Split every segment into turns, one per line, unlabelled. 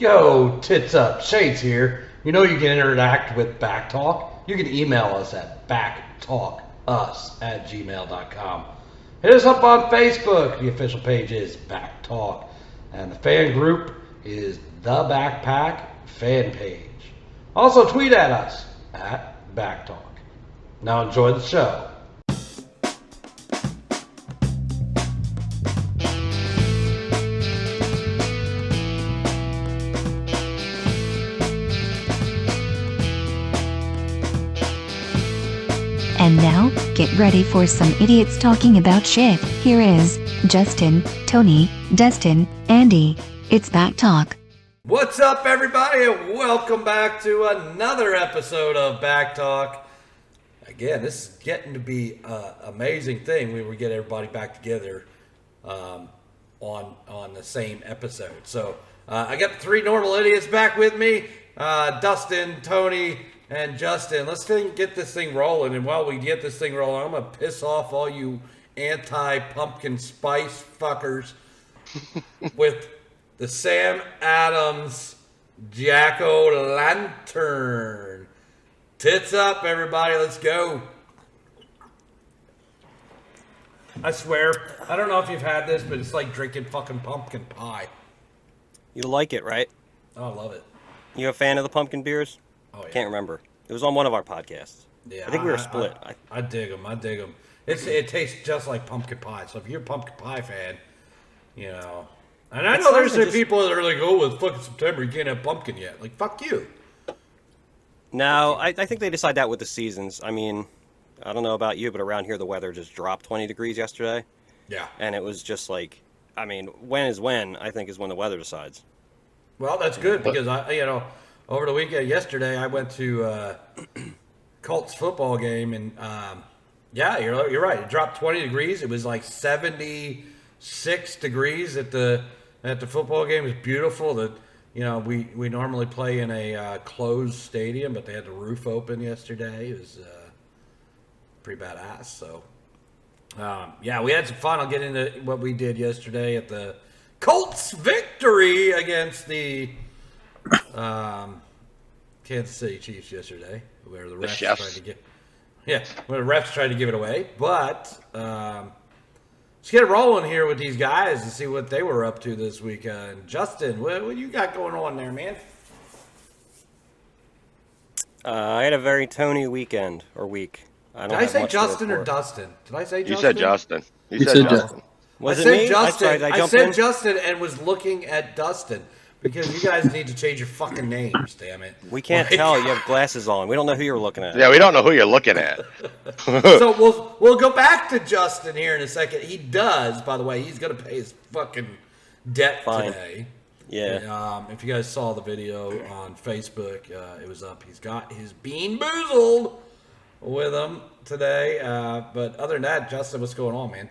Yo, tits up, Shades here. You know you can interact with BACC Talk. You can email us at backtalkus@gmail.com. Hit us up on Facebook. The official page is BACC Talk. And the fan group is The Backpack Fan Page. Also tweet at us at BACC Talk. Now enjoy the show.
And now, get ready for some idiots talking about shit. Here is Justin, Tony, Destin, Andy. It's BACC Talk.
What's up, everybody, and welcome back to another episode of BACC Talk. Again, this is getting to be an amazing thing when we get everybody back together on the same episode. So I got the three normal idiots back with me, Dustin, Tony, and Justin. Let's get this thing rolling, and while we get this thing rolling, I'm going to piss off all you anti-pumpkin spice fuckers with the Sam Adams Jack-o'-lantern. Tits up, everybody. Let's go. I swear, I don't know if you've had this, but it's like drinking fucking pumpkin pie.
You like it, right?
Oh, I love it.
You a fan of the pumpkin beers?
Oh, yeah.
Can't remember. It was on one of our podcasts.
Yeah,
I think we were split.
I dig them. I dig them. It tastes just like pumpkin pie. So if you're a pumpkin pie fan, you know. And I know there's people that are like, oh, well, it's fucking September, you can't have pumpkin yet. Like, fuck you.
No, I think they decide that with the seasons. I mean, I don't know about you, but around here the weather just dropped 20 degrees yesterday.
Yeah.
And it was just like, I mean, when, I think, is when the weather decides.
Well, that's good because, over the weekend yesterday, I went to Colts football game, and yeah, you're right. It dropped 20 degrees. It was like 76 degrees at the football game. It was beautiful. We normally play in a closed stadium, but they had the roof open yesterday. It was pretty badass. So, yeah, we had some fun. I'll get into what we did yesterday at the Colts victory against the Kansas City Chiefs yesterday, where the refs tried to give it away. But let's get it rolling here with these guys and see what they were up to this weekend. Justin, what you got going on there, man?
I had a very Tony weekend or week.
Did I say Justin or Dustin? Did I say Justin?
You said Justin.
You said Justin.
Was it me?
Justin. I said Justin and was looking at Dustin. Because you guys need to change your fucking names, damn it.
We can't tell. You have glasses on. We don't know who you're looking at.
Yeah, we don't know who you're looking at.
So we'll go back to Justin here in a second. He does, by the way. He's going to pay his fucking debt today.
Yeah.
If you guys saw the video on Facebook, it was up. He's got his bean boozled with him today. But other than that, Justin, what's going on, man?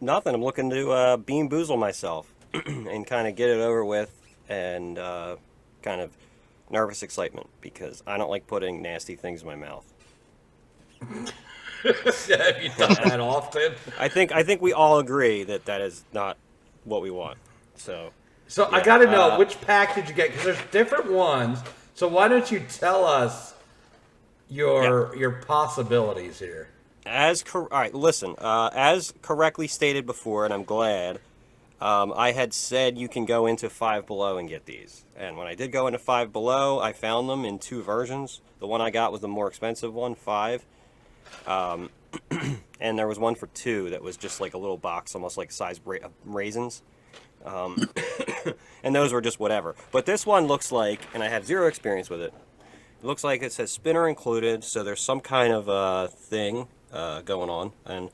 Nothing. I'm looking to bean boozle myself and kind of get it over with, and kind of nervous excitement because I don't like putting nasty things in my mouth.
Have you done that often?
I think we all agree that is not what we want. So
yeah, I got to know, which pack did you get? Because there's different ones. So why don't you tell us your possibilities here?
All right, listen. As correctly stated before, and I'm glad, I had said you can go into Five Below and get these. And when I did go into Five Below, I found them in two versions. The one I got was the more expensive one, 5. And there was one for 2 that was just like a little box, almost like size raisins. And those were just whatever. But this one looks like, and I have zero experience with it, it looks like it says spinner included, so there's some kind of thing going on. And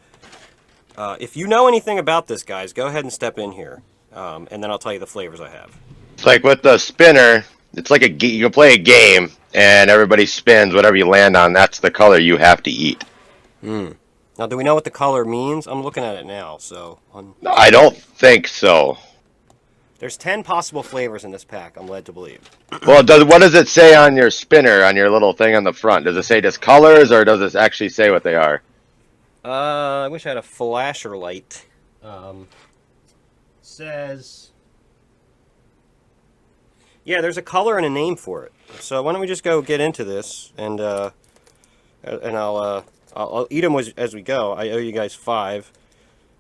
if you know anything about this, guys, go ahead and step in here, and then I'll tell you the flavors I have.
It's like with the spinner, it's like you can play a game, and everybody spins whatever you land on. That's the color you have to eat.
Now, do we know what the color means? I'm looking at it now. So
No, I don't think so.
There's 10 possible flavors in this pack, I'm led to believe.
Well, what does it say on your spinner, on your little thing on the front? Does it say just colors, or does it actually say what they are?
I wish I had a flasher light. Says Yeah, there's a color and a name for it. So why don't we just go get into this, and I'll eat them as we go. I owe you guys 5.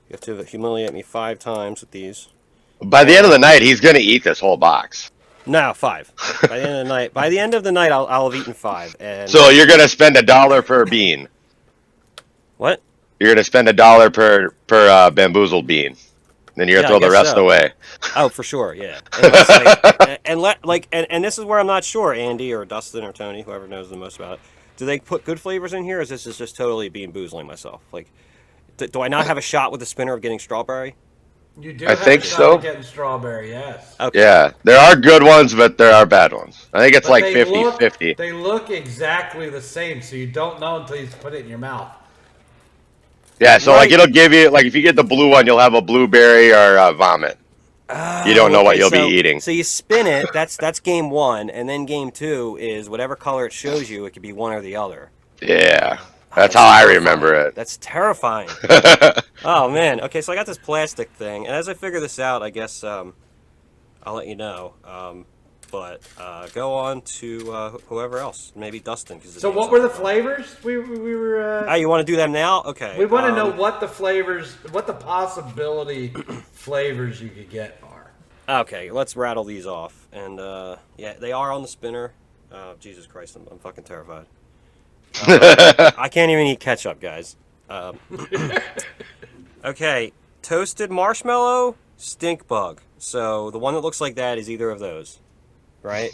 You have to humiliate me 5 times with these.
By the end of the night, he's gonna eat this whole box.
No, 5. By the end of the night. By the end of the night, I'll have eaten 5. And
So you're gonna spend $1 per bean.
what?
You're gonna spend $1 per bamboozled bean. Then you're gonna
Yeah, I
throw the
guess
rest
so.
away.
Oh, for sure, yeah. And this is where I'm not sure, Andy or Dustin or Tony, whoever knows the most about it. Do they put good flavors in here, or is this just totally being boozling myself? Like, do I not have a shot with the spinner of getting strawberry?
You do
I
have
think
a shot
so.
at getting strawberry, yes.
Okay.
Yeah, there are good ones, but there are bad ones. I think it's
But
like
they
50-50.
They look exactly the same, so you don't know until you put it in your mouth.
Yeah, so
Right.
like it'll give you like if you get the blue one, you'll have a blueberry or vomit. You don't know what you'll be eating.
So you spin it. That's game 1, and then game 2 is whatever color it shows you. It could be one or the other.
Yeah, that's how I remember it.
That's terrifying. Oh man. Okay, so I got this plastic thing, and as I figure this out, I guess I'll let you know. But go on to whoever else, maybe Dustin.
So what were the flavors? We were.
Oh, you want to do them now? Okay.
We want to know what the flavors, what the possibility flavors you could get are.
Okay, let's rattle these off. And yeah, they are on the spinner. Jesus Christ, I'm fucking terrified. I can't even eat ketchup, guys. Okay, toasted marshmallow, stink bug. So the one that looks like that is either of those, right?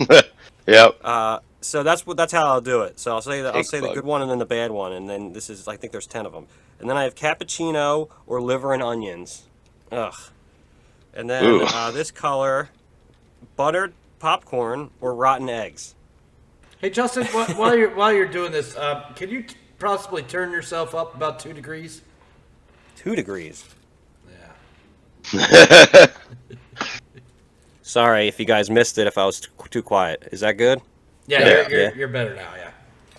Yep.
So that's how I'll do it. So I'll say the
Stink bug.
good one and then the bad one, and then this is, I think there's 10 of them. And then I have cappuccino or liver and onions. Ugh. And then
Ooh.
this color, buttered popcorn or rotten eggs.
Hey Justin, while you're doing this, can you possibly turn yourself up about 2 degrees?
2 degrees.
Yeah.
Sorry if you guys missed it if I was too quiet. Is that good?
Yeah,
Yeah.
you're better now. Yeah.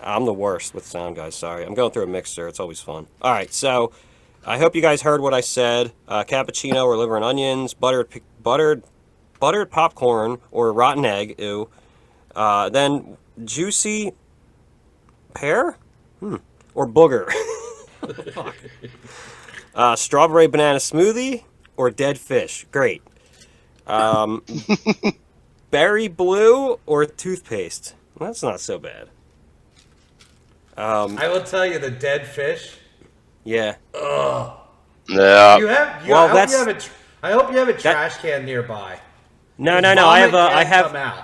I'm the worst with sound, guys. Sorry. I'm going through a mixer. It's always fun. All right, so I hope you guys heard what I said. Cappuccino or liver and onions, buttered popcorn or rotten egg. Ew. Then juicy pear, or booger. Strawberry banana smoothie or dead fish. Great. Berry blue or toothpaste. That's not so bad.
I will tell you the dead fish.
Yeah.
Yeah.
I hope you have a trash can nearby.
No.
Vomit
I
can come out.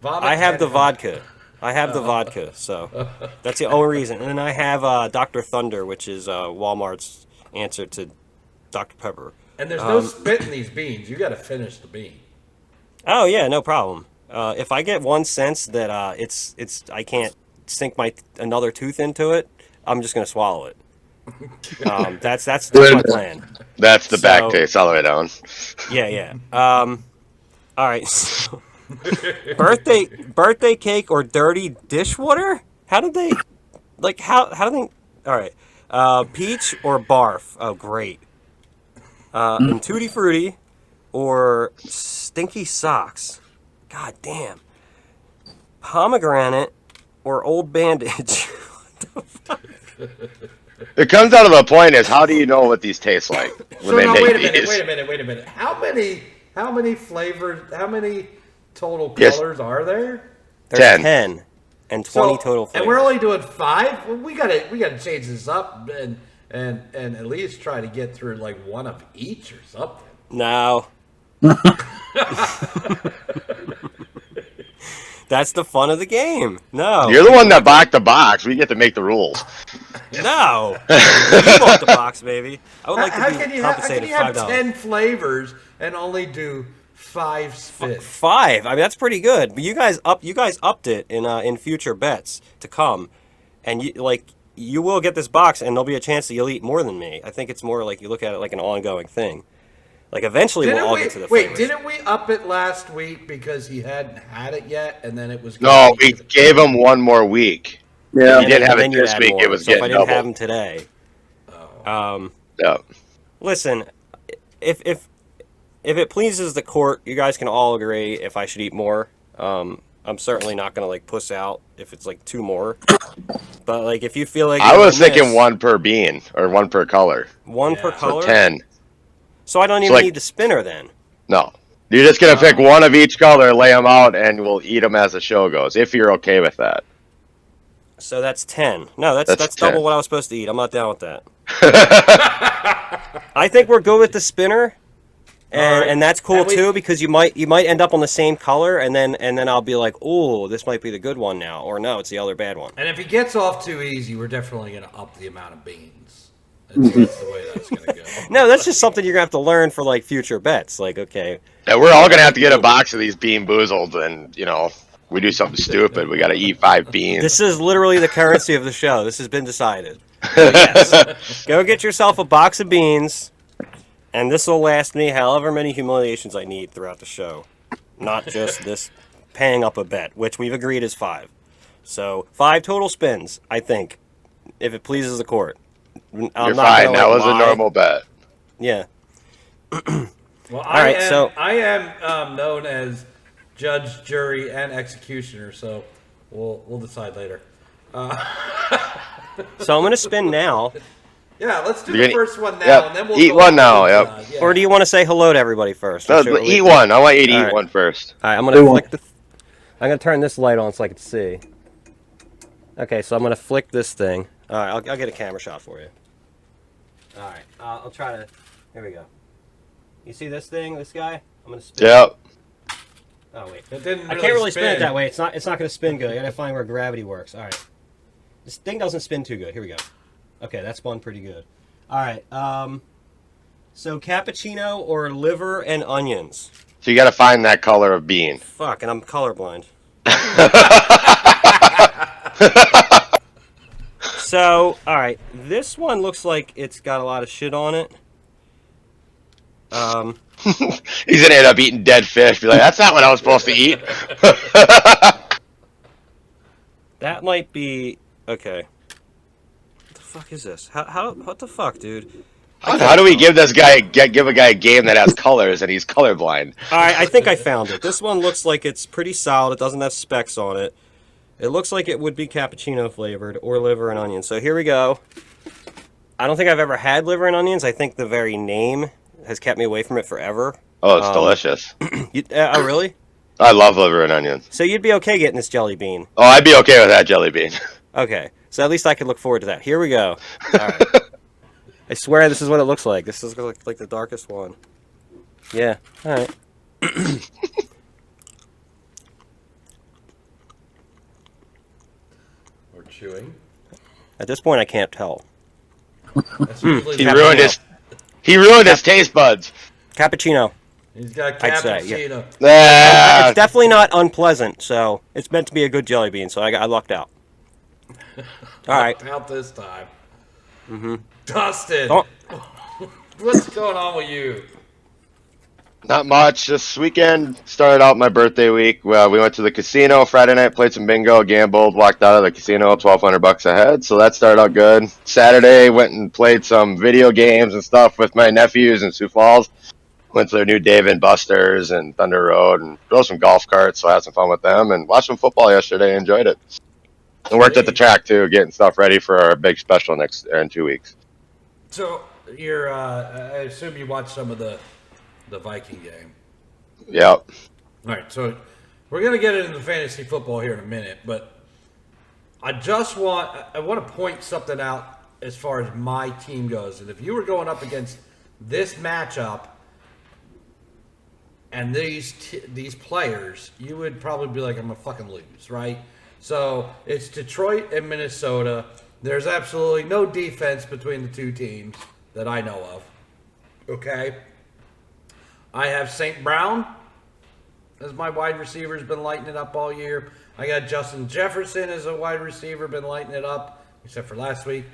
Vomit
have
can
the
come out.
vodka. I have the vodka, so that's the only reason. And then I have Dr. Thunder, which is Walmart's answer to Dr. Pepper.
And there's no spit in these beans. You got to finish the bean.
Oh yeah, no problem. If I get one sense that I can't sink another tooth into it, I'm just gonna swallow it. That's my plan.
That's the back
So-
taste all the way down.
Yeah. All right. So, birthday cake or dirty dishwater? How do they? All right. Peach or barf? Oh, great. And Tutti Frutti or stinky socks? God damn. Pomegranate or old bandage?
It comes down to the point is how do you know what these taste like when
So
they
no,
make
wait a
these?
minute. How many flavors? How many total
Yes.
colors are there?
There's
10.
10 and 20 total flavors.
And we're only doing 5. Well, we gotta change this up and at least try to get through like one of each or something.
No. That's the fun of the game. No.
You're the one that bought the box. We get to make the rules.
No. You bought the box, baby. I would like
How
to
can
be
you have
compensated $5.
10 flavors and only do 5 spins?
5. I mean, that's pretty good. But you guys upped it in future bets to come, and you will get this box, and there'll be a chance that you'll eat more than me. I think it's more like you look at it like an ongoing thing. Like eventually we'll all get to the flavors.
Didn't we up it last week because he hadn't had it yet, and then it was?
No, we gave him one more week.
Yeah.
He didn't have
then
it
you'd
this
add
week.
more.
It was
so if I
getting
didn't have
double.
them today.
Yeah.
Listen, if it pleases the court, you guys can all agree if I should eat more. I'm certainly not gonna like puss out if it's like 2 more. But like if you feel like
I
you're
was
gonna
thinking
miss,
1 per bean or 1 per color.
one per
Yeah.
So
color.
10.
So I don't
So
even
like
need the spinner then.
no. You're just gonna pick
Oh.
1 of each color, lay them out, and we'll eat them as the show goes. If you're okay with that.
So that's 10. No, that's
That's
double
10.
what I was supposed to eat. I'm not down with that. I think we're good with the spinner. And,
Alright.
and that's cool
And we-
too because you might end up on the same color and then I'll be like, "Oh, this might be the good one now," or "No, it's the other bad one."
And if he gets off too easy, we're definitely going to up the amount of beans. That's the way that's going to go.
No, that's just something you're going to have to learn for like future bets. Like, okay,
Yeah, we're all gonna have to get a box of these Bean Boozled, and we do something stupid. We gotta eat 5 beans.
this is literally the currency of the show. This has been decided. So yes, go get yourself a box of beans, and this will last me however many humiliations I need throughout the show. Not just this paying up a bet, which we've agreed is 5. So 5 total spins, I think, if it pleases the court.
You're fine. That was a normal bet.
Yeah.
Well,
right, so-
I am known as judge, jury, and executioner, so we'll decide later.
So I'm going to spin now.
Yeah, let's do
You're
the
gonna-
first one now,
yep,
and then we'll
eat
go
one
on
now,
to
yep.
the, yeah.
Or do you want to say hello to everybody first?
No,
I'm sure
eat
we-
one. I want you to eat
All right.
one first.
All right, I'm going to flick the... I'm going to turn this light on so I can see. Okay, so I'm going to flick this thing. All right, I'll get a camera shot for you. All right, I'll try to... Here we go. You see this thing, this guy? I'm going to spin.
Yep.
Oh, wait.
It didn't
I can't really spin it that way. It's not going to spin good. I got to find where gravity works. All right. This thing doesn't spin too good. Here we go. Okay, that spun pretty good. All right. So cappuccino or liver and onions?
So you gotta find that color of bean.
Fuck, and I'm colorblind. So, all right, this one looks like it's got a lot of shit on it.
He's gonna end up eating dead fish. Be like, that's not what I was supposed to eat.
That might be okay. What the fuck is this? What the fuck, dude?
How do we give this guy give a guy a game that has colors and he's colorblind?
All right, I think I found it. This one looks like it's pretty solid. It doesn't have specks on it. It looks like it would be cappuccino flavored or liver and onions. So here we go. I don't think I've ever had liver and onions. I think the very name has kept me away from it forever.
Oh, it's delicious.
Oh, really?
I love liver and onions.
So you'd be okay getting this jelly bean.
Oh, I'd be okay with that jelly bean.
Okay. So at least I could look forward to that. Here we go. All right. I swear this is what it looks like. This is like the darkest one. Yeah. All right.
Or chewing.
At this point, I can't tell.
That's usually
He ruined his taste buds.
Cappuccino.
He's got
I'd say,
cappuccino.
Ah,
It's definitely not unpleasant, so it's meant to be a good jelly bean, so I lucked out. All right.
Out this time. Mm-hmm. Dustin,
Oh,
what's going on with you?
not much. This weekend started out my birthday week. Well, we went to the casino Friday night, played some bingo, gambled, walked out of the casino $1,200 ahead. So that started out good. Saturday went and played some video games and stuff with my nephews in Sioux Falls. Went to their new Dave and Buster's and Thunder Road and drove some golf carts. So I had some fun with them and watched some football yesterday. Enjoyed it. And worked at the track too, getting stuff ready for our big special in 2 weeks.
So you're, I assume you watched some of the Viking game.
Yep.
All right, so we're gonna get into fantasy football here in a minute, but I want to point something out as far as my team goes. And if you were going up against this matchup and these players, you would probably be like, I'm gonna fucking lose, right? So it's Detroit and Minnesota. There's absolutely no defense between the two teams that I know of. Okay. I have St. Brown as my wide receiver, has been lighting it up all year. I got Justin Jefferson as a wide receiver, been lighting it up, except for last week.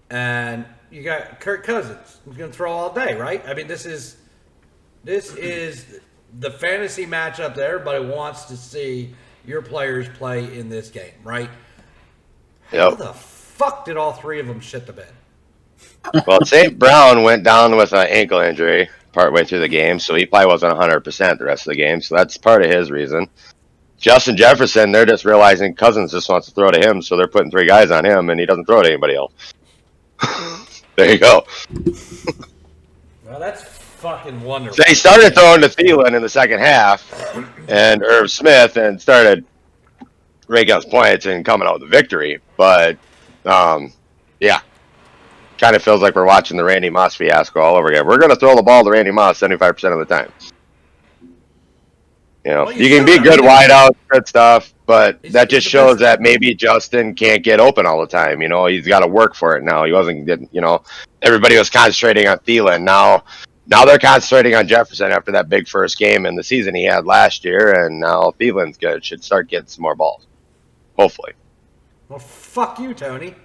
And you got Kirk Cousins, who's going to throw all day, right? I mean, this is the fantasy matchup that everybody wants to see your players play in this game, right? How
Yep.
the fuck did all three of them shit the bed?
Well, St. Brown went down with an ankle injury partway through the game, so he probably wasn't 100% the rest of the game. So that's part of his reason. Justin Jefferson, they're just realizing Cousins just wants to throw to him, so they're putting 3 guys on him, and he doesn't throw to anybody else. There you go.
Well, that's fucking wonderful.
So he started throwing to Thielen in the second half, and Irv Smith, and started raking up points and coming out with a victory. But, yeah, kind of feels like we're watching the Randy Moss fiasco all over again. We're going to throw the ball to Randy Moss 75% of the time. You know, you can be good wideout, good stuff, but that just shows that maybe Justin can't get open all the time. You know, he's got to work for it now. He wasn't getting, you know, everybody was concentrating on Thielen. Now they're concentrating on Jefferson after that big first game in the season he had last year, and now Thielen's good. Should start getting some more balls, hopefully.
Well, fuck you, Tony.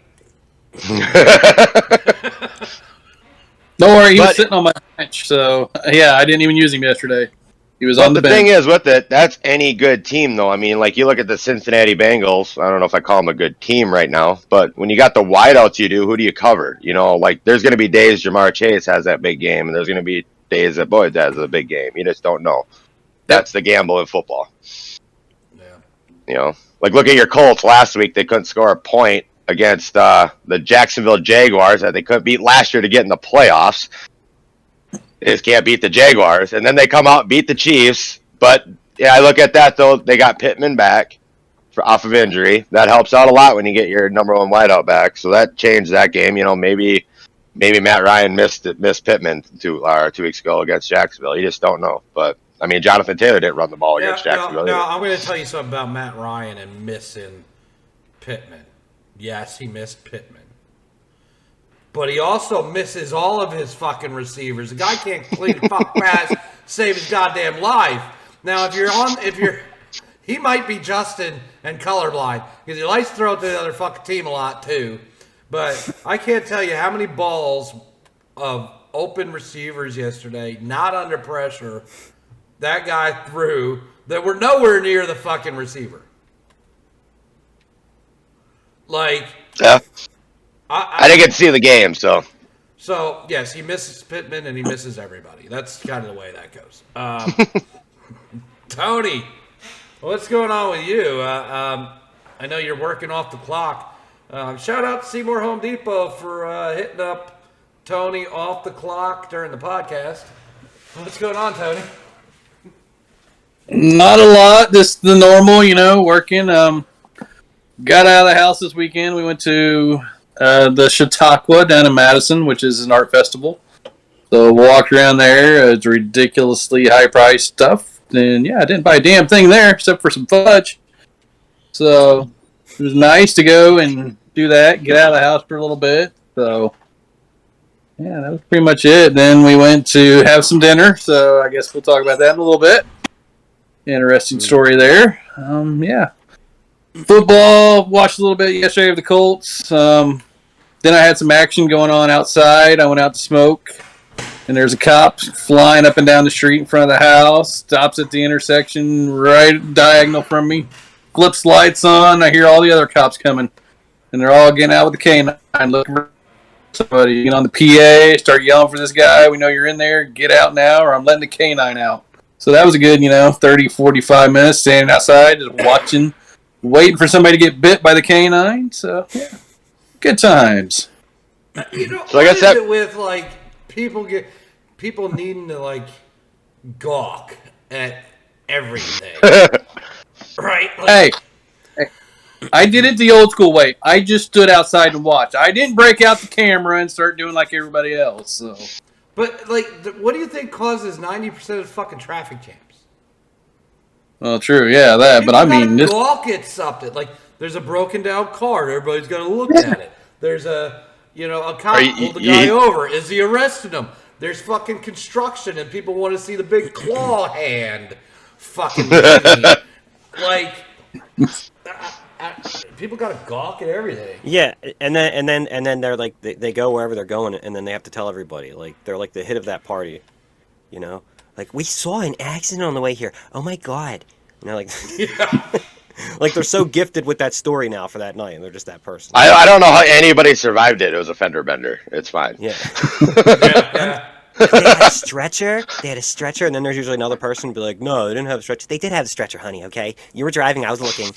Don't worry, he was sitting on my bench, so yeah, I didn't even use him yesterday. He was on the bench.
The thing is with it, that's any good team, though. I mean, like, you look at the Cincinnati Bengals. I don't know if I call them a good team right now, but when you got the wideouts you do, who do you cover? You know, like, there's going to be days Jamar Chase has that big game, and there's going to be days that Boyd has a big game. You just don't know. That's the gamble in football.
Yeah.
You know, like, look at your Colts last week. They couldn't score a point against the Jacksonville Jaguars that they couldn't beat last year to get in the playoffs. They just can't beat the Jaguars. And then they come out and beat the Chiefs. But, yeah, I look at that, though. They got Pittman back off of injury. That helps out a lot when you get your number one wideout back. So that changed that game. You know, maybe Matt Ryan missed Pittman 2 weeks ago against Jacksonville. You just don't know. But, I mean, Jonathan Taylor didn't run the ball against Jacksonville.
No, I'm going to tell you something about Matt Ryan and missing Pittman. Yes, he missed Pittman. But he also misses all of his fucking receivers. The guy can't complete a fuck pass, save his goddamn life. Now, he might be Justin and colorblind because he likes to throw to the other fucking team a lot too. But I can't tell you how many balls of open receivers yesterday, not under pressure, that guy threw that were nowhere near the fucking receiver. Like,
yeah. I didn't get to see the game, so.
So, yes, he misses Pittman and he misses everybody. That's kind of the way that goes. Tony, what's going on with you? I know you're working off the clock. Shout out to Seymour Home Depot for hitting up Tony off the clock during the podcast. What's going on, Tony?
Not a lot. Just the normal, you know, working. Got out of the house this weekend. We went to the Chautauqua down in Madison, which is an art festival. So we walked around there. It's ridiculously high-priced stuff. And, yeah, I didn't buy a damn thing there except for some fudge. So it was nice to go and do that, get out of the house for a little bit. So, yeah, that was pretty much it. Then we went to have some dinner. So I guess we'll talk about that in a little bit. Interesting story there. Yeah. Football, watched a little bit yesterday of the Colts. Then I had some action going on outside. I went out to smoke, and there's a cop flying up and down the street in front of the house, stops at the intersection right diagonal from me, flips lights on. I hear all the other cops coming, and they're all getting out with the canine looking for somebody. Get on the PA, start yelling for this guy. We know you're in there. Get out now, or I'm letting the canine out. So that was a good, 30, 45 minutes standing outside just watching, waiting for somebody to get bit by the canine. So, yeah, good times.
So
I guess
it with, like, people needing to, like, gawk at everything? Right? Like,
Hey, I did it the old school way. I just stood outside and watched. I didn't break out the camera and start doing like everybody else. So.
But, like, what do you think causes 90% of fucking traffic jams?
Well, true, yeah, that.
People
but I mean, this.
Gawk at something. Like, there's a broken down car. Everybody's got to look at it. There's a cop pulled the guy over. Is he arresting him? There's fucking construction, and people want to see the big claw hand. Fucking like, people got to gawk at everything.
Yeah, and then they're like they go wherever they're going, and then they have to tell everybody. Like, they're like the hit of that party, Like, we saw an accident on the way here. Oh my god, like,
Yeah.
like they're so gifted with that story now for that night, and they're just that person.
I don't know how anybody survived it. It was a fender bender. It's fine.
Yeah.
Yeah.
They had a stretcher. They had a stretcher, and then there's usually another person who'd be like, "No, they didn't have a stretcher. They did have a stretcher, honey. Okay, you were driving, I was looking."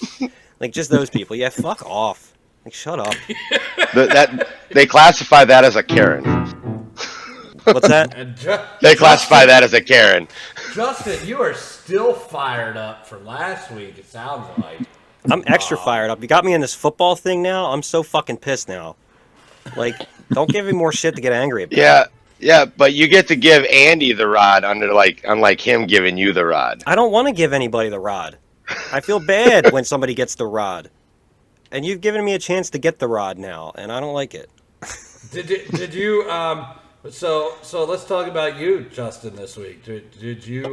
Like just those people. Yeah, fuck off. Like shut up.
They classify that as a Karen.
What's that?
They classify that as a Karen.
Justin, you are still fired up from last week. It sounds like.
I'm extra fired up. You got me in this football thing now. I'm so fucking pissed now. Like, don't give me more shit to get angry about.
Yeah, but you get to give Andy the rod unlike him giving you the rod.
I don't want to give anybody the rod. I feel bad when somebody gets the rod. And you've given me a chance to get the rod now, and I don't like it.
Did you so let's talk about you, Justin, this week. Did you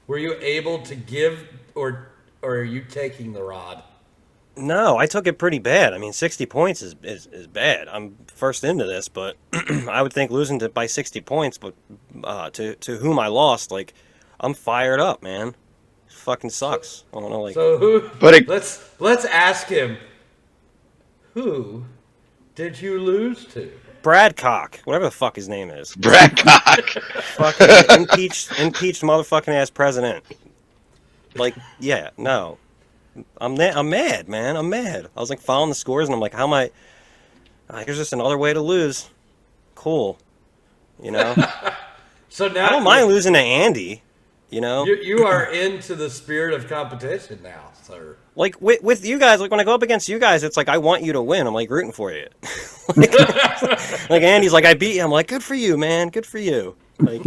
were you able to give or are you taking the rod?
No, I took it pretty bad. I mean, 60 points is bad. I'm first into this, but I would think losing by 60 points, but to whom I lost, like, I'm fired up, man. It fucking sucks. I don't know, like.
So who?
But
let's ask him. Who did you lose to?
Brad Cock, whatever the fuck his name is.
Brad Cock.
Fucking impeached motherfucking ass president. Like, yeah, no. I'm mad, man. I'm mad. I was like following the scores, and I'm like, how am I? Here's just another way to lose. Cool, you know.
So now
I don't mind losing to Andy. You know.
You are into the spirit of competition now, sir.
Like with you guys, like when I go up against you guys, it's like I want you to win. I'm like rooting for you. Like Andy's like, I beat you. I'm like, good for you, man. Good for you. Like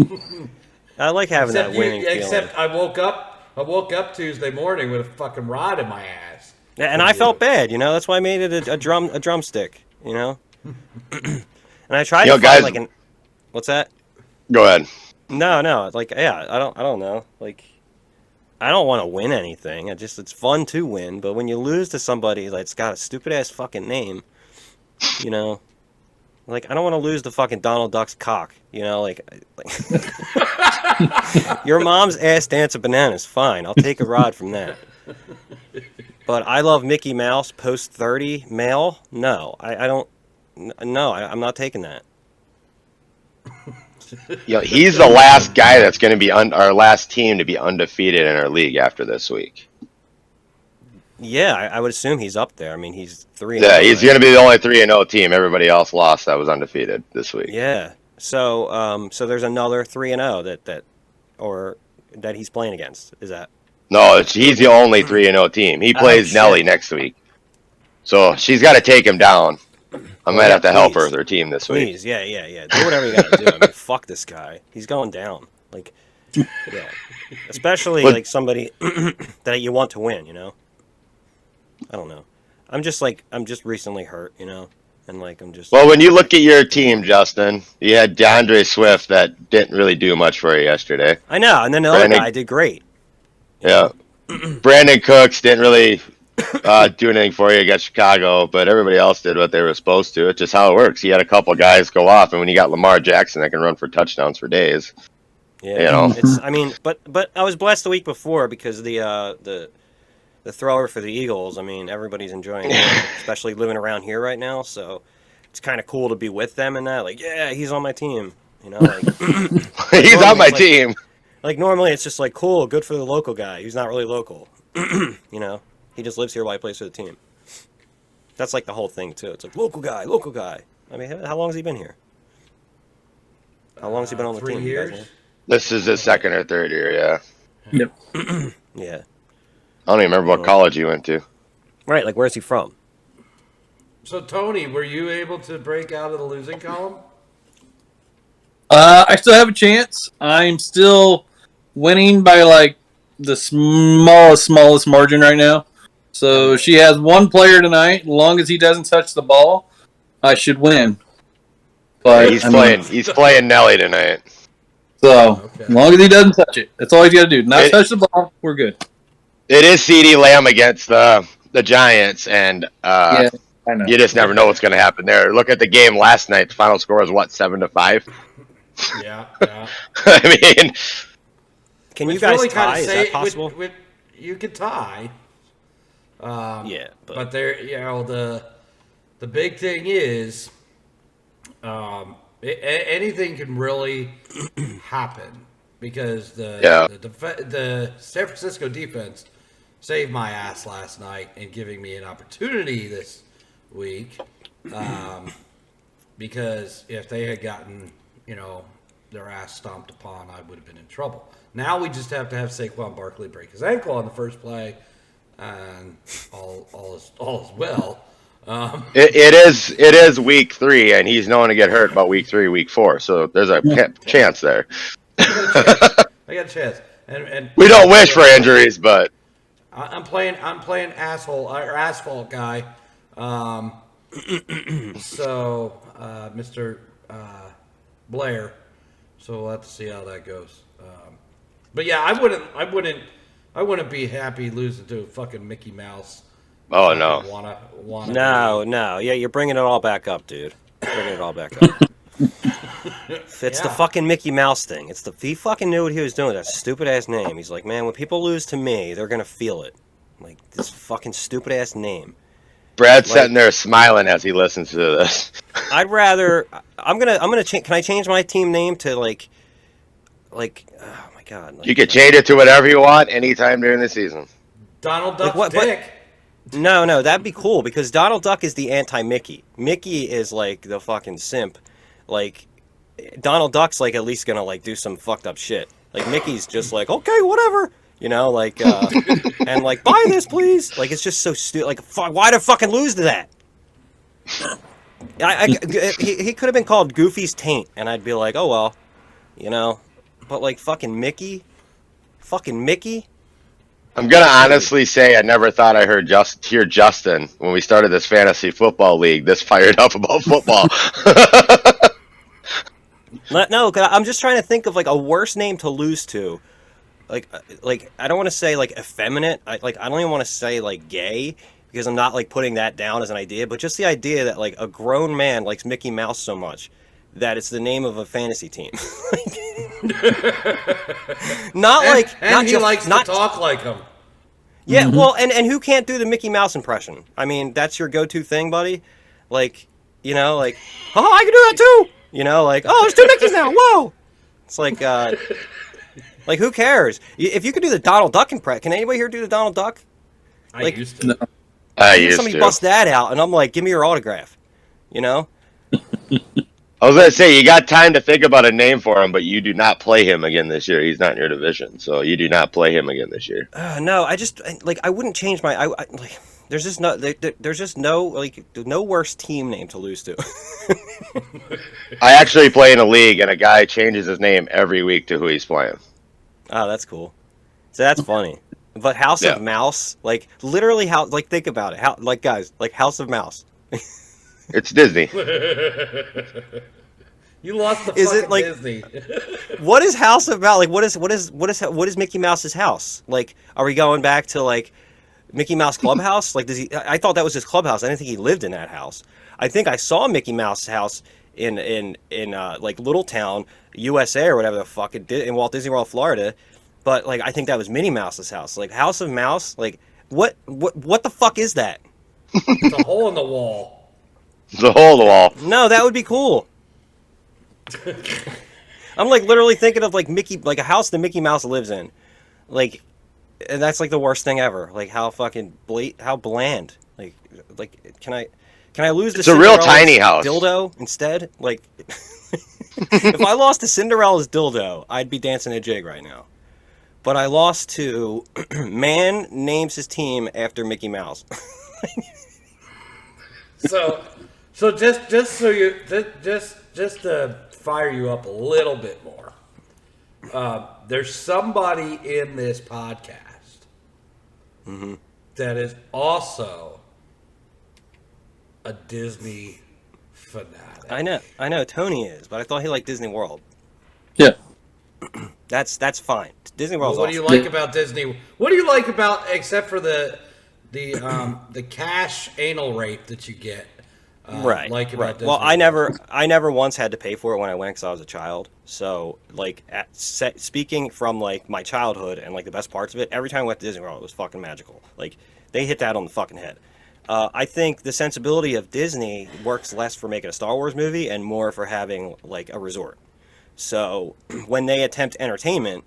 I like having that winning feeling.
Except I woke up Tuesday morning with a fucking rod in my ass.
Yeah, and I felt bad, you know. That's why I made it a drumstick, you know. And I tried to find
guys,
like an. What's that?
Go ahead.
No. Like, yeah, I don't know. Like, I don't want to win anything. It's fun to win, but when you lose to somebody that's got a stupid ass fucking name, you know. Like, I don't want to lose to fucking Donald Duck's cock, you know. Like your mom's ass dance a banana is fine. I'll take a rod from that. But I love Mickey Mouse post 30 male. No, I don't. No, I'm not taking that.
He's the last guy that's going to be our last team to be undefeated in our league after this week.
Yeah, I would assume he's up there. I mean, he's 3-0.
Yeah, he's going to be the only 3-0 team. Everybody else lost that was undefeated this week.
Yeah. So there's another 3-0 that he's playing against. Is that?
No, he's the only 3-0 team. He plays Nelly next week, so she's got to take him down. I might have to help her with her team this week.
Please, yeah. Do whatever you got to do. I mean, fuck this guy. He's going down. Like, yeah. Especially like somebody that you want to win. You know. I don't know. I'm just recently hurt. You know. And like I'm just.
Well, when you look at your team, Justin, you had DeAndre Swift that didn't really do much for you yesterday.
I know, and then the other guy did great.
Yeah, Brandon Cooks didn't really do anything for you against Chicago, but everybody else did what they were supposed to. It's just how it works. You had a couple guys go off, and when you got Lamar Jackson that can run for touchdowns for days,
yeah,
you know.
I mean, but I was blessed the week before because the thrower for the Eagles. I mean, everybody's enjoying it, especially living around here right now. So it's kind of cool to be with them and that. Like, yeah, he's on my team. You know, like
he's on my team.
Like normally it's just like cool, good for the local guy. He's not really local. You know, he just lives here while he plays for the team. That's like the whole thing too. It's like local guy. I mean, how long has he been here? How long has he been on the
3
team?
years.
This is his second or third year. Yeah.
Yep.
Yeah.
I don't even remember what college he went to.
Right. Like, where's he from?
So Tony, were you able to break out of the losing column?
I still have a chance. I'm still winning by like the smallest margin right now. So she has one player tonight. As long as he doesn't touch the ball, I should win. But
he's playing Nelly tonight.
So as long as he doesn't touch it, that's all he's got to do. Not touch the ball. We're good.
It is CeeDee Lamb against the Giants, and
yeah, I know.
You just never know what's going to happen there. Look at the game last night. The final score was what, 7-5?
Yeah.
I mean,
can you guys tie? Is that possible?
You could tie.
Yeah,
but there, the big thing is, anything can really happen because
Yeah.
the San Francisco defense saved my ass last night and giving me an opportunity this week. Because if they had gotten, their ass stomped upon, I would have been in trouble. Now we just have to have Saquon Barkley break his ankle on the first play, and all is well.
It is week 3, and he's known to get hurt about week 3, week 4. So there's a chance there.
I got a chance, and
We don't wish for injuries, but
I'm playing asshole or asphalt guy. So Mr. Blair. So we'll have to see how that goes. But yeah, I wouldn't be happy losing to fucking Mickey Mouse.
oh no.
Wanna
No. Yeah, you're bringing it all back up, dude. Bringing it all back up. It's the fucking Mickey Mouse thing. He fucking knew what he was doing with that stupid ass name. He's like, man, when people lose to me, they're gonna feel it. Like this fucking stupid ass name.
Brad's sitting there smiling as he listens to this.
I'd rather. I'm gonna change. Can I change my team name to like? Oh my god.
You can change it to whatever you want anytime during the season.
Donald Duck's
what-
dick.
No, that'd be cool because Donald Duck is the anti-Mickey. Mickey is like the fucking simp. Like Donald Duck's like at least gonna like do some fucked up shit. Like Mickey's just like okay, whatever. Like and like buy this please. Like it's just so stupid. Like why'd I fucking lose to that? He could have been called Goofy's Taint, and I'd be like, oh well, But like fucking Mickey.
I'm gonna honestly say I never thought I hear Justin when we started this fantasy football league this fired up about football.
No, 'cause I'm just trying to think of like a worse name to lose to. Like I don't want to say like effeminate. I don't even want to say like gay because I'm not like putting that down as an idea, but just the idea that like a grown man likes Mickey Mouse so much that it's the name of a fantasy team. Not like
And
not
he
just,
likes
not,
to talk like him.
Yeah, well, and who can't do the Mickey Mouse impression? I mean, that's your go-to thing, buddy. Like, like, oh, I can do that too. Like, oh, there's 2 Mickeys now. Whoa. It's like, like who cares? If you could do the Donald Duck impression, can anybody here do the Donald Duck?
I used to.
No.
I used
Somebody
to.
bust that out, and I'm like, give me your autograph.
I was gonna say you got time to think about a name for him, but you do not play him again this year. He's not in your division, so you do not play him again this year.
No, I wouldn't change my. Like, there's just no worse team name to lose to.
I actually play in a league, and a guy changes his name every week to who he's playing.
Oh, that's cool. So that's funny. But House
Yeah.
of Mouse, like literally, think about it. Guys, like House of Mouse.
It's Disney.
You lost the
Is it
fucking
like-
Disney.
What is House of Mouse? Like, what is Mickey Mouse's house? Like, are we going back to like Mickey Mouse Clubhouse? Like, does he? I thought that was his clubhouse. I didn't think he lived in that house. I think I saw Mickey Mouse's house in like Little Town, USA or whatever the fuck in Walt Disney World, Florida. But like, I think that was Minnie Mouse's house. Like House of Mouse. Like, what the fuck is that?
It's a hole in the wall.
The hole in the wall.
No, that would be cool. I'm like literally thinking of like Mickey, like a house that Mickey Mouse lives in, like, and that's like the worst thing ever. Like how fucking how bland. Like can I lose to
It's a real
Cinderella's
tiny house.
dildo instead? Like, if I lost to Cinderella's dildo, I'd be dancing a jig right now. But I lost to man names his team after Mickey Mouse.
So just to fire you up a little bit more, there's somebody in this podcast that is also a Disney fanatic.
I know Tony is, but I thought he liked Disney World.
Yeah.
That's fine. Disney
Well,
World's
what do
awesome.
you like about Disney? What do you like about, except for the cash anal rape that you get?
Right.
Like about Disney
Well,
World?
I never once had to pay for it when I went because I was a child. So, like, speaking from like my childhood and like the best parts of it, every time I went to Disney World, it was fucking magical. Like, they hit that on the fucking head. I think the sensibility of Disney works less for making a Star Wars movie and more for having like a resort. So when they attempt entertainment,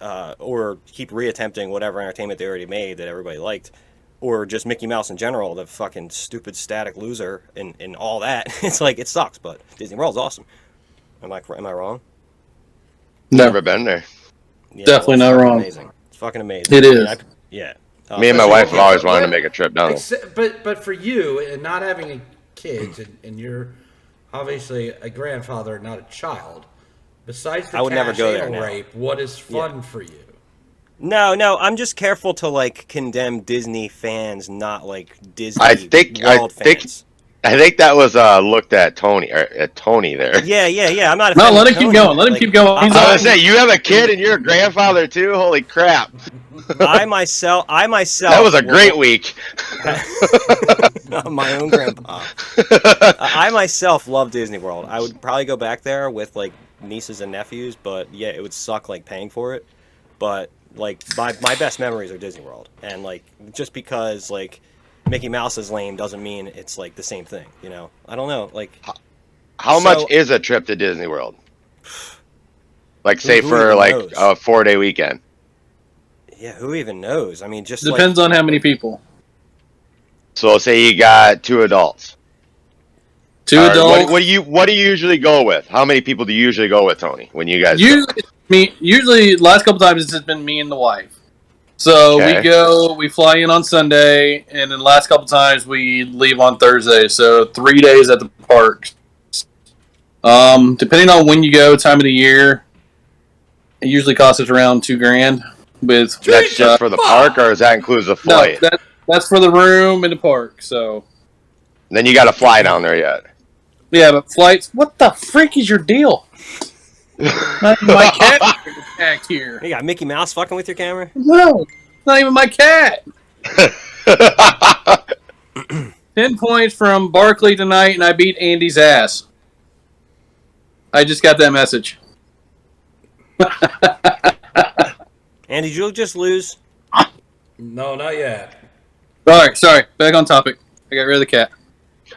or keep reattempting whatever entertainment they already made that everybody liked, or just Mickey Mouse in general, the fucking stupid static loser and all that, it's like it sucks. But Disney World's awesome. Am I wrong?
No,
Never been there.
Yeah,
definitely
it's
not
fucking
wrong.
Amazing. It's fucking amazing.
It is.
Yeah.
Me and my wife have always wanted to make a trip down there.
But for you and not having kids, and you're obviously a grandfather, not a child. Besides the
I would never
cash
go there
anal
now.
rape, what is fun for you?
No, I'm just careful to like condemn Disney fans, not like Disney
I think
fans.
I think that was looked at Tony there.
Yeah. I'm not.
No,
offending
let him keep
Tony.
going. Let him
Like,
keep going. He's
I
on.
was saying, you have a kid and you're a grandfather too. Holy crap!
I myself.
That was a great week.
My own grandpa. I myself love Disney World. I would probably go back there with like nieces and nephews, but yeah, it would suck like paying for it. But like my best memories are Disney World, and like just because like Mickey Mouse is lame doesn't mean it's like the same thing. You know, I don't know. Like,
How much is a trip to Disney World? Like, say
Who
for
even
like
knows?
a 4-day weekend.
yeah, who even knows? I mean, just
Depends on how many people.
So say you got 2 adults.
Two
Or
adults.
What do you usually go with? How many people do you usually go with, Tony? When you guys go?
Usually, last couple times it's just been me and the wife. So
Okay.
we fly in on Sunday, and then the last couple times we leave on Thursday. So 3 days at the parks. Depending on when you go, time of the year, it usually costs us around $2,000. With
That's just for the park, or does that include the flight?
No, that's for the room in the park. So
Then you got to fly down there yet.
yeah, but flights. What the freak is your deal? Not even my cat attacked here.
You got Mickey Mouse fucking with your camera?
No, not even my cat. 10 points from Barkley tonight, and I beat Andy's ass. I just got that message.
And did you just lose?
No, not yet.
All right, sorry. Back on topic. I got rid of the cat.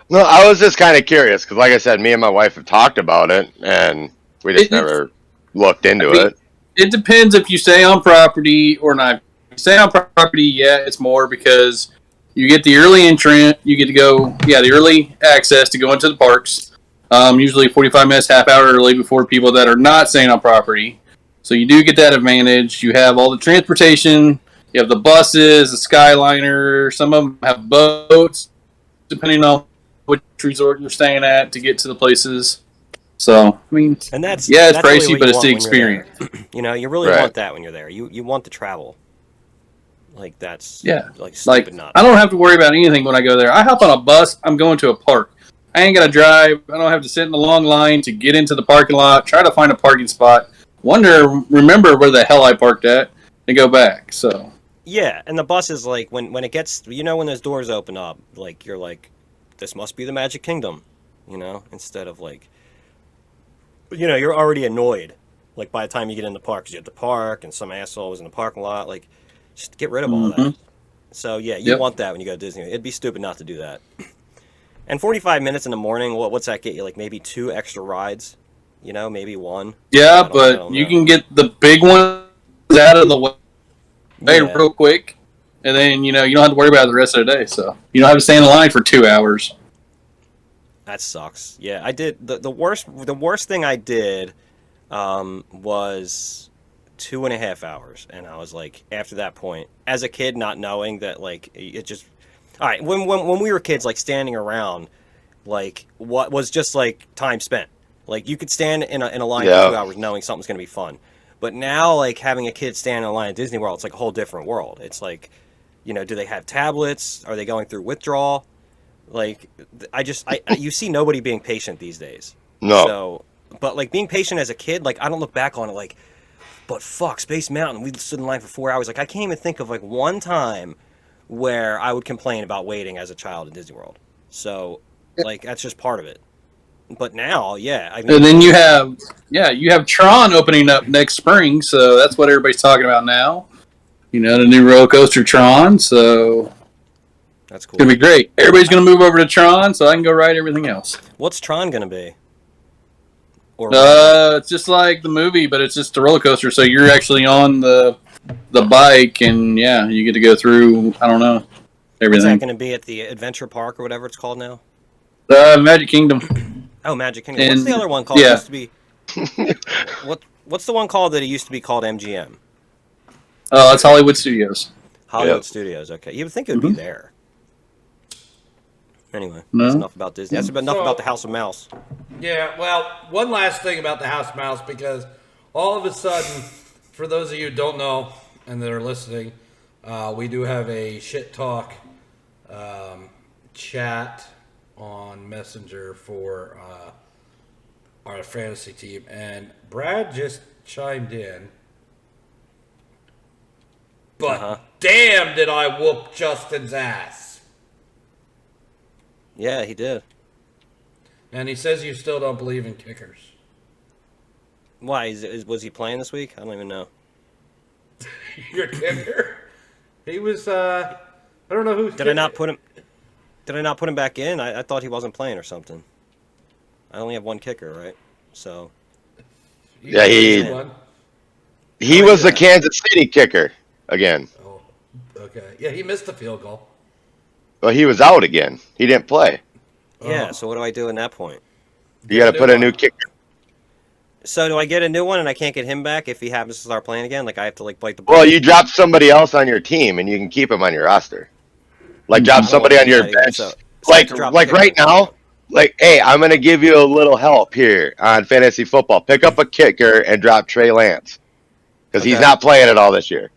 No, I was just kind of curious because, like I said, me and my wife have talked about it, and we just never looked into it.
It depends if you stay on property or not. If you stay on property, yeah, it's more because you get the early entrant. You get to go, the early access to go into the parks. Usually 45 minutes, half hour early before people that are not staying on property. So you do get that advantage. You have all the transportation. You have the buses, the Skyliner. Some of them have boats, depending on which resort you're staying at to get to the places. So, I mean, it's
That's
pricey,
really
but
what
it's
you
the
want when you're
experience.
there. You know, you really
Right.
want that when you're there. You want to travel. Like that's like stupid
Like,
not.
I don't have to worry about anything when I go there. I hop on a bus, I'm going to a park. I ain't got to drive. I don't have to sit in a long line to get into the parking lot, try to find a parking spot, remember where the hell I parked at, and go back. So,
Yeah, and the bus is like when it gets, when those doors open up, like you're like, this must be the Magic Kingdom, instead of like, you're already annoyed, like by the time you get in the park, 'cause you have to park and some asshole was in the parking lot, like, just get rid of all that. So yeah, you want that when you go to Disney. It'd be stupid not to do that. And 45 minutes in the morning, what's that get you? Like maybe 2 extra rides, maybe 1.
yeah,
I
but
don't
you
know.
can get the big ones out of the way
Yeah.
real quick, and then, you don't have to worry about it the rest of the day. So, you don't have to stay in the line for 2 hours.
That sucks. Yeah, I did the worst thing I did was 2.5 hours, and I was like, after that point, as a kid, not knowing that like it just. All right, when we were kids, like standing around, like what was just like time spent. Like you could stand in a line for 2 hours knowing something's gonna be fun, but now like having a kid stand in a line at Disney World, it's like a whole different world. It's like, do they have tablets? Are they going through withdrawal? Like, you see nobody being patient these days.
No.
So, but like being patient as a kid, like I don't look back on it like, but fuck, Space Mountain, we stood in line for 4 hours. Like I can't even think of like one time where I would complain about waiting as a child at Disney World. So, like that's just part of it. But now, yeah, I mean,
And then you have Tron opening up next spring, so that's what everybody's talking about now. The new roller coaster Tron. So
That's cool.
It's gonna be great. Everybody's gonna move over to Tron, so I can go ride everything else.
What's Tron gonna be? Or
It's just like the movie, but it's just a roller coaster. So you're actually on the bike, and yeah, you get to go through. I don't know
what's
everything.
that gonna be at the Adventure Park or whatever it's called now?
Magic Kingdom.
Oh, Magic Kingdom. What's
And-
the other one called?
yeah.
It used to be. What's the one called that it used to be called MGM?
It's Hollywood Studios.
Hollywood
Yep.
Studios. Okay, you would think it would be there. Anyway,
No.
that's enough about Disney. That's enough about the House of Mouse.
Yeah, well, one last thing about the House Mouse, because all of a sudden, for those of you who don't know and that are listening, we do have a shit talk chat on Messenger for our fantasy team, and Brad just chimed in. But damn, did I whoop Justin's ass!
Yeah, he did.
And he says you still don't believe in kickers.
Why? Was he playing this week? I don't even know.
Your kicker? He was. I don't know who.
Did I not put him back in? I thought he wasn't playing or something. I only have one kicker, right? So.
Yeah, he was the Kansas City kicker again.
Oh, okay. Yeah, he missed the field goal.
Well, he was out again. He didn't play.
Yeah. So what do I do in that point?
You got to put a new kicker.
So do I get a new one and I can't get him back if he happens to start playing again? Like I have to bite the bullet?
Well, you drop somebody else on your team, and you can keep him on your roster. Like drop somebody on your bench.
So
Like
drop
right
kicker.
now. Like, hey, I'm gonna give you a little help here on fantasy football. Pick up a kicker and drop Trey Lance because he's
Okay.
not playing at all this year.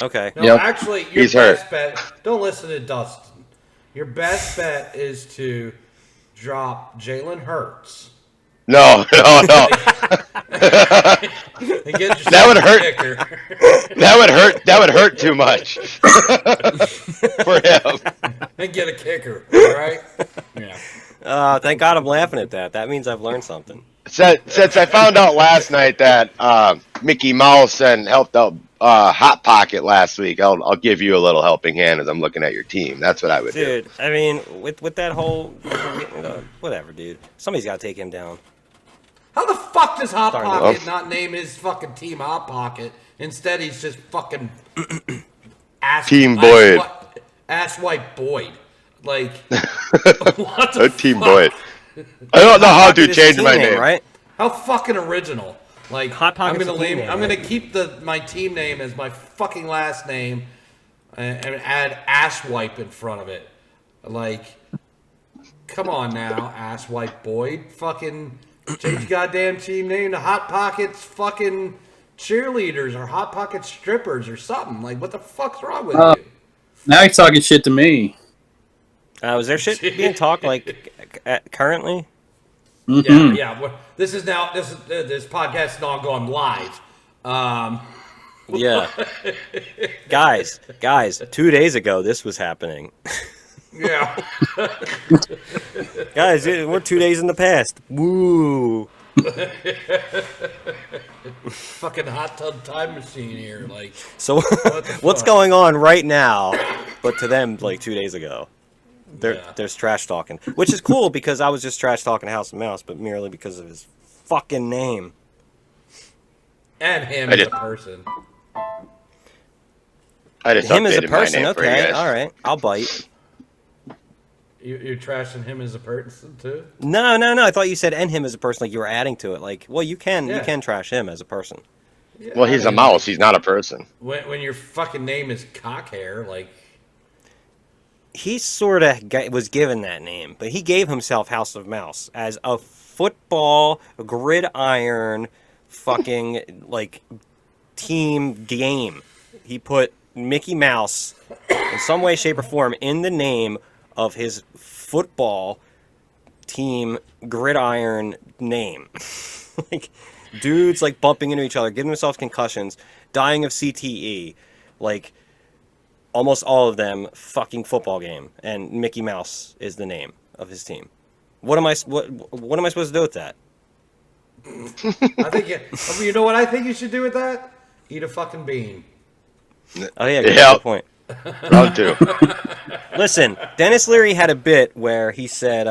Okay.
No,
Yep.
actually, your
He's
best
hurt.
bet. Don't listen to Dustin. Your best bet is to drop Jalen Hurts
No.
and get
That would hurt.
Kicker.
That would hurt too much for him.
And get a kicker. All right. Yeah.
Thank God I'm laughing at that. That means I've learned something.
Since I found out last night that Mickey Mouse and helped out Hot Pocket last week, I'll give you a little helping hand as I'm looking at your team. That's what I would do.
Dude, I mean, with that whole, whatever, dude. Somebody's got to take him down.
How the fuck does Hot
Sorry,
Pocket
Lou.
not name his fucking team Hot Pocket? Instead, he's just fucking ass.
Team Boyd.
Ass white Boyd. Like, what the
Team
fuck?
Boyd. I don't know how to
Pocket is his
change
team
my name.
right?
How fucking original! Like,
Hot Pocket's
I'm gonna
a team name,
I'm
right?
gonna keep my team name as my fucking last name, and add ass wipe in front of it. Like, come on now, ass wipe Boyd. Fucking change your goddamn team name to Hot Pockets fucking cheerleaders or Hot Pocket strippers or something. Like, what the fuck's wrong with you?
Now he's talking shit to me.
Was there shit being talked currently?
Mhm.
Yeah. This podcast is now gone live.
Yeah. guys, 2 days ago this was happening.
Yeah.
Guys, we're 2 days in the past. Woo.
Fucking hot tub time machine here. Like,
So
the
what's
fuck?
going on right now? But to them, like 2 days ago, there's trash talking, which is cool because I was just trash talking House of Mouse, but merely because of his fucking name.
and him
I
as a
just-
person.
I just
Him as a
updated my
person,
name for you
okay,
guys.
all right, I'll bite.
You're trashing him as a person too?
No. I thought you said and him as a person, like you were adding to it. Like, well, you can trash him as a person.
Yeah,
Well, he's
I
a
mean,
mouse. He's not a person.
When your fucking name is Cockhair, like,
He sort of was given that name, but he gave himself House of Mouse as a football gridiron fucking like team game. He put Mickey Mouse in some way, shape, or form in the name of his football team gridiron name. Like dudes like bumping into each other, giving themselves concussions, dying of CTE, like almost all of them fucking football game, and Mickey Mouse is the name of his team. What am I supposed to do with that?
I think you know what I think you should do with that? Eat a fucking bean.
Oh yeah,
Yeah.
good point.
Round two.
Listen, Dennis Leary had a bit where he said,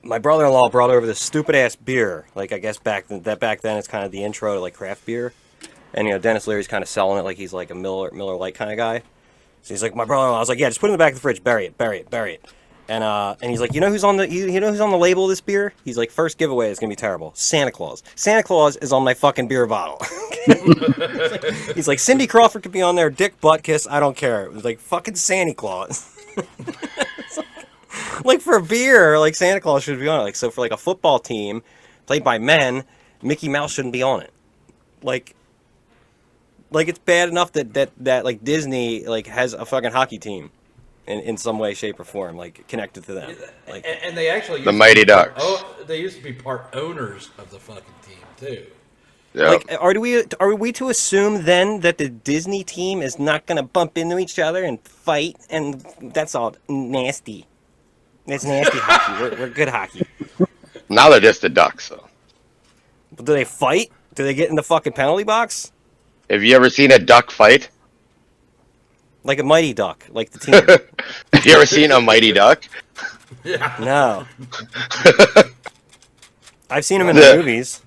my brother-in-law brought over this stupid-ass beer. Like, I guess back then it's kind of the intro to, like, craft beer. And, Dennis Leary's kind of selling it like he's, like, a Miller Lite kind of guy. So he's like, my brother-in-law. I was like, yeah, just put it in the back of the fridge. Bury it. And he's like, you know who's on the label of this beer? He's like, first giveaway is going to be terrible. Santa Claus. Santa Claus is on my fucking beer bottle. He's like, Cindy Crawford could be on there. Dick Buttkiss. I don't care. It was like, fucking Santa Claus. Like for beer, like Santa Claus should be on it. Like so for like a football team played by men, Mickey Mouse shouldn't be on it. Like it's bad enough that like Disney like has a fucking hockey team in some way, shape, or form, like connected to them. Like
and they actually
the Mighty Ducks.
They used to be part owners of the fucking team too.
Yep.
Like, are we to assume then that the Disney team is not going to bump into each other and fight, and that's all nasty? That's nasty hockey. We're good hockey.
Now they're just the Ducks, though.
But do they fight? Do they get in the fucking penalty box?
Have you ever seen a duck fight?
Like a Mighty Duck, like the team.
Have you ever seen a Mighty Duck?
Yeah.
No. I've seen them in the movies.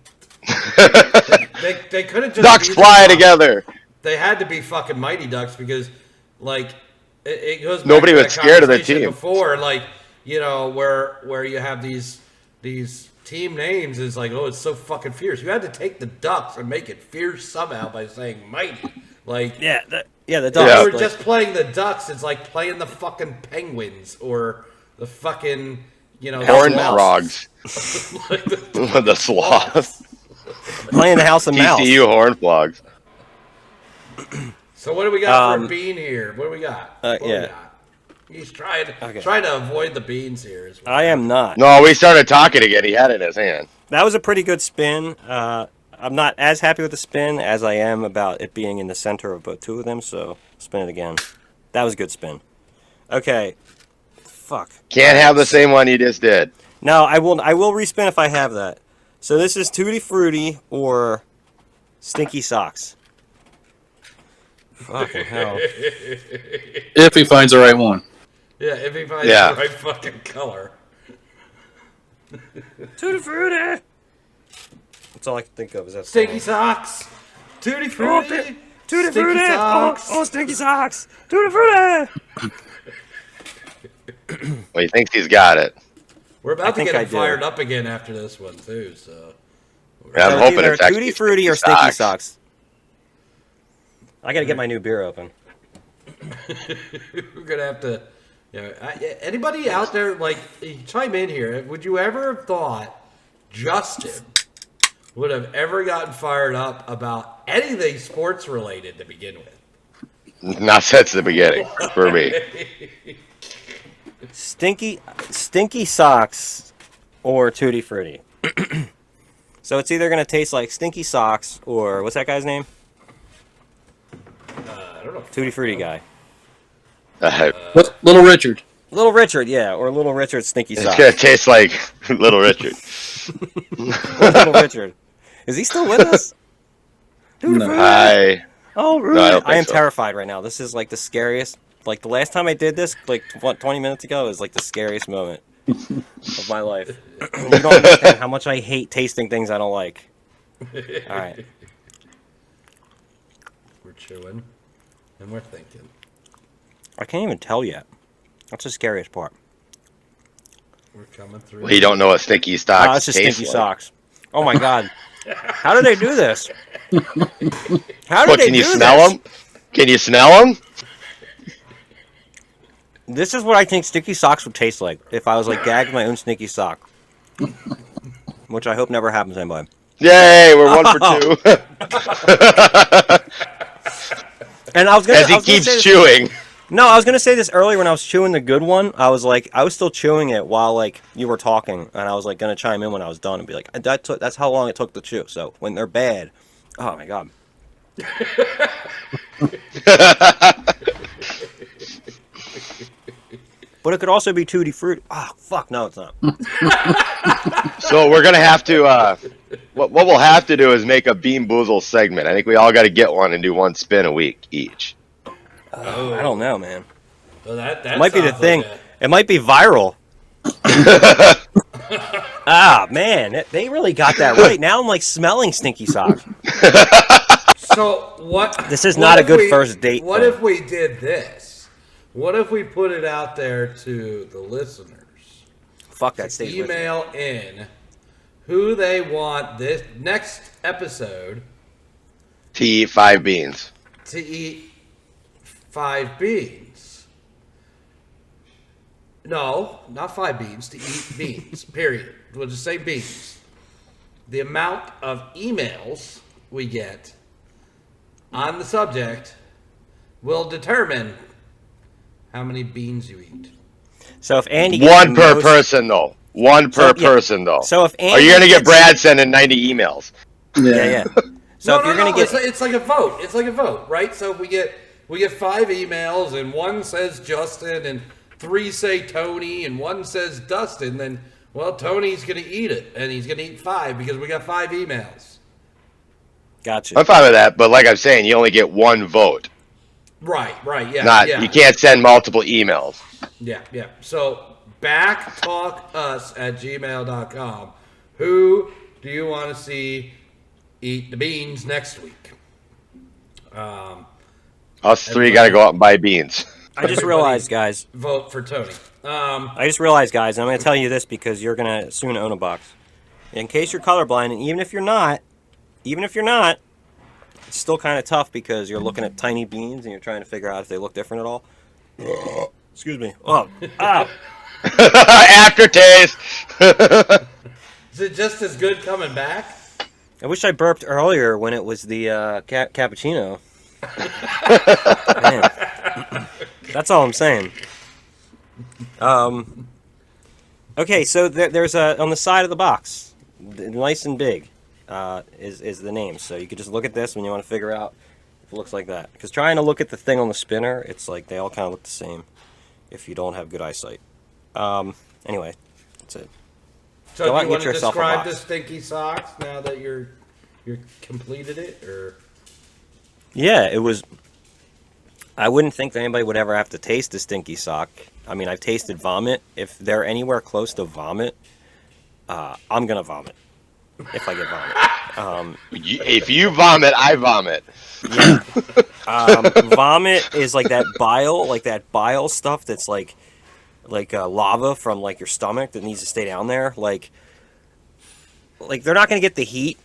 They couldn't just
Ducks fly together.
They had to be fucking Mighty Ducks because, like, it goes back
Nobody
to
was
that
scared of the
conversation
team.
Before, like, where you have these team names is like, oh, it's so fucking fierce. You had to take the Ducks and make it fierce somehow by saying Mighty. Like,
the Ducks.
if you were just playing the Ducks, it's like playing the fucking Penguins or the fucking,
Horned frogs.
Like
the sloths.
Playing the House of Mouse.
TCU horned frogs.
So what do we got for a bean here? What do we got?
Yeah.
He's trying to avoid the beans here.
I am not.
No, we started talking again. He had it in his hand.
That was a pretty good spin. I'm not as happy with the spin as I am about it being in the center of both two of them, so spin it again. That was a good spin. Okay. Fuck.
Can't have the same one you just did.
No, I will respin if I have that. So this is Tutti Frutti or Stinky Socks. Fucking hell.
If he finds the right one.
Yeah, if he finds the right fucking color.
Tutti Frutti! That's all I can think of is that
Stinky
song.
Socks! Tutti Frutti!
Tutti
Stinky
Frutti!
Socks!
Oh, Stinky Socks! Tutti Frutti!
Well, he thinks he's got it.
We're about to get him
do.
fired up again after this one, too, so...
Yeah, I'm
So
hoping
either
it's actually
Tutti Frutti or
Stinky
Stinky
Socks.
Socks. I gotta get my new beer open.
We're gonna have to... anybody out there, like, chime in here. Would you ever have thought Justin would have ever gotten fired up about anything sports related to begin with?
Not since the beginning, for me.
Stinky Socks or Tutti Frutti. So it's either gonna taste like Stinky Socks or what's that guy's name?
I don't know.
Tutti Frutti guy.
What? Little Richard.
Little Richard, yeah, or Little Richard Stinky
It's
Socks.
gonna taste like Little Richard.
Little Richard. Is he still with us? Tutti
No.
Frutti. Oh, really?
No, I don't think
I am
so.
terrified right now. This is like the scariest. Like the last time I did this, like 20 minutes ago, is like the scariest moment of my life. You don't understand how much I hate tasting things I don't like. All right.
We're chewing, and we're thinking.
I can't even tell yet. That's the scariest part.
We're coming through.
Well, you don't know what Stinky Socks
Oh, it's just
tastes
Stinky
like.
Socks. Oh my god. How do they do this? How do
What,
they
can you
do
smell
this?
them? Can you smell them?
This is what I think Stinky Socks would taste like if I was like gagged my own Stinky Sock. Which I hope never happens to anybody.
Yay, we're 1 for 2.
And I was gonna
As he
I was gonna say
keeps
this-
chewing.
No, I was gonna say this earlier when I was chewing the good one. I was still chewing it while like you were talking, and I was like gonna chime in when I was done and be like, that's how long it took to chew. So when they're bad, oh my god. But it could also be Tutti Frutti. Oh fuck, no, it's not.
So we're gonna have to. What we'll have to do is make a Bean Boozle segment. I think we all got to get one and do one spin a week each.
I don't know, man.
So that
It might be the
sounds
thing.
like
It might be viral. Man, they really got that right. Now I'm like smelling stinky socks.
So what?
This is
what
not a
if
good
we-
first date
What
thing.
if we did this? What if we put it out there to the listeners?
Fuck that stage.
Email in who they want this next episode
To eat 5 beans.
to eat 5 beans. No, not 5 beans, to eat beans, period. We'll just say beans. The amount of emails we get on the subject will determine how many beans you eat.
So if Andy gets
One
the
per
most-
person, though. One per person, though.
So if
Or
Andy
you're going to get
gets-
Brad sending 90 emails.
Yeah. So if you're gonna get,
it's like a vote. It's like a vote, right? So if we get 5 emails and one says Justin and 3 say Tony and 1 says Dustin, then well, Tony's gonna eat it and he's gonna eat 5 because we got 5 emails.
gotcha.
I'm fine with that, but like I'm saying, you only get 1 vote.
Right, yeah,
Not
yeah.
You can't send multiple emails.
Yeah. So backtalkus@gmail.com. Who do you want to see eat the beans next week?
Us 3 got to go out and buy beans.
I just realized, guys.
Vote for Tony.
I just realized, guys. And I'm going to tell you this because you're going to soon own a box. In case you're colorblind, and even if you're not, it's still kind of tough because you're looking at tiny beans and you're trying to figure out if they look different at all. Excuse me. Oh,
Aftertaste.
Is it just as good coming back?
I wish I burped earlier when it was the cappuccino. Man. That's all I'm saying. Okay, so there's on the side of the box, nice and big, is the name. So you could just look at this when you want to figure out if it looks like that. Because trying to look at the thing on the spinner, it's like they all kind of look the same if you don't have good eyesight. Anyway, that's it.
So
Go
do
out
you
and
want
get
to
yourself a
describe
box.
the stinky socks now that you're completed it, or
Yeah, it was. I wouldn't think that anybody would ever have to taste a stinky sock. I mean, I've tasted vomit. If they're anywhere close to vomit, I'm gonna vomit. If I get vomit.
If you vomit, I vomit.
Vomit is like that bile stuff that's like lava from like your stomach that needs to stay down there. Like they're not gonna get the heat.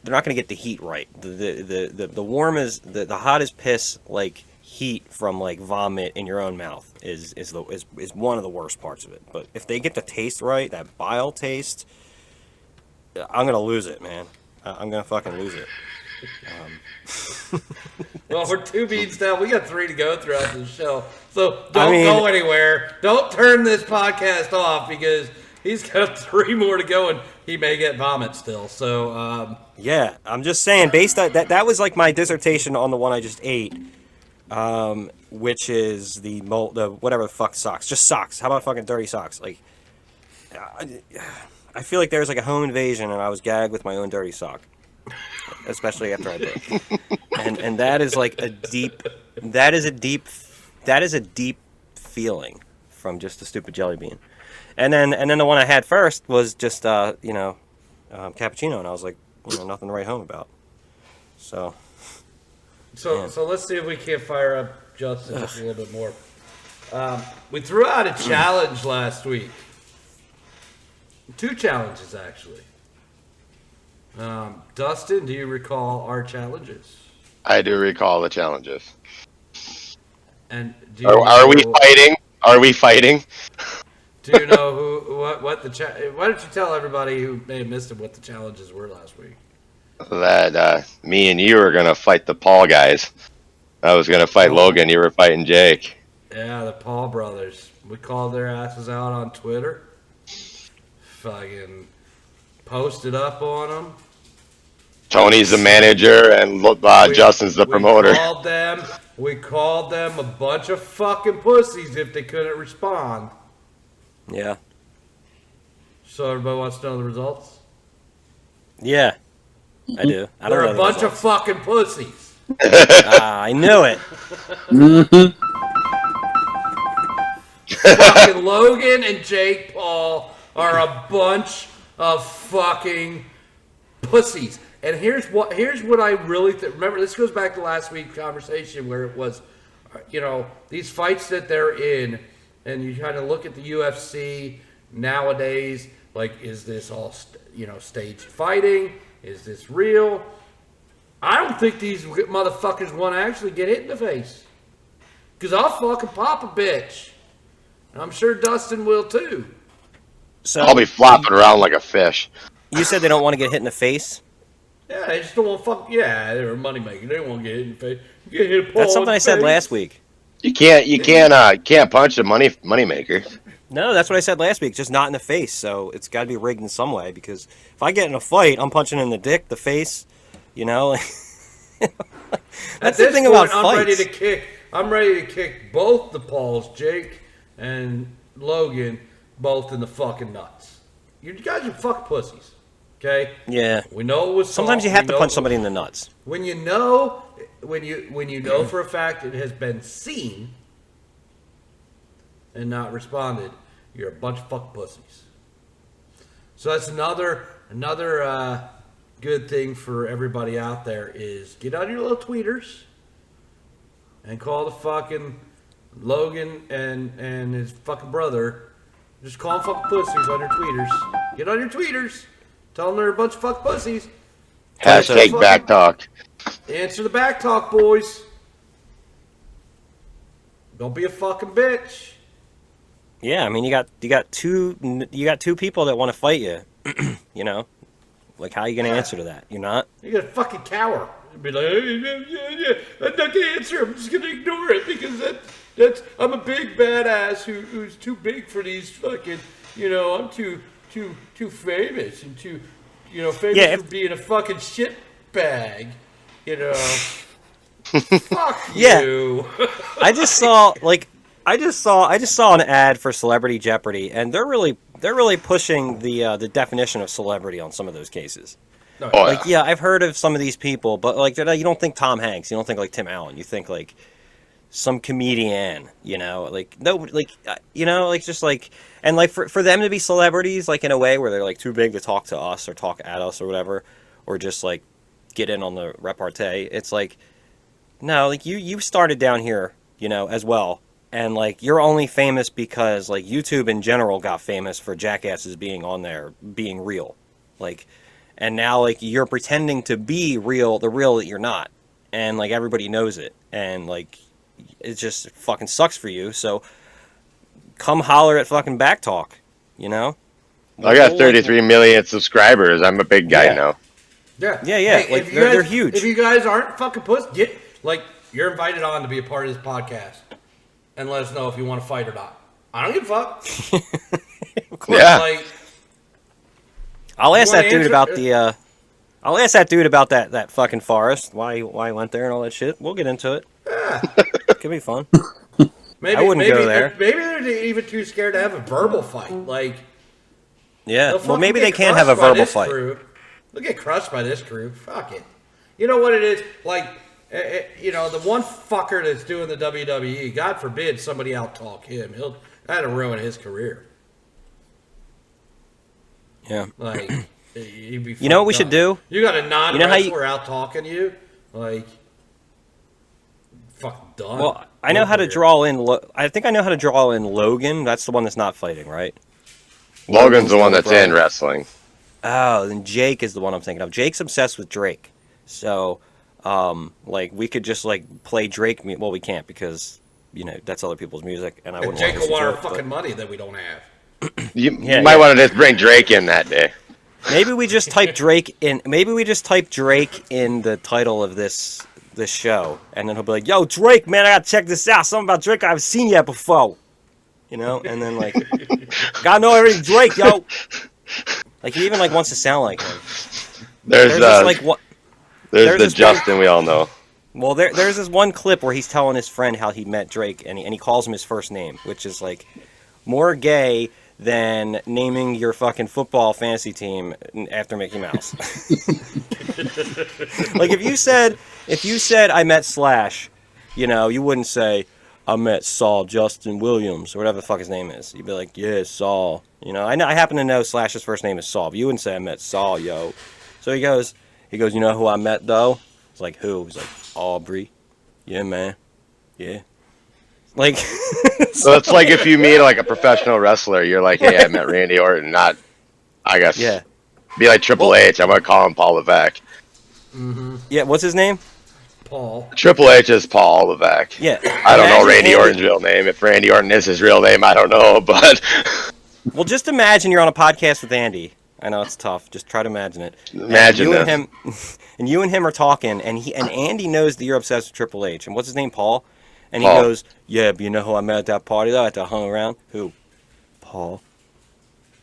They're not gonna get the heat right. The warm is the hot as piss like heat from like vomit in your own mouth is one of the worst parts of it. But if they get the taste right, that bile taste, I'm gonna lose it, man. I'm gonna fucking lose it.
well, we're 2 beans down. We got 3 to go throughout the show, so don't
I mean-
go anywhere. Don't turn this podcast off because he's got 3 more to go and he may get vomit still. So
Yeah, I'm just saying. Based on that was like my dissertation on the one I just ate, which is the whatever the fuck socks, just socks. How about fucking dirty socks? Like, I feel like there's like a home invasion, and I was gagged with my own dirty sock, especially after I burped. and that is like a deep feeling from just a stupid jelly bean. And then the one I had first was just cappuccino, and I was like, nothing to write home about. So
let's see if we can't fire up Justin just a little bit more. We threw out a challenge last week. 2 challenges, actually. Dustin, do you recall our challenges?
I do recall the challenges.
And do you
Are we
know-
fighting? Are we fighting?
Do you know what the why don't you tell everybody who may have missed it what the challenges were last week?
That me and you were going to fight the Paul guys. I was going to fight Logan. You were fighting Jake.
Yeah, the Paul brothers. We called their asses out on Twitter. Fucking posted up on them.
Tony's the manager and Justin's the promoter.
We called them a bunch of fucking pussies if they couldn't respond.
yeah,
So everybody wants to know the results?
yeah, I do. I don't
They're
know
a
the
bunch
results.
of fucking pussies.
I knew it.
fucking Logan and Jake Paul are a bunch of fucking pussies. And here's what I really remember. This goes back to last week's conversation where it was, these fights that they're in, and you kind of look at the UFC nowadays. Like, is this all staged fighting? Is this real? I don't think these motherfuckers want to actually get hit in the face. Because I'll fucking pop a bitch. And I'm sure Dustin will too.
So
I'll be flopping around like a fish.
You said they don't want to get hit in the face?
Yeah, they just don't want they're a money maker. They don't want to get hit in the face. Get hit
That's something I said last week.
You can't punch a money maker.
No, that's what I said last week. Just not in the face. So it's got to be rigged in some way. Because if I get in a fight, I'm punching in the dick, the face. That's the thing about fights.
I'm ready to kick both the Pauls, Jake and Logan, both in the fucking nuts. You guys are fuck pussies. Okay?
Yeah.
We know it was.
Sometimes you have to punch somebody in the nuts.
When you know for a fact it has been seen and not responded, you're a bunch of fuck pussies. So that's another good thing for everybody out there is get on your little tweeters and call the fucking Logan and his fucking brother. Just call them fucking pussies on your tweeters. Get on your tweeters. Tell them they're a bunch of fuck pussies.
Hashtag BACC Talk.
Answer the BACC Talk, boys. Don't be a fucking bitch.
Yeah, I mean you got two people that want to fight you. Like how are you gonna answer to that? You're not.
You got a fucking cower. You'd be like, yeah, I'm not gonna answer. I'm just gonna ignore it because that's I'm a big badass who's too big for these fucking. I'm too famous and too famous for being a fucking shit bag. Fuck you.
I just saw an ad for Celebrity Jeopardy, and they're really pushing the definition of celebrity on some of those cases.
Oh,
yeah, I've heard of some of these people, but like you don't think Tom Hanks, you don't think like Tim Allen, you think like some comedian, and like for them to be celebrities, like in a way where they're like too big to talk to us or talk at us or whatever, or just like get in on the repartee. It's like, no, like you started down here, as well. And like you're only famous because like YouTube in general got famous for jackasses being on there being real. Like and now like you're pretending to be real, the real that you're not. And like everybody knows it. And like it just fucking sucks for you. So come holler at fucking BACC Talk, I
got 33 million subscribers. I'm a big guy now.
Yeah.
Yeah.
Hey,
like they're huge.
If you guys aren't fucking pussies, you're invited on to be a part of this podcast. And let us know if you want to fight or not. I don't give a fuck.
Yeah.
I'll ask that dude about the. I'll ask that dude about that fucking forest. Why he went there and all that shit. We'll get into it.
Yeah.
It could be fun. I wouldn't go there.
Maybe they're even too scared to have a verbal fight. Like.
Yeah. Well, maybe they can't have a verbal fight.
They'll get crushed by this crew. Fuck it. You know what it is? Like. The one fucker that's doing the WWE, God forbid somebody out-talk him. That'll ruin his career.
Yeah.
Like, he'd be
you know what we should do?
You got a non-wrestler out-talking you? Like, fucking done.
Well, I know how to draw in... I think I know how to draw in Logan. That's the one that's not fighting, right?
Logan's the one that's in wrestling.
Oh, then Jake is the one I'm thinking of. Jake's obsessed with Drake. So... like we could just like play Drake. Well, we can't because that's other people's music, and I wouldn't.
Jake will want our
fucking
money that we don't have.
You might want to just bring Drake in that day.
Maybe we just type Drake in. Maybe we just type Drake in the title of this show, and then he'll be like, "Yo, Drake, man, I gotta check this out. Something about Drake I haven't seen yet before." And then like, gotta know everything Drake, yo. Like he even like wants to sound like him.
There's the Justin we all know.
Well, there's this one clip where he's telling his friend how he met Drake, and he calls him his first name, which is like more gay than naming your fucking football fantasy team after Mickey Mouse. Like if you said I met Slash, you wouldn't say, I met Saul Justin Williams, or whatever the fuck his name is. You'd be like, yeah, Saul. You know, I happen to know Slash's first name is Saul, but you wouldn't say I met Saul, yo. So he goes, you know who I met, though? It's like, who? He's like, Aubrey. Yeah, man. Yeah. Like,
So it's like if you meet like a professional wrestler, you're like, hey, I met Randy Orton, not, I guess,
yeah.
be like Triple H. I'm going to call him Paul Levesque.
Yeah, what's his name?
Paul.
Triple H is Paul Levesque.
Yeah.
I don't know
Imagine
Randy Orton's real name. If Randy Orton is his real name, I don't know, but.
Well, just imagine you're on a podcast with Andy. I know it's tough. Just try to imagine it.
Imagine
and you and him are talking, and Andy knows that you're obsessed with Triple H. And what's his name? Paul. And he
Paul.
goes, yeah, but you know who I met at that party though? That I hung around? Who? Paul.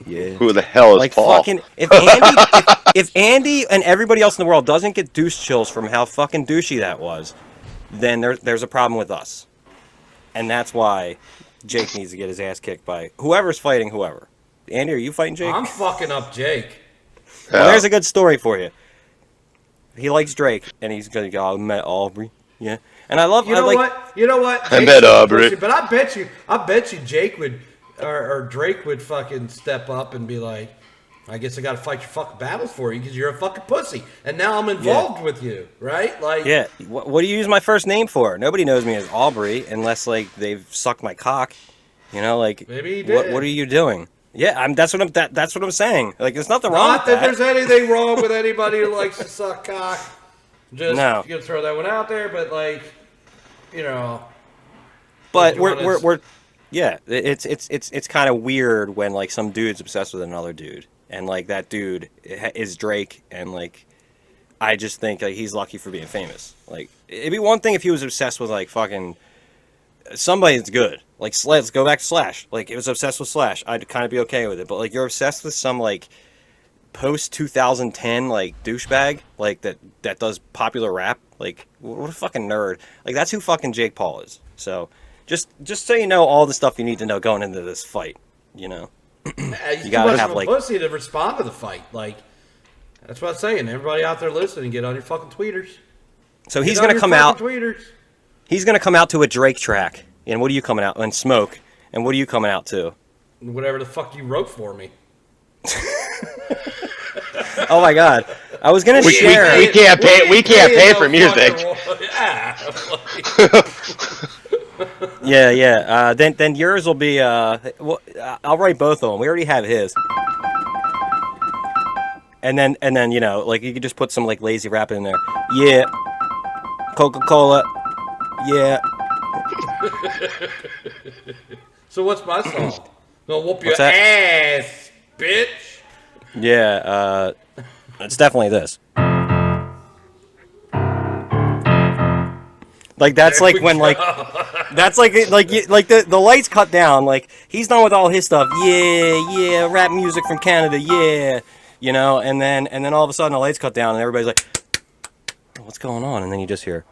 Yeah.
Who the hell is
Like
Paul?
fucking if Andy and everybody else in the world doesn't get douche chills from how fucking douchey that was, then there's a problem with us. And that's why Jake needs to get his ass kicked by whoever's fighting whoever. Andy, are you fighting Jake?
I'm fucking up Jake.
Well, there's a good story for you. He likes Drake, and he's gonna go, I met Aubrey. Yeah. And I love
You know what? You know what?
I
Jake's
met
a
Aubrey.
pussy, but I bet you Jake would or Drake would fucking step up and be like, I guess I got to fight your fucking battles for you because you're a fucking pussy, and now I'm involved with you, right? Like,
Yeah. What do you use my first name for? Nobody knows me as Aubrey unless like they've sucked my cock. You know, like
Maybe he did.
What are you doing? Yeah, that's what I'm saying. Like, there's nothing wrong
Not
with
that there's anything wrong with anybody who likes to suck cock. Just
No.
gonna throw that one out there, but like, you know.
But
you
we're yeah, it's kind of weird when like some dude's obsessed with another dude, and like that dude is Drake, and like I just think like he's lucky for being famous. Like it'd be one thing if he was obsessed with like fucking somebody that's good. Like let's go back to Slash. Like it was obsessed with Slash, I'd kind of be okay with it. But like you're obsessed with some like post 2010 like douchebag like that does popular rap. Like what a fucking nerd. Like that's who fucking Jake Paul is. So just so you know all the stuff you need to know going into this fight. You know.
You
gotta
much
have,
of a
like-
pussy to respond to the fight. Like, that's what I'm saying. Everybody out there listening, get on your fucking tweeters.
So he's
Get on
gonna
your
come out.
fucking tweeters.
He's gonna come out to a Drake track. And what are you coming out? And Smoke. And what are you coming out to?
Whatever the fuck you wrote for me.
Oh my God! I was gonna share.
we can't pay. We can't pay for music.
Yeah.
Yeah. Then yours will be. Well, I'll write both of them. We already have his. And then you know, like you could just put some like lazy rap in there. Yeah. Coca-Cola. Yeah.
So what's my song? Gonna whoop your
What's that?
ass, bitch.
Yeah. It's definitely this. Like that's
There
like
we
when
go.
like that's like the lights cut down. Like he's done with all his stuff. Yeah, rap music from Canada. Yeah, you know. And then all of a sudden the lights cut down and everybody's like, "What's going on?" And then you just hear.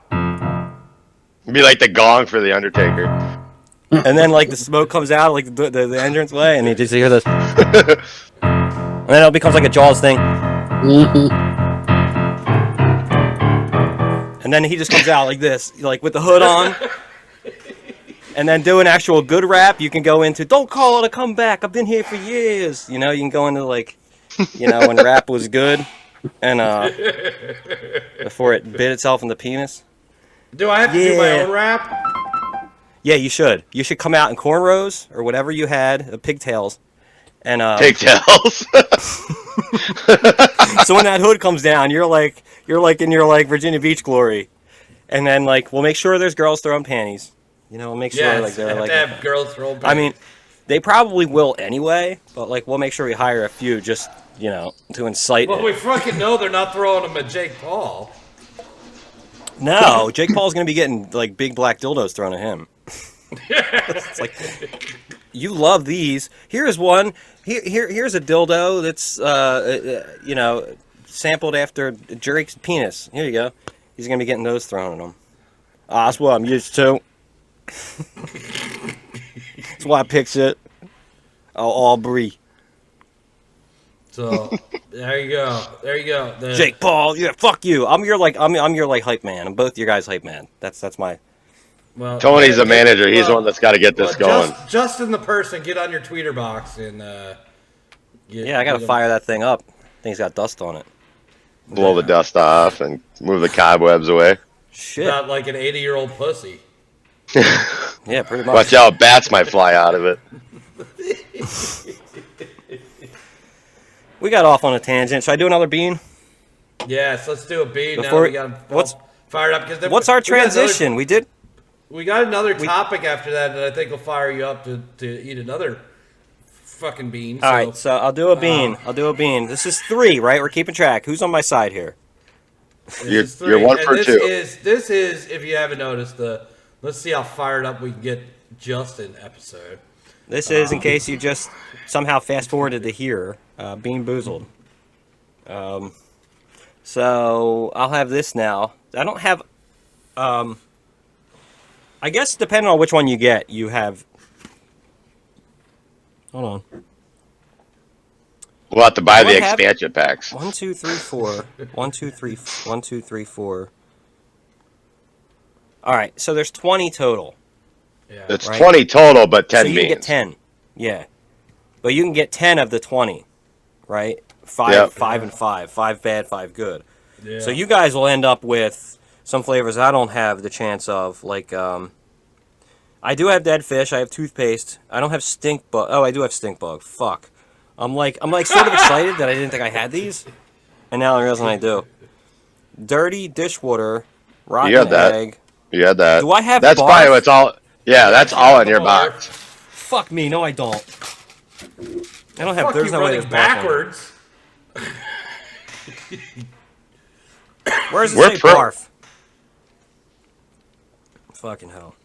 Be like the gong for the Undertaker.
And then like the smoke comes out like the entrance way, and you just hear this. And then it becomes like a Jaws thing. And then he just comes out like this, like with the hood on. And then do an actual good rap. You can go into, don't call it a comeback. I've been here for years. You know, you can go into like, you know, when rap was good. And before it bit itself in the penis.
Do I have to do my
Yeah.
own rap?
Yeah, you should. You should come out in cornrows or whatever you had, pigtails. And
Pigtails.
so when that hood comes down, you're like in your like Virginia Beach glory. And then like we'll make sure there's girls throwing panties. You know, we'll make sure
Yes,
like
I
they're
have
like
to have girls throw
I mean, they probably will anyway, but like we'll make sure we hire a few just, you know, to incite
well,
it.
we fucking know they're not throwing them at Jake Paul.
No, Jake Paul's gonna be getting like big black dildos thrown at him. It's like you love these. Here's one. Here's a dildo that's you know, sampled after Drake's penis. Here you go. He's gonna be getting those thrown at him. That's what I'm used to. That's why I picked it. Oh, Aubrey.
So there you go. There you go.
Jake Paul, yeah, fuck you. I'm your hype man. I'm both your guys' hype man. That's my.
Well,
Tony's the manager. He's the one that's got to get this going.
Justin, the person, get on your tweeter box and
Yeah, I got to fire that thing up. Thing's got dust on it.
Blow the dust off and move the cobwebs away.
Shit.
Not like an 80-year-old pussy.
Yeah, pretty much.
Watch out, bats might fly out of it.
We got off on a tangent. Should I do another bean?
Yes, let's do a bean.
Before
now we got fired up because
what's our transition? We
got another topic after that I think will fire you up to eat another fucking bean.
All right, so I'll do a bean. This is 3, right? We're keeping track. Who's on my side here?
You're 1 for 2.
This is, if you haven't noticed, let's see how fired up we can get Justin episode.
This is, in case you just somehow fast forwarded to here, Bean Boozled. So I'll have this now. I don't have. I guess depending on which one you get, you have. Hold on.
We'll have to buy the expansion packs.
1, 2, 3, 4. 1, 2, 3. 1, 2, 3, 4. All right, so there's 20 total.
Yeah.
It's right? 20 total, but 10
so you
beans.
can get 10. Yeah, but you can get 10 of the 20, right? 5 and 5. 5 bad, 5 good.
Yeah.
So you guys will end up with some flavors I don't have the chance of, like I do have dead fish. I have toothpaste. I don't have stink bug. Oh, I do have stink bug. Fuck. I'm like sort of excited that I didn't think I had these, and now I'm realizing I do. Dirty dishwater, rotten egg.
You had that.
Do I have?
That's
barf?
probably what's all. Yeah, that's all in your box.
Fuck me. No, I don't. I don't have.
Fuck,
There's no way
running
there's
backwards.
Where's the barf? Fucking hell.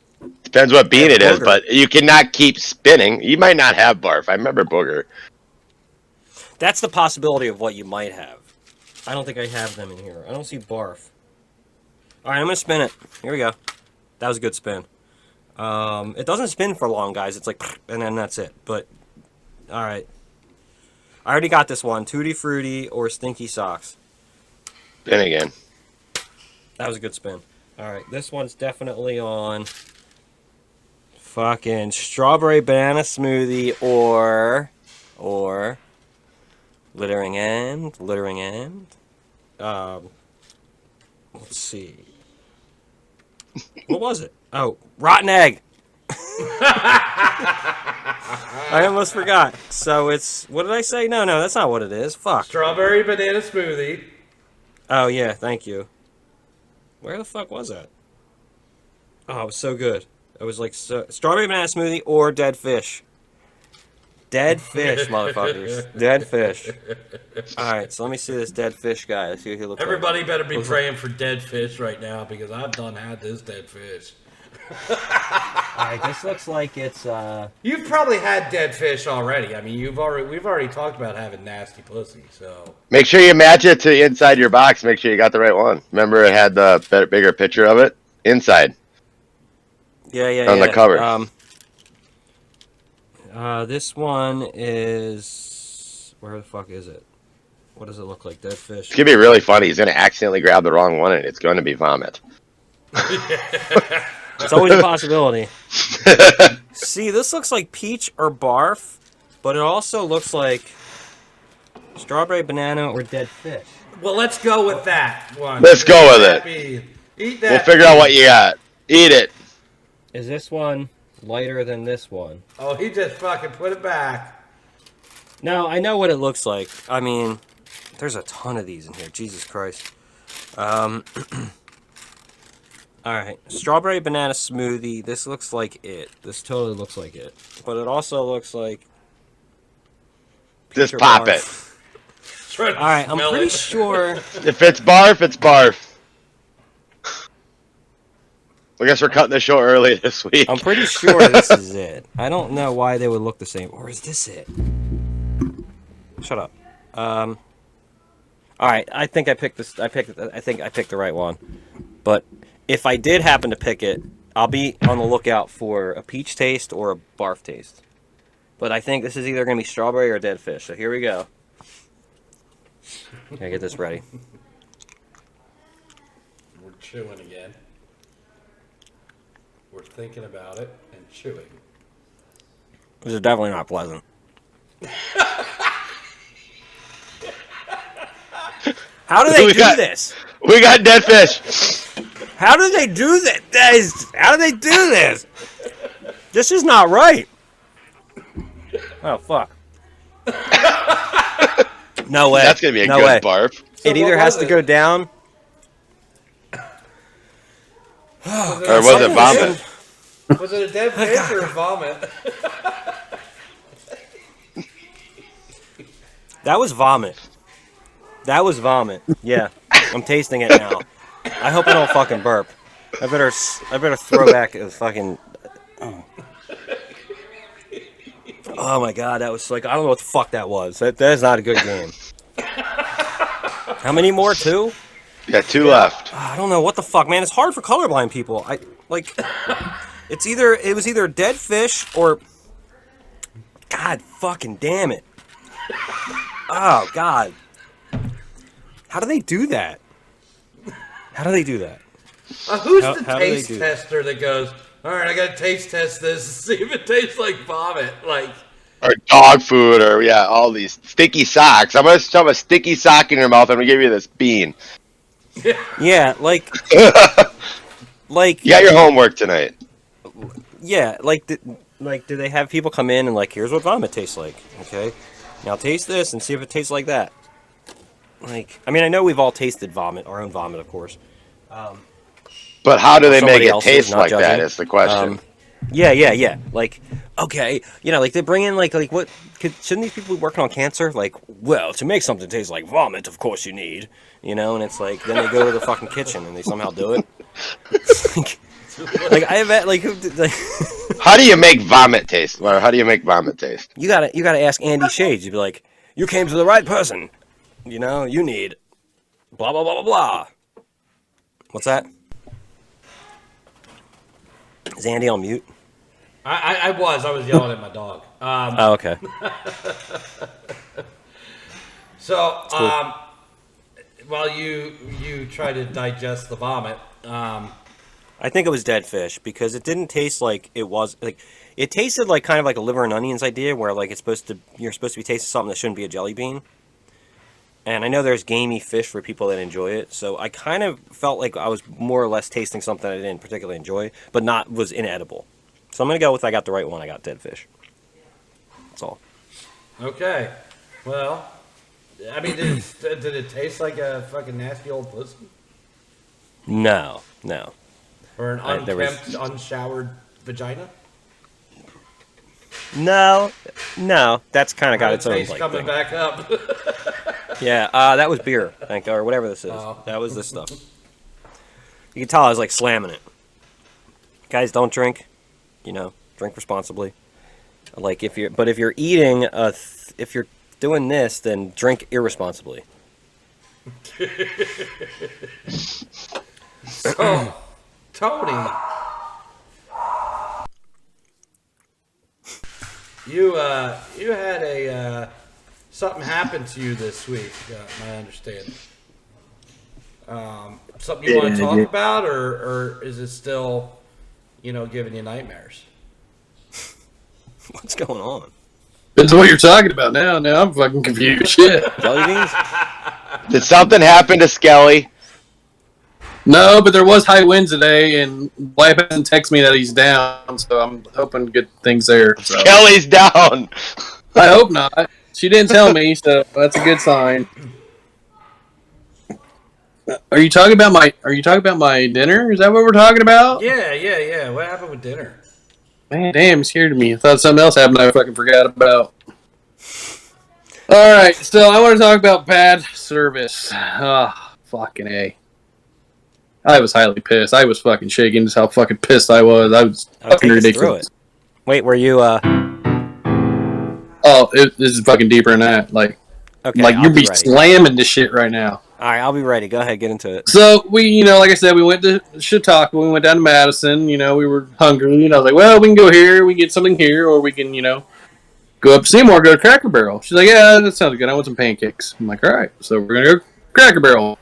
Depends what bean it is, but you cannot keep spinning. You might not have barf. I remember booger.
That's the possibility of what you might have. I don't think I have them in here. I don't see barf. All right, I'm gonna spin it. Here we go. That was a good spin. It doesn't spin for long, guys. It's like, and then that's it. But all right, I already got this one: Tutti Frutti or Stinky Socks.
Spin again.
That was a good spin. All right, this one's definitely on. Fucking strawberry banana smoothie or littering end. Let's see. What was it? Oh, rotten egg. I almost forgot. So it's, what did I say? No, that's not what it is. Fuck.
Strawberry banana smoothie.
Oh yeah, thank you. Where the fuck was that? Oh, it was so good. It was like strawberry banana smoothie or dead fish. Dead fish, motherfuckers. Dead fish. All right, so let me see this dead fish guy. Let's see what he looks
Everybody
like.
better be praying for dead fish right now because I've done had this dead fish.
All right, this looks like it's.
You've probably had dead fish already. I mean, we've already talked about having nasty pussy. So
make sure you match it to inside your box. Make sure you got the right one. Remember, it had the bigger picture of it inside.
Yeah.
On the cover.
This one is. Where the fuck is it? What does it look like? Dead fish.
It's gonna be really funny. He's gonna accidentally grab the wrong one, and it's going to be vomit.
It's always a possibility. See, this looks like peach or barf, but it also looks like strawberry banana or dead fish.
well, let's go with that one.
Let's go with it.
Eat that.
We'll figure out what you got. Eat it.
Is this one lighter than this one?
Oh, he just fucking put it back.
No, I know what it looks like. I mean, there's a ton of these in here. Jesus Christ. All right, strawberry banana smoothie. This looks like it. This totally looks like it. But it also looks like.
Just pop it.
All right, I'm pretty sure.
If it's barf, it's barf. I guess we're cutting the show early this week.
I'm pretty sure this is it. I don't know why they would look the same. Or is this it? Shut up. All right, I think I picked this. I think I picked the right one. But if I did happen to pick it, I'll be on the lookout for a peach taste or a barf taste. But I think this is either going to be strawberry or dead fish. So here we go. Gotta get this ready.
We're chewing again. we're thinking about it and chewing.
This is definitely not pleasant. How do they do this?
We got dead fish.
How do they do this? How do they do this? This is not right. Oh, fuck. No way.
That's going to be a
no
good
way.
barf.
It either has to go down.
Or was it vomit?
Was it a dead fish or a vomit?
That was vomit. That was vomit. Yeah. I'm tasting it now. I hope I don't fucking burp. I better throw back a fucking... Oh my god, that was like... I don't know what the fuck that was. That is not a good game. How many more? 2?
Yeah, 2 left.
I don't know what the fuck, man. It's hard for colorblind people. It was either a dead fish or... God fucking damn it. Oh god. How do they do that? How do they do that?
Who's the taste tester that goes, all right, I got to taste test this and see if it tastes like vomit? Like,
Or dog food, or all these sticky socks. I'm gonna shove a sticky sock in your mouth. I'm gonna give you this bean.
Yeah, like
You got your homework tonight.
yeah, do they have people come in and like, here's what vomit tastes like? Okay, now taste this and see if it tastes like that. Like, I mean, I know we've all tasted vomit, our own vomit, of course.
But how do they make
Somebody
it
else's,
taste
not
like that?
judging.
Is the question.
Yeah. Like, okay, like they bring in like what? Shouldn't these people be working on cancer? Like, well, to make something taste like vomit, of course you need, and it's like then they go to the fucking kitchen and they somehow do it. like I bet like
How do you make vomit taste? Or how do you make vomit taste?
you gotta ask Andy Shades. You'd be like, you came to the right person. You need blah blah blah blah blah. What's that? Is Andy on mute?
I was yelling at my dog.
Oh, okay.
So,
cool.
while you try to digest the vomit,
I think it was dead fish because it didn't taste like it was like it tasted like kind of like a liver and onions idea where like you're supposed to be tasting something that shouldn't be a jelly bean. And I know there's gamey fish for people that enjoy it, so I kind of felt like I was more or less tasting something I didn't particularly enjoy, but was inedible. So I'm gonna go with I got the right one. I got dead fish. That's all.
okay. Well, I mean, did it taste like a fucking nasty old pussy?
No.
Or an
There was-
unkempt, unshowered vagina?
No. That's kind of got its own
taste
like
coming
thing.
back up.
Yeah, that was beer, or whatever this is.
Oh.
That was this stuff. You can tell I was like slamming it. Guys, don't drink. Drink responsibly. Like if you're eating if you're doing this, then drink irresponsibly.
So, Tony, you had a something happened to you this week. I understand. Something you want to talk about, or is it still, giving you nightmares?
What's going on?
That's what you're talking about now. Now I'm fucking confused. Shit.
Jelly beans?
Did something happen to Skelly?
No, but there was high winds today, and wife hasn't texted me that he's down, so I'm hoping good things there. So.
Skelly's down.
I hope not. She didn't tell me, so that's a good sign. Are you talking about my dinner? Is that what we're talking about?
Yeah. What happened with dinner?
Man, damn, it scared me. I thought something else happened I fucking forgot about. Alright, so I want to talk about bad service. Fucking A. I was highly pissed. I was fucking shaking just how fucking pissed I was. I was fucking ridiculous.
Wait, were you
Oh, this is fucking deeper than that. Like
okay,
you'd be slamming this shit right now.
Alright, I'll be ready. Go ahead, get into it.
So, we, like I said, we went to Chautauqua, we went down to Madison, we were hungry, I was like, well, we can go here, we can get something here, or we can, go up to Seymour, go to Cracker Barrel. She's like, yeah, that sounds good, I want some pancakes. I'm like, alright, so we're gonna go Cracker Barrel.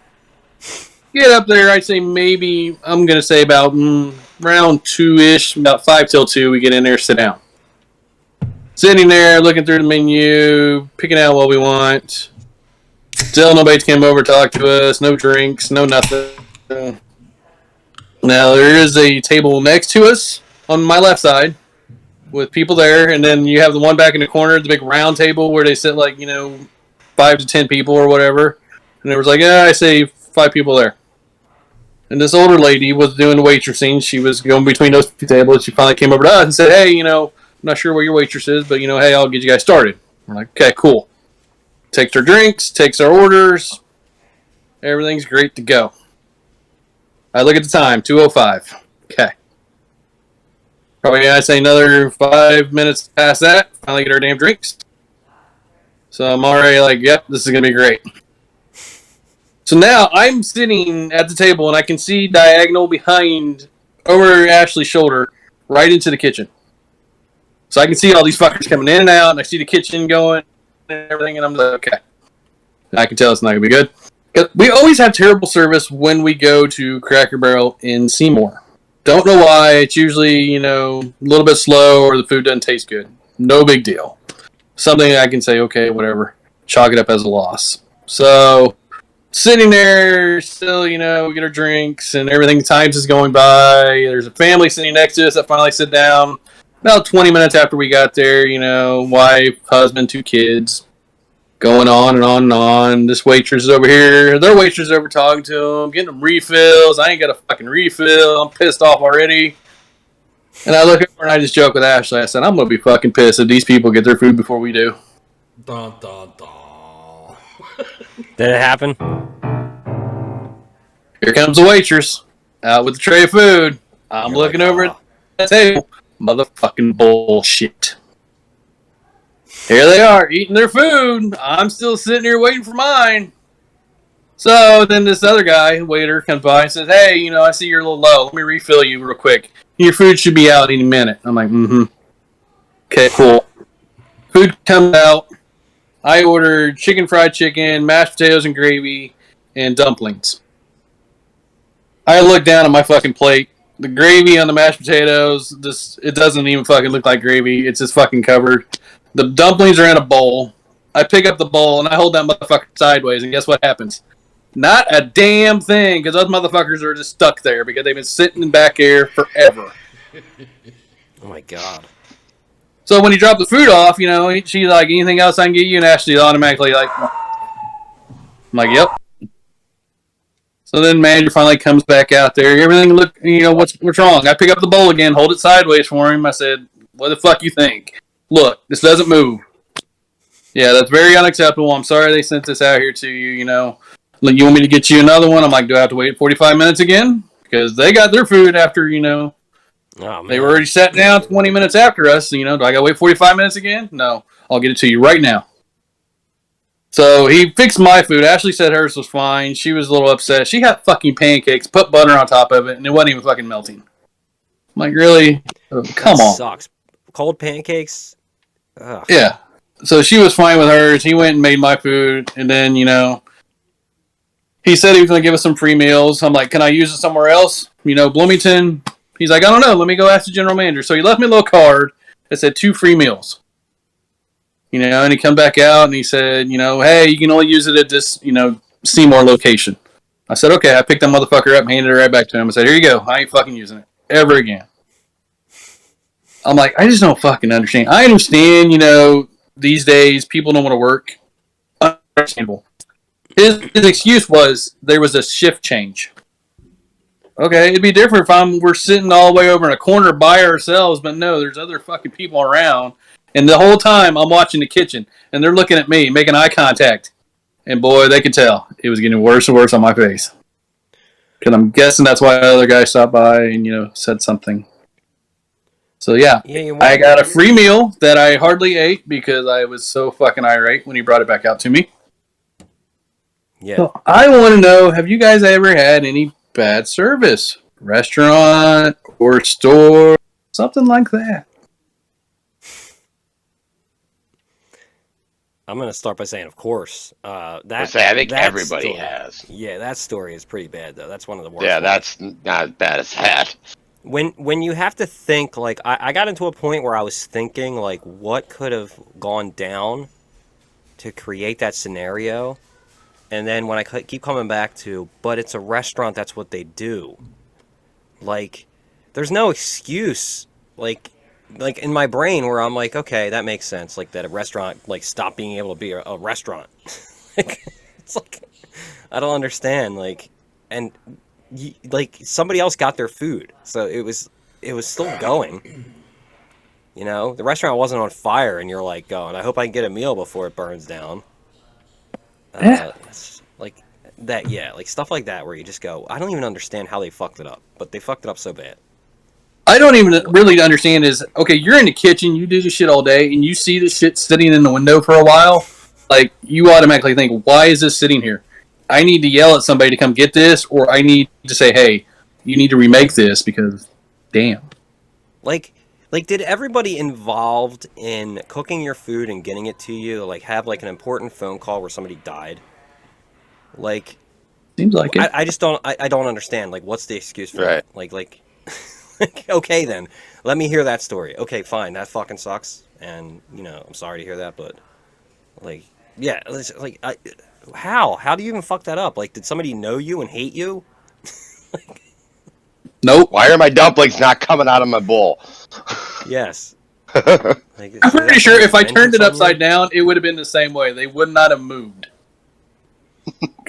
Get up there, I'd say maybe, I'm gonna say about around 2-ish, about 5 till 2, we get in there, sit down. Sitting there, looking through the menu, picking out what we want. Still nobody's came over to talk to us, no drinks, no nothing. Now, there is a table next to us on my left side with people there, and then you have the one back in the corner, the big round table where they sit 5 to 10 people or whatever. And there was I say 5 people there. And this older lady was doing the waitressing. She was going between those 2 tables. She finally came over to us and said, hey, I'm not sure where your waitress is, but, hey, I'll get you guys started. We're like, okay, cool. Takes our drinks, takes our orders. Everything's great to go. I look at the time, 2:05. Okay. Probably, I'd say another 5 minutes past that. Finally get our damn drinks. So I'm already yep, this is going to be great. So now I'm sitting at the table and I can see diagonal behind, over Ashley's shoulder, right into the kitchen. So I can see all these fuckers coming in and out, and I see the kitchen going and everything, and I'm like, okay. And I can tell it's not going to be good. We always have terrible service when we go to Cracker Barrel in Seymour. Don't know why. It's usually, a little bit slow or the food doesn't taste good. No big deal. Something I can say, okay, whatever. Chalk it up as a loss. So, sitting there, still, we get our drinks and everything. Times is going by. There's a family sitting next to us that finally sit down. About 20 minutes after we got there, wife, husband, 2 kids. Going on and on and on. This waitress is over here. Their waitress is over talking to them, getting them refills. I ain't got a fucking refill. I'm pissed off already. And I look over and I just joke with Ashley. I said, I'm going to be fucking pissed if these people get their food before we do.
Dun, dun, dun.
Did it happen?
Here comes the waitress out with the tray of food. I'm looking over at the table. Motherfucking bullshit. Here they are, eating their food. I'm still sitting here waiting for mine. So then this other guy, waiter, comes by and says, hey, I see you're a little low. Let me refill you real quick. Your food should be out any minute. I'm like, Okay, cool. Food comes out. I ordered fried chicken, mashed potatoes and gravy, and dumplings. I look down at my fucking plate. The gravy on the mashed potatoes, it doesn't even fucking look like gravy. It's just fucking covered. The dumplings are in a bowl. I pick up the bowl and I hold that motherfucker sideways, and guess what happens? Not a damn thing, because those motherfuckers are just stuck there because they've been sitting in back air forever.
Oh my god.
So when you drop the food off, she's like, anything else I can get you? And Ashley's automatically like, I'm like, yep. So then manager finally comes back out there. Everything look, what's wrong? I pick up the bowl again, hold it sideways for him. I said, what the fuck you think? Look, this doesn't move. Yeah, that's very unacceptable. I'm sorry they sent this out here to you, You want me to get you another one? I'm like, do I have to wait 45 minutes again? Because they got their food after,
Oh, man.
They were already sat down 20 minutes after us. Do I got to wait 45 minutes again? No, I'll get it to you right now. So he fixed my food. Ashley said hers was fine. She was a little upset. She got fucking pancakes, put butter on top of it, and it wasn't even fucking melting. I'm like, really? Come on.
Sucks. Cold pancakes? Ugh.
Yeah. So she was fine with hers. He went and made my food. And then, he said he was going to give us some free meals. I'm like, can I use it somewhere else? Bloomington. He's like, I don't know. Let me go ask the general manager. So he left me a little card that said 2 free meals. And he come back out and he said, hey, you can only use it at this, Seymour location. I said, okay. I picked that motherfucker up and handed it right back to him. I said, here you go. I ain't fucking using it ever again. I'm like, I just don't fucking understand. I understand, these days people don't want to work. Understandable. His excuse was there was a shift change. Okay, it'd be different if we're sitting all the way over in a corner by ourselves, but no, there's other fucking people around. And the whole time I'm watching the kitchen, and they're looking at me, making eye contact. And boy, they could tell. It was getting worse and worse on my face. Because I'm guessing that's why the other guy stopped by and, said something. So yeah, I got a free meal that I hardly ate because I was so fucking irate when he brought it back out to me.
Yeah.
So I want to know, have you guys ever had any bad service? Restaurant or store? Something like that.
I'm going to start by saying, of course.
I think everybody has.
Yeah, that story is pretty bad, though. That's one of the worst.
Yeah, that's not as bad as that.
when you have to think, like, I got into a point where I was thinking, like, what could have gone down to create that scenario, and then when I keep coming back to, but it's a restaurant, that's what they do. Like, there's no excuse, like in my brain where I'm like, okay, that makes sense, like that a restaurant like stopped being able to be a restaurant. Like, it's like I don't understand, like, and like somebody else got their food, so it was still going. You know, the restaurant wasn't on fire, and you're like going, I hope I can get a meal before it burns down. Like that, yeah, like stuff like that where you just go, I don't even understand how they fucked it up, but they fucked it up so bad.
I don't even really understand is, okay, you're in the kitchen, you do this shit all day, and you see this shit sitting in the window for a while, like, you automatically think, why is this sitting here? I need to yell at somebody to come get this, or I need to say, hey, you need to remake this, because, damn.
Like, did everybody involved in cooking your food and getting it to you, like, have, like, an important phone call where somebody died? Like,
seems like it.
I just don't, I don't understand, like, what's the excuse for
Right.
that? Like, okay then, let me hear that story. Okay, fine, that fucking sucks, and, you know, I'm sorry to hear that, but, like, yeah, like, how do you even fuck that up? Like, did somebody know you and hate you?
Nope.
Why are my dumplings not coming out of my bowl?
Yes. Like,
I'm pretty sure if I turned it upside down, it would have been the same way. They would not have moved.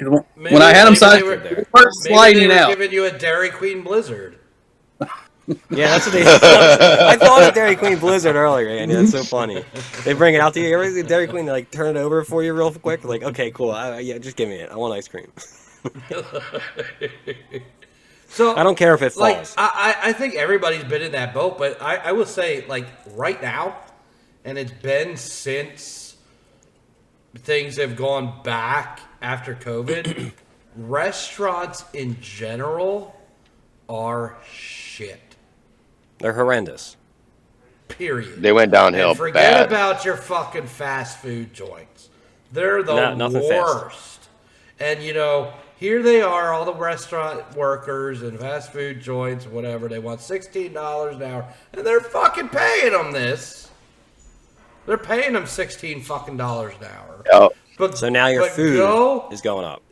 When I had them side, they were sliding out.
Giving you a Dairy Queen Blizzard.
Yeah, that's what they. I thought of Dairy Queen Blizzard earlier, Andy. That's so funny. They bring it out to you. You ever see Dairy Queen? They like turn it over for you real quick. Like, okay, cool. Yeah, just give me it. I want ice cream.
So
I don't care if it falls.
Like, I think everybody's been in that boat, but I will say, like, right now, and it's been since things have gone back after COVID, restaurants in general are shit.
They're horrendous.
Period.
They went downhill
And forget
bad.
about your fucking fast food joints. They're the
nothing
worst.
fast.
And, you know, here they are, all the restaurant workers and fast food joints, whatever. They want $16 an hour, and they're fucking paying them this. They're paying them $16 fucking dollars an hour.
Yep.
But
So now your food is going up.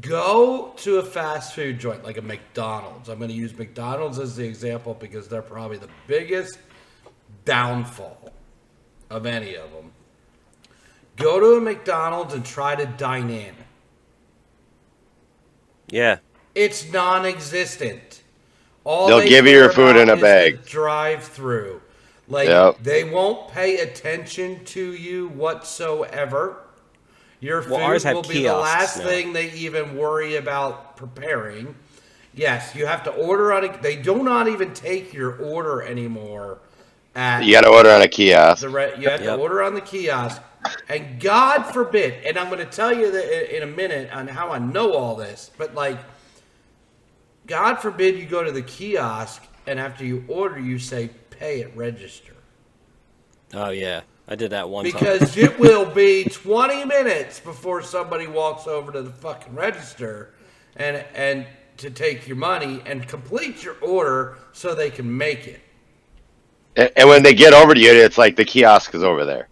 Go to a fast food joint like a McDonald's. I'm going to use McDonald's as the example because they're probably the biggest downfall of any of them. Go to a McDonald's and try to dine in.
Yeah.
It's non-existent. All
They'll
they
give you
care
your food
about
in a
is
bag.
the drive-through. Like,
Yep.
they won't pay attention to you whatsoever. Your food
ours have
will be the
kiosks
last
now.
thing they even worry about preparing. Yes, you have to order on a... They do not even take your order anymore at...
You got to order on a kiosk.
You have to
Yep.
order on the kiosk. And God forbid, and I'm going to tell you that in a minute on how I know all this, but like, God forbid you go to the kiosk and after you order, you say, pay at register.
Oh yeah, I did that one time.
Because it will be 20 minutes before somebody walks over to the fucking register and to take your money and complete your order so they can make it.
And when they get over to you, it's like the kiosk is over there.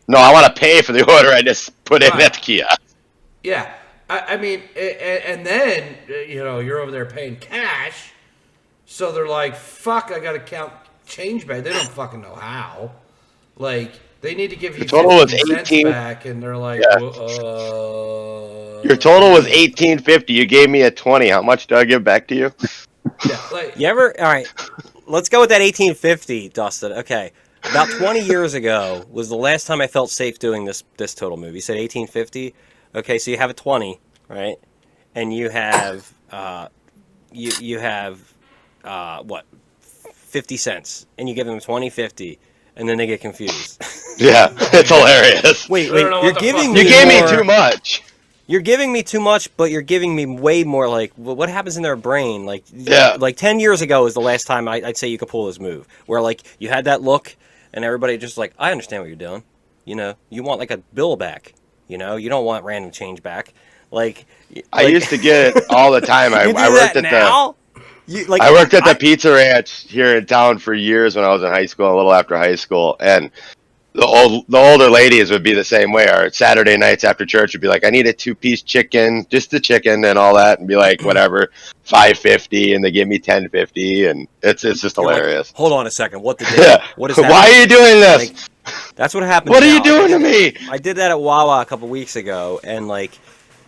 No, I want to pay for the order. I just put in at the kiosk.
Yeah. I mean, and then, you know, you're over there paying cash. So they're like, fuck, I got to count change back. They don't fucking know how. Like, they need to give you
The total was
15 cents
18.
back. And they're like,
Yeah. Your total was $18.50. You gave me a 20. How much do I give back to you?
Yeah, like,
You ever? All right, let's go with that 1850, Dustin. Okay, about 20 years ago was the last time I felt safe doing this total move. You said 1850. Okay, so you have a 20, right? And you have you have what, 50 cents, and you give them 20.50, and then they get confused.
Yeah, it's hilarious.
Wait,
don't know
you're
what the
giving
fuck-
me
You gave me
more-
too much.
You're giving me too much, but you're giving me way more. Like, what happens in their brain? Like,
Yeah.
like 10 years ago is the last time I'd say you could pull this move, where like you had that look, and everybody just like, I understand what you're doing. You know, you want like a bill back. You know, you don't want random change back. Like,
I used to get it all the time. I
you do
worked
that
at
now.
I worked at the Pizza Ranch here in town for years when I was in high school, a little after high school, and the older ladies would be the same way. Our Saturday nights after church would be like, I need a 2-piece chicken, just the chicken and all that, and be like, whatever, $5.50, and they give me $10.50, and it's just hilarious.
Like, hold on a second, what the day? What is that?
Why are you doing this?
Like, that's what happened.
What are you doing to me?
I did that at Wawa a couple weeks ago, and like,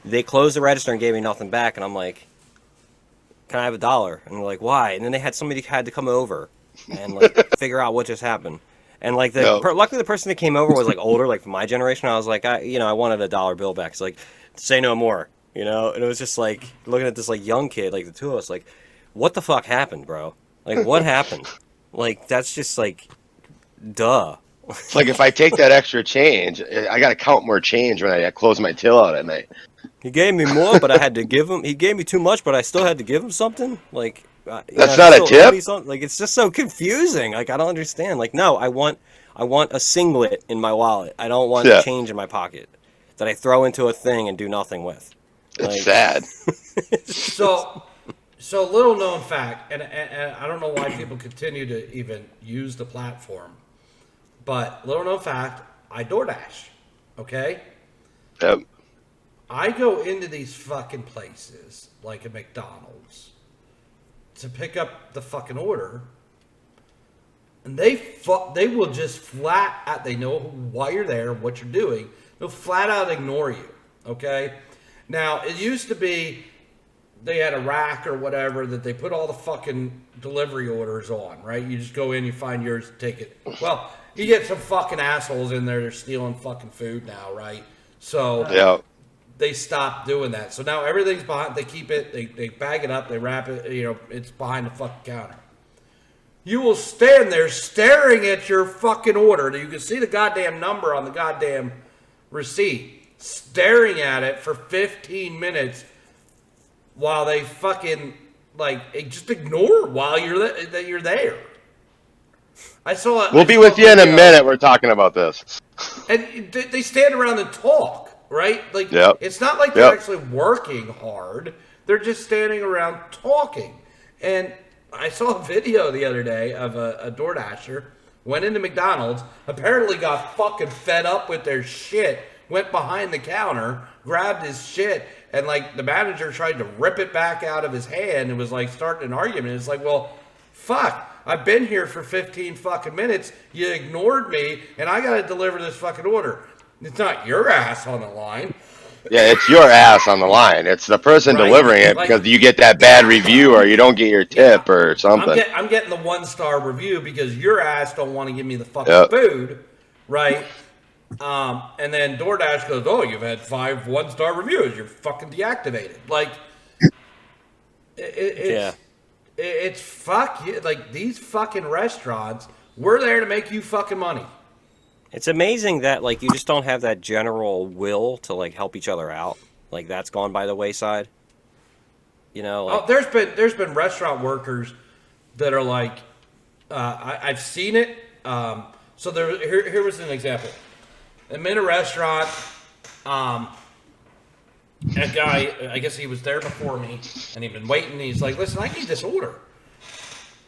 they closed the register and gave me nothing back, and I'm like, can I have $1? And they're like, why? And then they had somebody had to come over and like figure out what just happened. And like luckily the person that came over was like older, like from my generation. I was like, I wanted a $1 bill back. It's like, say no more, And it was just like looking at this like young kid, like the two of us, like, what the fuck happened, bro? Like, what happened? Like, that's just like, duh.
It's like if I take that extra change, I got to count more change when I close my till out at night.
He gave me more, but I had to give him. He gave me too much, but I still had to give him something. Like,
that's not a tip.
Like, it's just so confusing. Like, I don't understand. Like, no, I want a singlet in my wallet. I don't want change in my pocket that I throw into a thing and do nothing with.
It's sad.
So little known fact, and I don't know why people continue to even use the platform, but little known fact, I DoorDash. Okay.
Yep.
I go into these fucking places like a McDonald's to pick up the fucking order, and they will just flat out, they know why you're there, what you're doing. They'll flat out ignore you. Okay. Now it used to be they had a rack or whatever that they put all the fucking delivery orders on, right? You just go in, you find yours, take it. Well, you get some fucking assholes in there, they're stealing fucking food now, right? So they stopped doing that. So now everything's behind, they keep it, they bag it up, they wrap it, it's behind the fucking counter. You will stand there staring at your fucking order. You can see the goddamn number on the goddamn receipt, staring at it for 15 minutes while they fucking, just ignore while you're there. I saw it.
We'll be with you in a minute. We're talking about this.
And they stand around and talk, right? It's not like they're actually working hard. They're just standing around talking. And I saw a video the other day of a DoorDasher, went into McDonald's, apparently got fucking fed up with their shit, went behind the counter, grabbed his shit, and the manager tried to rip it back out of his hand and was starting an argument. It's like, well, fuck. I've been here for 15 fucking minutes. You ignored me, and I got to deliver this fucking order. It's not your ass on the line.
Yeah, it's your ass on the line. It's the person delivering it because you get that bad review or you don't get your tip or something.
I'm getting the 1-star review because your ass don't want to give me the fucking food, right? And then DoorDash goes, oh, you've had 5 1-star reviews. You're fucking deactivated. It's fuck you. These fucking restaurants, we're there to make you fucking money.
It's amazing that you just don't have that general will to help each other out. That's gone by the wayside.
There's been restaurant workers that are I've seen it. So here was an example. I'm in a restaurant. A guy, I guess he was there before me, and he'd been waiting. He's like, listen, I need this order.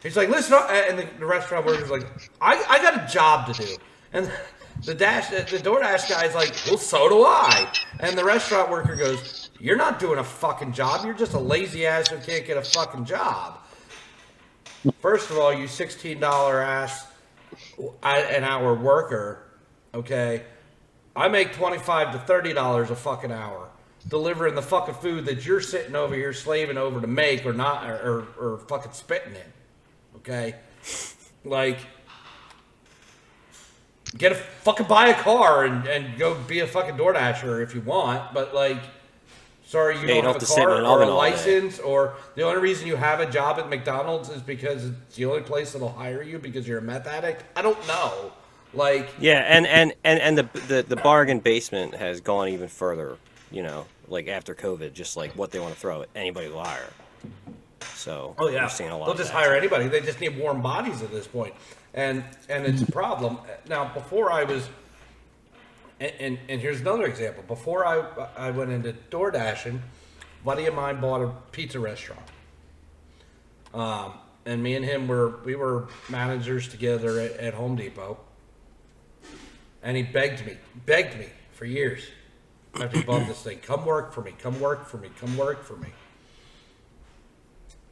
He's like, listen, and the restaurant worker's like, I got a job to do. And the DoorDash guy's like, well, so do I. And the restaurant worker goes, you're not doing a fucking job. You're just a lazy ass who can't get a fucking job. First of all, you $16 ass an hour worker, okay? I make $25 to $30 a fucking hour delivering the fucking food that you're sitting over here slaving over to make or not or fucking spitting in. Okay? Buy a car and go be a fucking DoorDasher if you want, but sorry, you don't have a car or a license, or the only reason you have a job at McDonald's is because it's the only place that'll hire you because you're a meth addict. I don't know.
And the bargain basement has gone even further, after COVID, just what they want to throw at anybody will hire. So we're seeing a lot
they'll just hire anybody. They just need warm bodies at this point. And it's a problem. Now, before I was, and here's another example. Before I went into DoorDashing, a buddy of mine bought a pizza restaurant. And me and him we were managers together at Home Depot. And he begged me for years after he bought this thing, come work for me, come work for me, come work for me.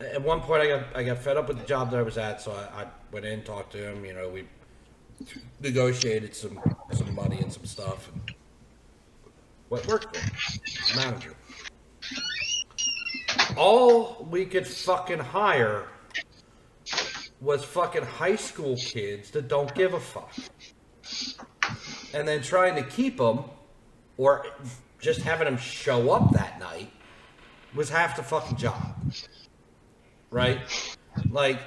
At one point, I got fed up with the job that I was at, so I went in, talked to him. You know, we negotiated some money and some stuff, and what worked for him, manager. All we could fucking hire was fucking high school kids that don't give a fuck, and then trying to keep them, or just having them show up that night, was half the fucking job. Right? Like,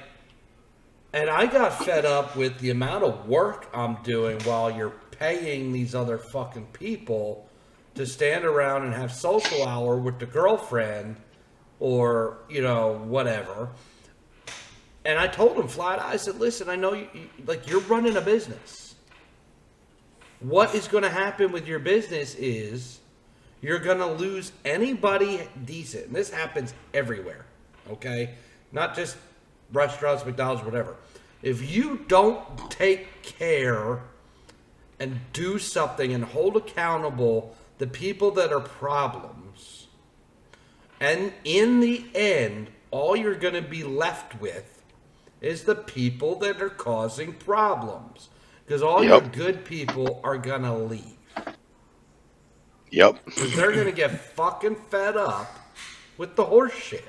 and I got fed up with the amount of work I'm doing while you're paying these other fucking people to stand around and have social hour with the girlfriend or, you know, whatever. And I told him flat out, I said, listen, I know you're running a business. What is going to happen with your business is you're going to lose anybody decent. And this happens everywhere, okay? Not just restaurants, McDonald's, whatever. If you don't take care and do something and hold accountable the people that are problems, and in the end, all you're going to be left with is the people that are causing problems. Because all your good people are going to leave.
Yep.
Because they're going to get fucking fed up with the horse shit.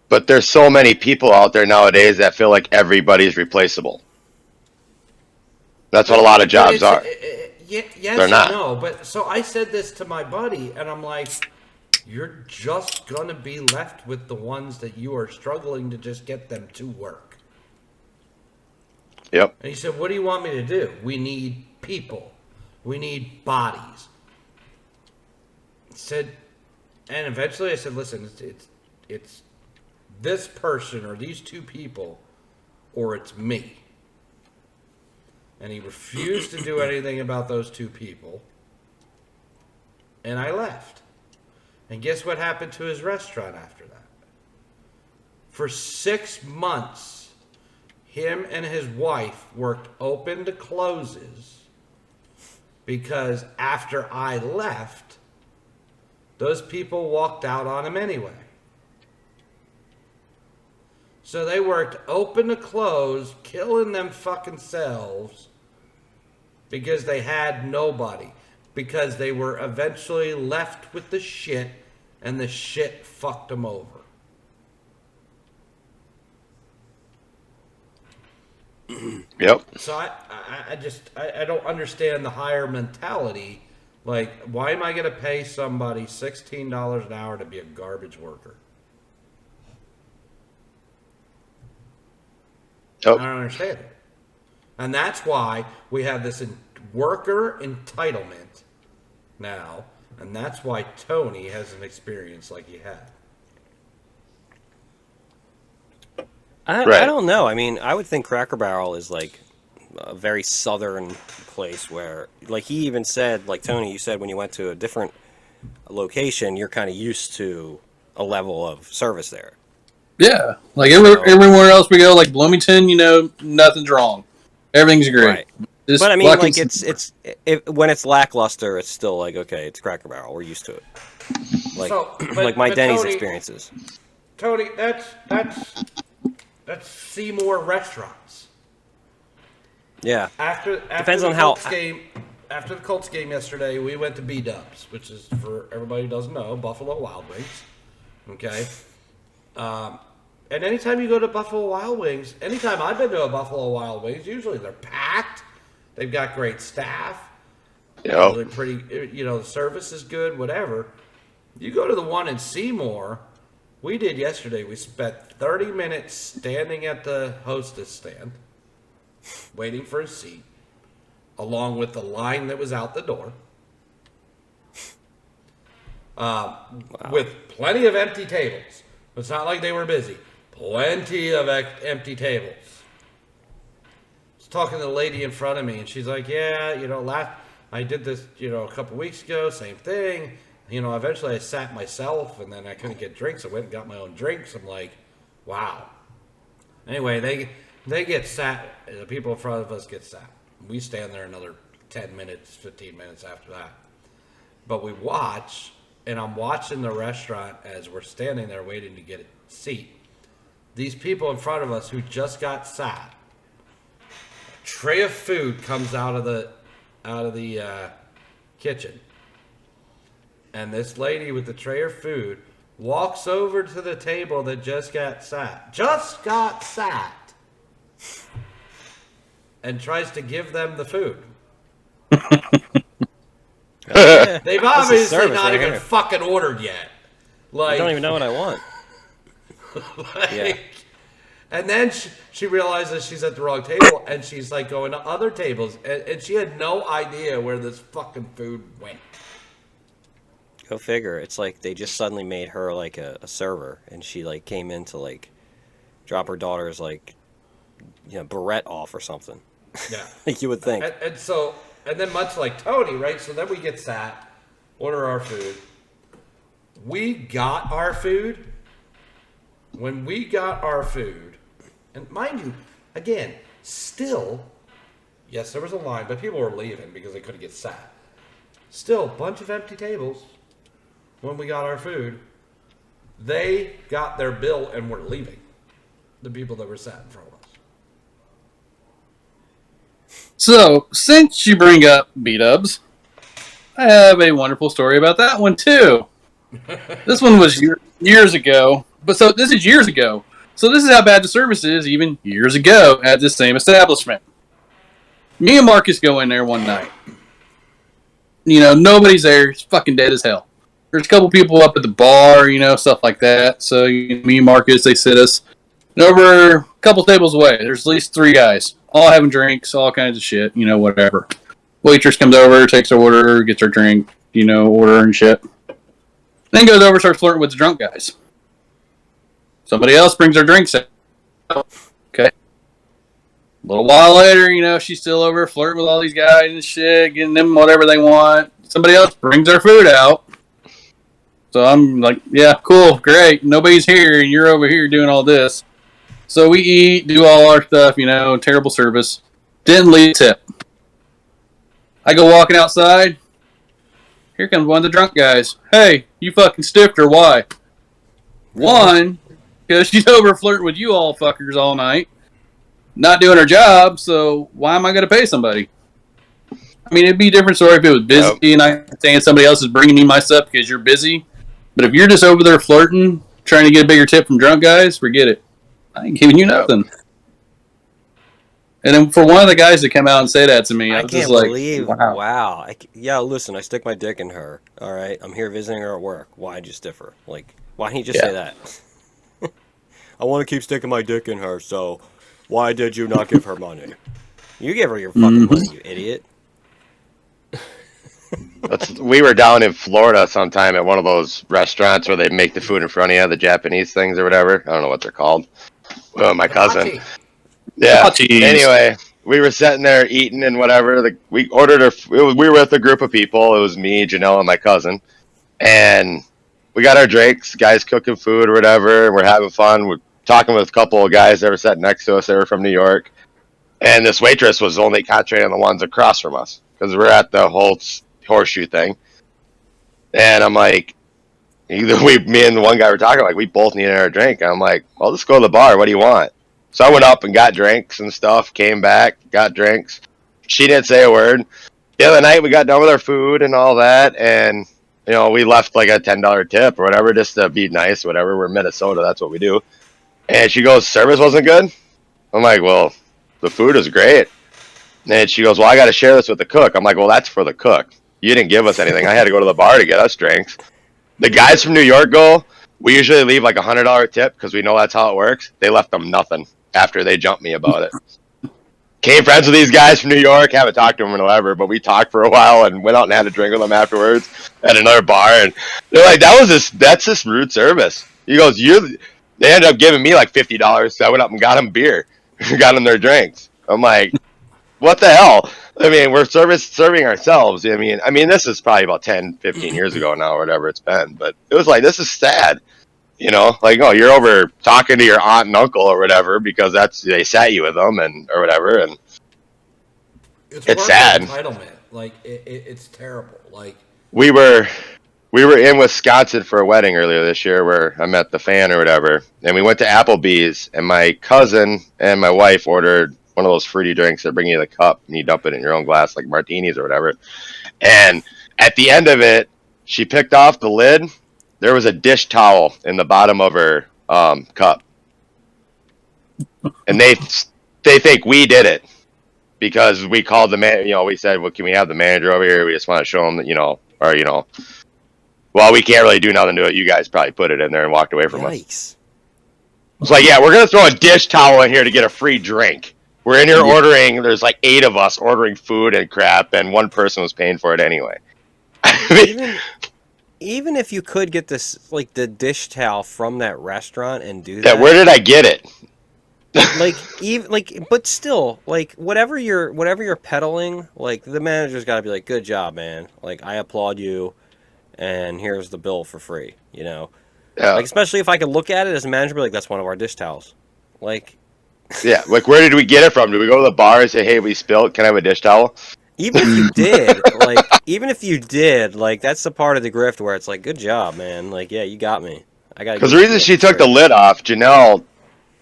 But there's so many people out there nowadays that feel like everybody's replaceable. That's what a lot of jobs are.
Yes
They're
and
not.
no. But so I said this to my buddy, and I'm like, you're just going to be left with the ones that you are struggling to just get them to work.
Yep.
And he said, what do you want me to do? We need people. We need bodies. He said, and eventually I said, listen, it's this person or these two people, or it's me. And he refused to do anything about those two people. And I left. And guess what happened to his restaurant after that? For 6 months, him and his wife worked open to closes because after I left, those people walked out on him anyway. So they worked open to close, killing them fucking selves because they had nobody. Because they were eventually left with the shit and the shit fucked them over.
Yep.
So I don't understand the higher mentality. Like, why am I going to pay somebody $16 an hour to be a garbage worker?
Yep.
I don't understand it. And that's why we have this worker entitlement now. And that's why Tony has an experience like he had.
I don't know. I mean, I would think Cracker Barrel is like a very southern place where, like he even said, like Tony, you said when you went to a different location, you're kind of used to a level of service there.
Yeah, like everywhere else we go, like Bloomington, you know, nothing's wrong. Everything's great.
Right. But I mean, like it's when it's lackluster, it's still like, okay, it's Cracker Barrel. We're used to it. Like, like my Denny's experiences.
Tony, that's Seymour restaurants.
Yeah.
After
Depends
the
on how.
Colts game, after the Colts game yesterday, we went to B-Dubs, which is, for everybody who doesn't know, Buffalo Wild Wings. Okay. And anytime you go to Buffalo Wild Wings, anytime I've been to a Buffalo Wild Wings, usually they're packed. They've got great staff.
Yep.
They're pretty, you know, the service is good, whatever. You go to the one in Seymour, we did yesterday. We spent 30 minutes standing at the hostess stand, waiting for a seat, along with the line that was out the door, with plenty of empty tables. It's not like they were busy. Plenty of empty tables. I was talking to the lady in front of me, and she's like, yeah, you know, I did this, you know, a couple weeks ago, same thing. You know, eventually I sat myself, and then I couldn't get drinks. I went and got my own drinks. I'm like, Wow. Anyway, they get sat. The people in front of us get sat. We stand there another 10 minutes, 15 minutes after that. But we watch, and I'm watching the restaurant as we're standing there waiting to get a seat. These people in front of us who just got sat, a tray of food comes out of the kitchen, and this lady with the tray of food walks over to the table that just got sat, and tries to give them the food. They've obviously not even fucking ordered yet.
I don't even know what I want. Yeah.
And then she realizes she's at the wrong table, and she's like going to other tables, and she had no idea where this fucking food went.
Go figure. It's like they just suddenly made her like a server, and she like came in to like drop her daughter's like barrette off or something.
Yeah,
like you would think.
And then much like Tony, right? So then we get sat, order our food. We got our food. When we got our food, and mind you, again, still, yes, there was a line, but people were leaving because they couldn't get sat. Still, a bunch of empty tables. When we got our food, they got their bill and were leaving. The people that were sat in front of us.
So, since you bring up B-dubs, I have a wonderful story about that one too. This one was years ago. But so this is years ago. So this is how bad the service is even years ago at this same establishment. Me and Marcus go in there one night. Nobody's there. It's fucking dead as hell. There's a couple people up at the bar, stuff like that. So me and Marcus, they sit us over a couple tables away. There's at least 3 guys, all having drinks, all kinds of shit, whatever. Waitress comes over, takes her order, gets her drink, order and shit. Then goes over, starts flirting with the drunk guys. Somebody else brings her drinks out. Okay. A little while later, she's still over flirting with all these guys and shit, getting them whatever they want. Somebody else brings their food out. So I'm like, yeah, cool, great. Nobody's here, and you're over here doing all this. So we eat, do all our stuff, terrible service. Didn't leave a tip. I go walking outside. Here comes one of the drunk guys. Hey, you fucking stiffed her, why? One, because she's over flirting with you all fuckers all night. Not doing her job, so why am I going to pay somebody? I mean, it'd be a different story if it was busy and I understand somebody else is bringing me my stuff because you're busy. But if you're just over there flirting, trying to get a bigger tip from drunk guys, forget it. I ain't giving you nothing. And then for one of the guys to come out and say that to me, I was just like,
believe, wow. Listen, I stick my dick in her, all right? I'm here visiting her at work. Why'd you stiff her? Like, why didn't you just say that? I want to keep sticking my dick in her, so why did you not give her money? You gave her your fucking money, you idiot.
We were down in Florida sometime at one of those restaurants where they make the food in front of you, the Japanese things or whatever. I don't know what they're called. Well, my cousin. Yeah. Anyway, we were sitting there eating and whatever. We ordered we were with a group of people. It was me, Janelle, and my cousin. And we got our drinks, guys cooking food or whatever, and we're having fun. We're talking with a couple of guys that were sitting next to us. They were from New York. And this waitress was only concentrating on the ones across from us because we're at the whole horseshoe thing. And I'm like, me and the one guy were talking, like, we both needed our drink. And I'm like, well, let's go to the bar. What do you want? So I went up and got drinks and stuff, came back, got drinks. She didn't say a word. The other night we got done with our food and all that, and we left like a $10 tip or whatever just to be nice, whatever. We're in Minnesota, that's what we do. And she goes, service wasn't good? I'm like, well, the food is great. And she goes, well, I got to share this with the cook. I'm like, well, that's for the cook. You didn't give us anything. I had to go to the bar to get us drinks. The guys from New York go, we usually leave like $100 tip because we know that's how it works. They left them nothing after they jumped me about it. Came friends with these guys from New York, haven't talked to them in forever, but we talked for a while and went out and had a drink with them afterwards at another bar. And they're like, that's just rude service. He goes, they ended up giving me like $50. So I went up and got them beer, got them their drinks. I'm like, what the hell? I mean, we're serving ourselves. I mean, this is probably about 10, 15 years ago now, or whatever it's been. But it was like, this is sad. You know, like, oh, you're over talking to your aunt and uncle or whatever because they sat you with them and or whatever, and it's sad.
Entitlement. Like it's terrible. Like
We were in Wisconsin for a wedding earlier this year where I met the fan or whatever, and we went to Applebee's, and my cousin and my wife ordered one of those fruity drinks that bring you the cup and you dump it in your own glass like martinis or whatever. And at the end of it, she picked off the lid. There was a dish towel in the bottom of her cup, and they think we did it because we called the man. You know, we said, "Well, can we have the manager over here? We just want to show him that, well, we can't really do nothing to it. You guys probably put it in there and walked away from us." It's like, yeah, we're gonna throw a dish towel in here to get a free drink. We're in here ordering. There's like 8 of us ordering food and crap, and one person was paying for it anyway.
Even if you could get this, like, the dish towel from that restaurant and do that.
Yeah, where did I get it?
But still, like, whatever you're peddling, like, the manager's got to be like, good job, man. Like, I applaud you, and here's the bill for free, you know?
Yeah.
Like, especially if I could look at it as a manager, be like, that's one of our dish towels. Like...
Yeah, like, where did we get it from? Did we go to the bar and say, hey, we spilled, can I have a dish towel?
Even if you did, like, that's the part of the grift where it's like, good job, man. Like, yeah, you got me. I got.
Because the reason she took the lid off, Janelle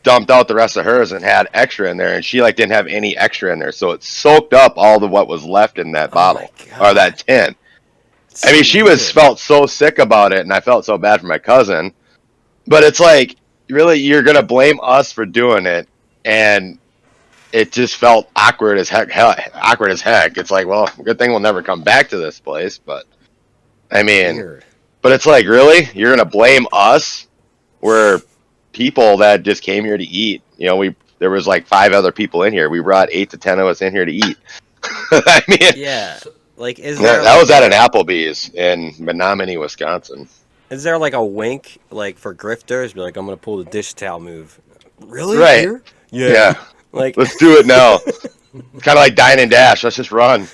dumped out the rest of hers and had extra in there, and she, like, didn't have any extra in there, so it soaked up all of what was left in that bottle, or that tin. I mean, she felt so sick about it, and I felt so bad for my cousin. But it's like, really, you're going to blame us for doing it, and it just felt awkward as heck. It's like, well, good thing we'll never come back to this place. But I mean,
Weird.
But it's like, really, you're gonna blame us? We're people that just came here to eat. You know, there was like 5 other people in here. We brought 8 to 10 of us in here to eat. I mean,
yeah, like
that was at an Applebee's in Menominee, Wisconsin.
Is there like a wink, like, for grifters? Be like, I'm gonna pull the dish towel move. Really?
Right.
Here?
Yeah.
Like,
let's do it now. It's kind of like dine and dash. Let's just run.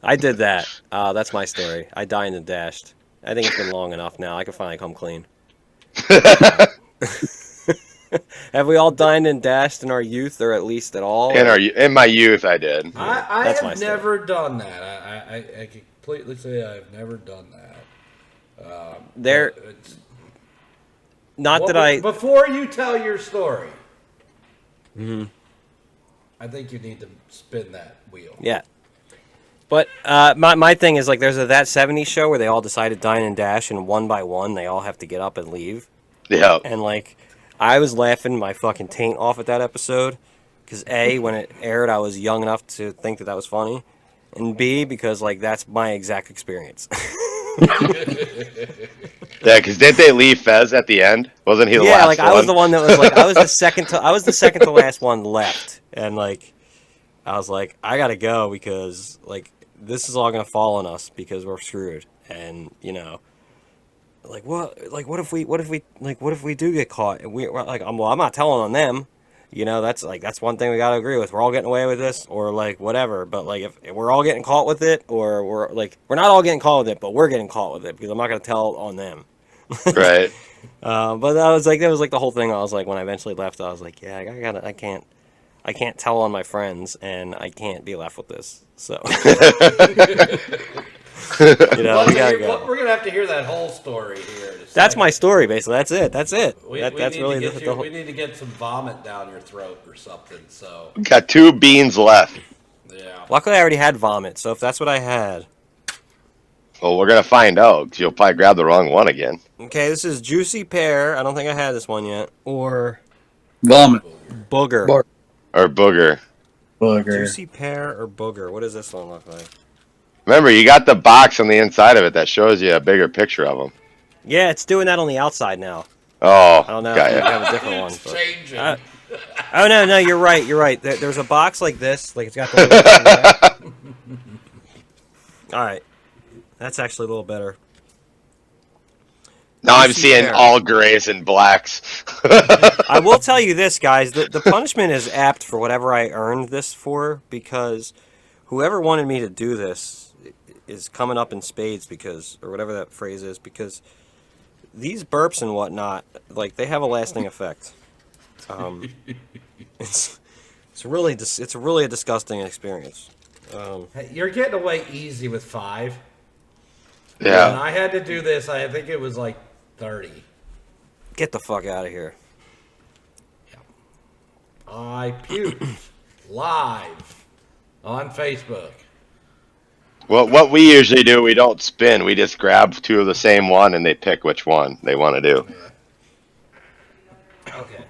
I did that. That's my story. I dined and dashed. I think it's been long enough now. I can finally come clean. Have we all dined and dashed in our youth, or at least at all?
In my youth, I did.
I have never done that. I completely say I've never done that. Before you tell your story, I think you need to spin that wheel.
Yeah. But my thing is, like, there's That 70s show where they all decide to dine and dash, and one by one they all have to get up and leave.
Yeah.
And, like, I was laughing my fucking taint off at that episode because, A, when it aired, I was young enough to think that was funny, and B, because, like, that's my exact experience.
Yeah, because didn't they leave Fez at the end? Wasn't he the last one?
Yeah, like, I was the one that was like, I was the second to last one left, and, like, I was like, I gotta go because, like, this is all gonna fall on us because we're screwed, and, you know, like, what if we do get caught, and we're like, I'm not telling on them, you know, that's one thing we gotta agree with. We're all getting away with this, or, like, whatever, but, like, if we're all getting caught with it, or we're not all getting caught with it, but we're getting caught with it because I'm not gonna tell on them.
Right.
But that was like the whole thing. I was like, when I eventually left, I was like, yeah, I can't tell on my friends, and I can't be left with this. So, you know, we gotta go.
We're gonna have to hear that whole story here.
That's my story, basically. That's it.
We need to get some vomit down your throat or something. So
got 2 beans left.
Yeah.
Luckily, I already had vomit, so if that's what I had.
Well, we're gonna find out because you'll probably grab the wrong one again.
Okay, this is juicy pear. I don't think I had this one yet. Or
vomit.
Booger.
Or booger.
Juicy pear or booger. What does this one look like?
Remember, you got the box on the inside of it that shows you a bigger picture of them.
Yeah, it's doing that on the outside now.
Oh,
I don't know.
got
I
ya.
have a different one.
It's changing.
Oh no, you're right. There's a box like this, like it's got the little thing there. All right, that's actually a little better.
Now I'm seeing all grays and blacks.
I will tell you this, guys. The punishment is apt for whatever I earned this for, because whoever wanted me to do this is coming up in spades, because, or whatever that phrase is, because these burps and whatnot, like they have a lasting effect. It's really a disgusting experience.
Hey, you're getting away easy with 5. When
Yeah.
I had to do this, I think it was like 30.
Get the fuck out of here.
I puked live on Facebook.
Well, what we usually do, we don't spin. We just grab 2 of the same one, and they pick which one they want to do.
Okay.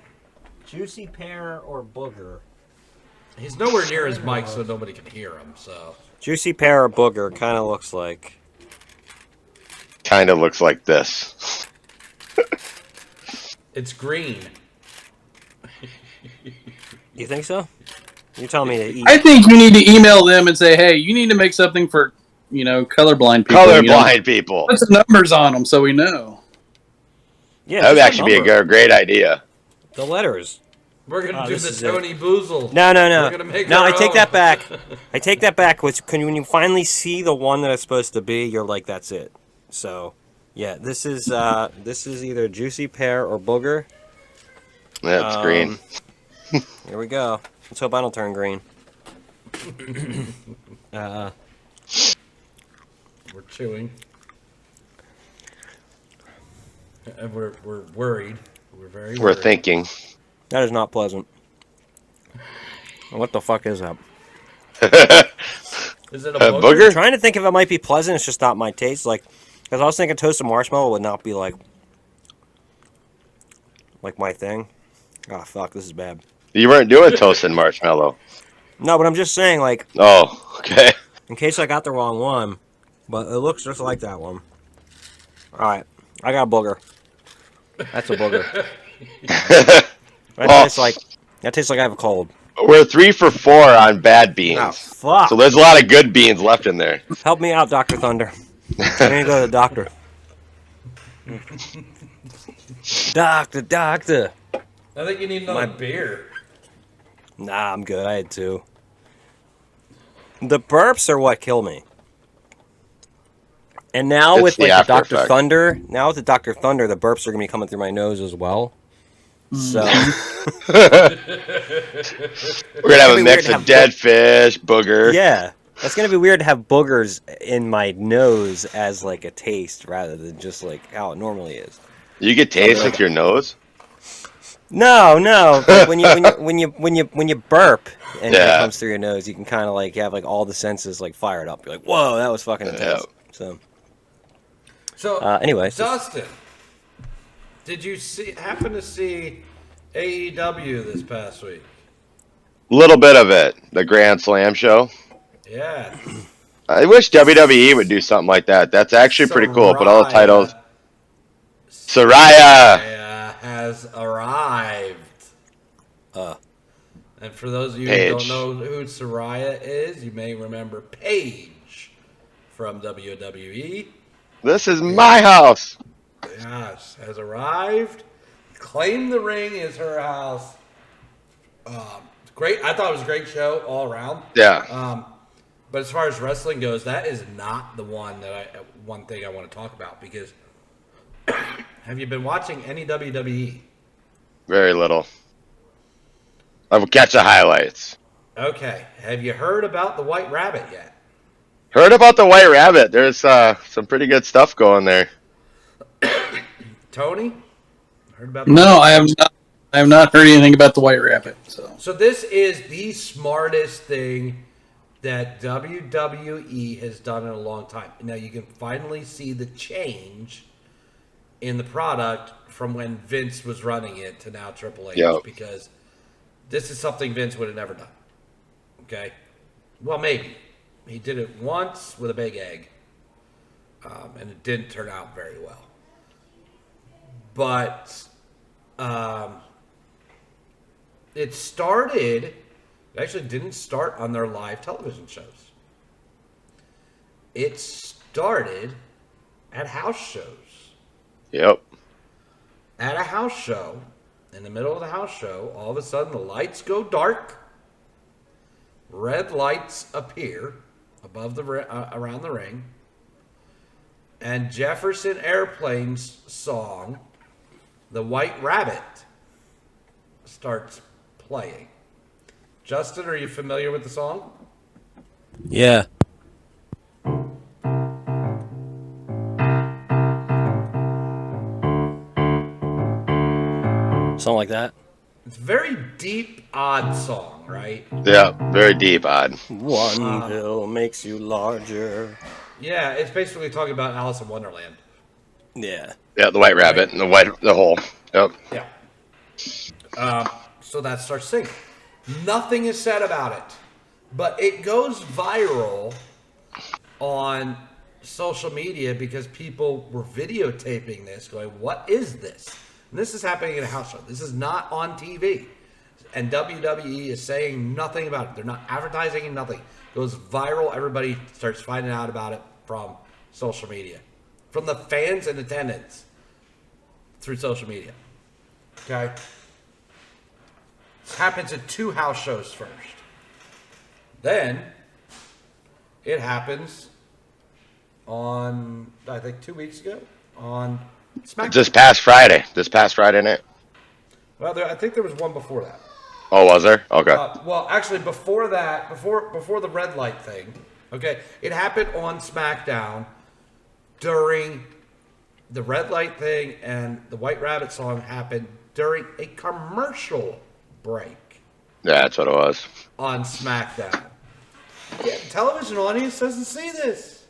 Juicy pear or booger?
He's nowhere near his mic, so nobody can hear him. So
Juicy pear or booger kind of looks like.
Kind of looks like this.
it's green.
You think so? You're telling me to eat?
I think you need to email them and say, hey, you need to make something for, colorblind people.
Colorblind people.
Put some numbers on them so we know.
Yeah,
That would
just a
actually be
number.
a great idea.
The letters.
We're gonna do
this
the
is
Tony Boozle.
No.
We're gonna make
No,
our
I take
own.
that back. I take that back. When you finally see the one that it's supposed to be, you're like, that's it. So, yeah, this is either juicy pear or booger.
That's green.
Here we go. Let's hope I don't turn green.
We're chewing. And we're worried. We're very
We're
worried.
thinking.
That is not pleasant. What the fuck is that?
Is it a
A
booger?
booger?
I'm trying to think if it might be pleasant. It's just not my taste. Like, because I was thinking toasted marshmallow would not be like my thing. Oh fuck, this is bad.
You weren't doing toasted marshmallow.
No, but I'm just saying, like,
Oh, okay.
in case I got the wrong one, but it looks just like that one. All right, I got a booger. That's a booger. That tastes like I have a cold.
We're 3 for 4 on bad beans.
Oh fuck!
So there's a lot of good beans left in there.
Help me out, Dr. Thunder. I need to go to the doctor. Doctor.
I think you need another beer.
Nah, I'm good. I had 2. The burps are what kill me. And now
It's
with
the
like the
after
Dr.
effect.
Thunder, the burps are gonna be coming through my nose as well. So
We're gonna have
It'd be
a mix
weird to
of
have
dead fish, booger.
yeah, it's gonna be weird to have boogers in my nose as like a taste rather than just like how it normally is.
You get taste with your nose.
No. Like when you burp and it
Yeah.
comes through your nose, you can kind of like have like all the senses like fired up. You're like, whoa, that was fucking intense.
So,
Anyway, so-
Dustin, did you happen to see AEW this past week?
A little bit of it. The Grand Slam show.
Yeah.
I wish WWE would do something like that. That's actually pretty cool. Put all the titles. Soraya.
Has arrived. And for those of you
Paige.
who don't know who Soraya is, you may remember Paige from WWE.
This is my house.
Yes, has arrived. Claimed the ring is her house. Great. I thought it was a great show all around.
Yeah.
But as far as wrestling goes, that is not the one one thing I want to talk about because have you been watching any WWE?
Very little. I will catch the highlights.
Okay. Have you heard about the White Rabbit yet?
Heard about the White Rabbit. There's some pretty good stuff going there.
Tony? Heard about
No, I have not. I have not heard anything about the White Rabbit.
So this is the smartest thing that WWE has done in a long time. Now you can finally see the change in the product from when Vince was running it to now Triple H because this is something Vince would have never done. Okay? Well, maybe. He did it once with a big egg. And it didn't turn out very well. But it actually didn't start on their live television shows. It started at house shows.
Yep.
At a house show, in the middle of the house show, all of a sudden the lights go dark. Red lights appear above around the ring. and Jefferson Airplane's song, The White Rabbit, starts playing. Justin, are you familiar with the song?
Yeah. Something like that.
It's a very deep, odd song, right?
Yeah, very deep, odd.
One pill makes you larger.
Yeah, it's basically talking about Alice in Wonderland.
Yeah.
Yeah, the white rabbit and the hole. Yep.
Yeah. So that starts singing. Nothing is said about it, but it goes viral on social media because people were videotaping this, going, "What is this?" And this is happening in a house show. This is not on TV. And WWE is saying nothing about it. They're not advertising nothing. It goes viral. Everybody starts finding out about it from social media, from the fans in attendance through social media. Okay? This happens at 2 house shows first. Then it happens on, I think, 2 weeks ago on SmackDown.
This past Friday night.
Well, I think there was one before that.
Oh, was there? Okay.
Well, actually, before that, before the red light thing, okay, it happened on SmackDown during the red light thing, and the White Rabbit song happened during a commercial break
Yeah, that's what it was.
on SmackDown. Yeah, the television audience doesn't see this.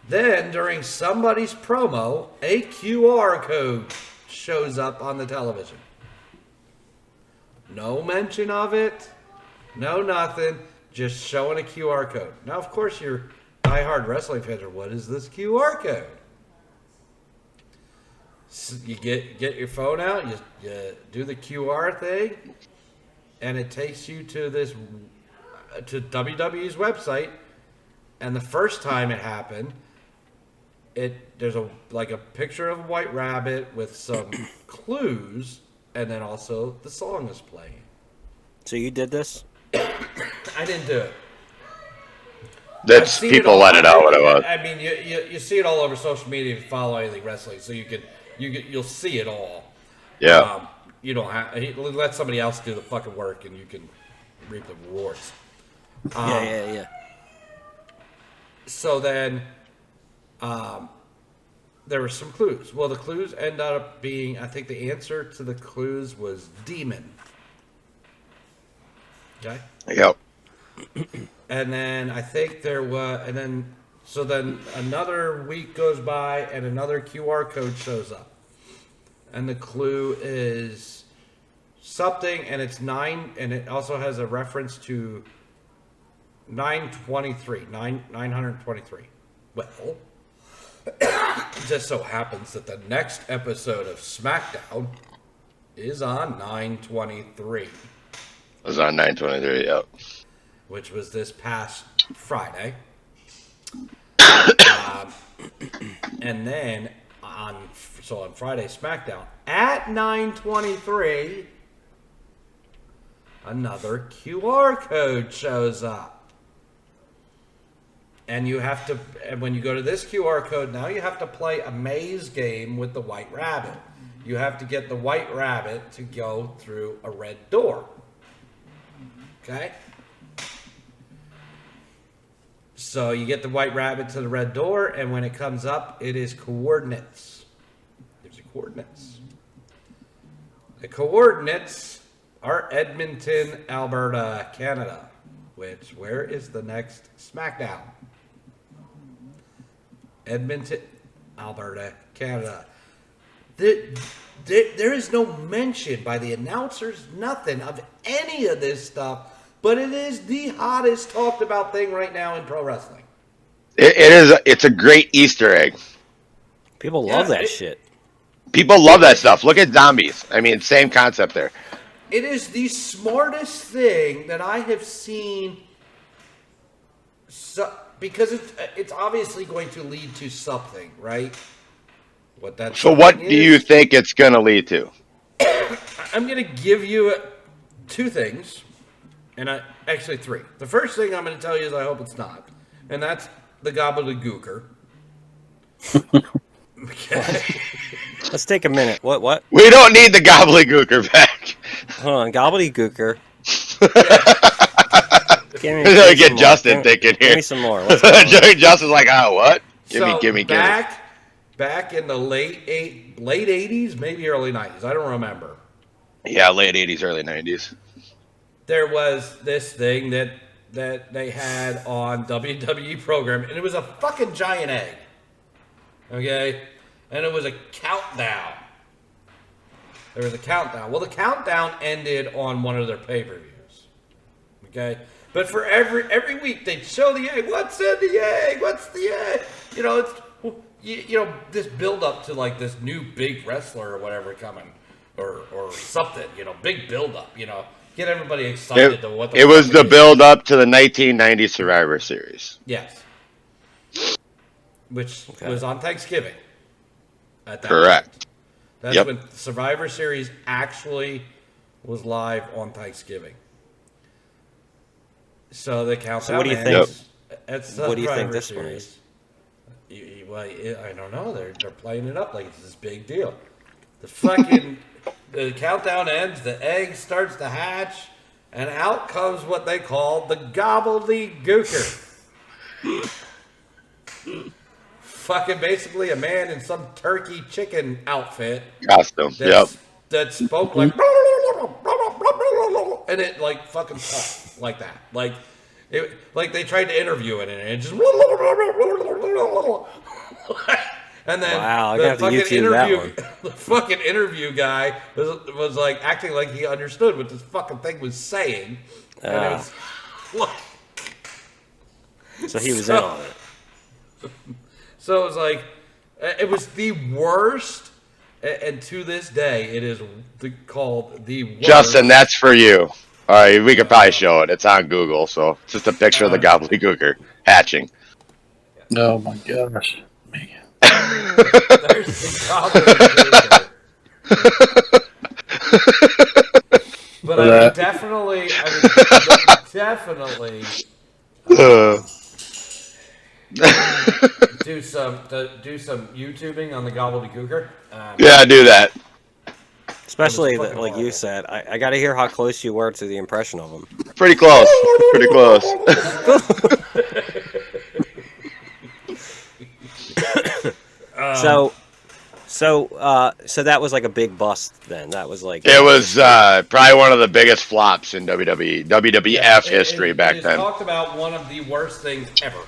Then, during somebody's promo, a QR code shows up on the television. No mention of it. No nothing. Just showing a QR code. Now, of course, your diehard wrestling fans are, what is this QR code? So you get your phone out, you do the QR thing, and it takes you to WWE's website. And the first time it happened, there's a picture of a white rabbit with some clues, and then also the song is playing.
So you did this?
I didn't do it.
That's people let it out what it was.
I mean, you see it all over social media if you follow anything wrestling, so you'll see it all.
Yeah.
You don't have let somebody else do the fucking work, and you can reap the rewards.
Yeah.
So then, there were some clues. Well, the clues ended up being, I think the answer to the clues was demon. Okay?
Yep.
And then I think there was, so then another week goes by and another QR code shows up. And the clue is something, and it's 9, and it also has a reference to 923. Well, it just so happens that the next episode of SmackDown is on 923.
It was on 9/23. Yep.
Which was this past Friday. And then on Friday SmackDown at 9:23, another QR code shows up. And when you go to this QR code, now you have to play a maze game with the White Rabbit. You have to get the White Rabbit to go through a red door. Okay? So you get the White Rabbit to the red door, and when it comes up, it is coordinates. There's coordinates. The coordinates are Edmonton, Alberta, Canada. Where is the next SmackDown? Edmonton, Alberta, Canada. There is no mention by the announcers, nothing of any of this stuff, but it is the hottest talked about thing right now in pro wrestling.
It is. It's a great Easter egg.
People love that shit.
People love that stuff. Look at zombies. I mean, same concept there.
It is the smartest thing that I have seen. Because it's obviously going to lead to something, right?
So what do you think it's going to lead to?
I'm going to give you 2 things, and actually 3. The first thing I'm going to tell you is I hope it's not, and that's the gobbledygooker. Okay.
Let's take a minute. What?
We don't need the gobbledygooker back.
Hold on. Gobbledygooker. Give me
Get
some more.
Justin thinking
Give
here.
me some more. What's going on?
Justin's like, oh, what?
So
Gimme.
back in the late 80s, maybe early 90s. I don't remember.
Yeah, late 80s, early 90s.
There was this thing that they had on WWE program, and it was a fucking giant egg. Okay? And it was a countdown. There was a countdown. Well, the countdown ended on one of their pay-per-views. Okay? But for every week, they'd show the egg. What's in the egg? What's the egg? You know, it's this build up to like this new big wrestler or whatever coming, or something. You know, big build up. You know, get everybody excited to what.
It was the build up to the 1990 Survivor Series.
Yes, which was on Thanksgiving. At that
Correct.
point. That's when Survivor Series actually was live on Thanksgiving. So the countdown.
So what do you think?
What
do you think this one is?
Well, I don't know. They're playing it up like it's this big deal. The fucking the countdown ends. The egg starts to hatch, and out comes what they call the gobbledygooker. Fucking basically a man in some turkey chicken outfit.
Costume.
That spoke like, and it like fucking talked like that. Like they tried to interview it and it just. And then
wow, I got to YouTube that one.
The fucking interview guy was like acting like he understood what this fucking thing was saying. And it was,
so he was in on it.
So it was like, it was the worst, and to this day, it is called the worst.
Justin, that's for you. All right, we could probably show it. It's on Google, so it's just a picture of the gobbledygooker hatching.
Oh my gosh, man!
There's the gobbledygooker. But I would definitely. Do some YouTubing on the gobbledygooker.
Yeah, do that.
Especially like you said, I got to hear how close you were to the impression of him.
Pretty close. Pretty close.
So that was like a big bust then. That was like
it was probably one of the biggest flops in WWF history back then.
Talked about one of the worst things ever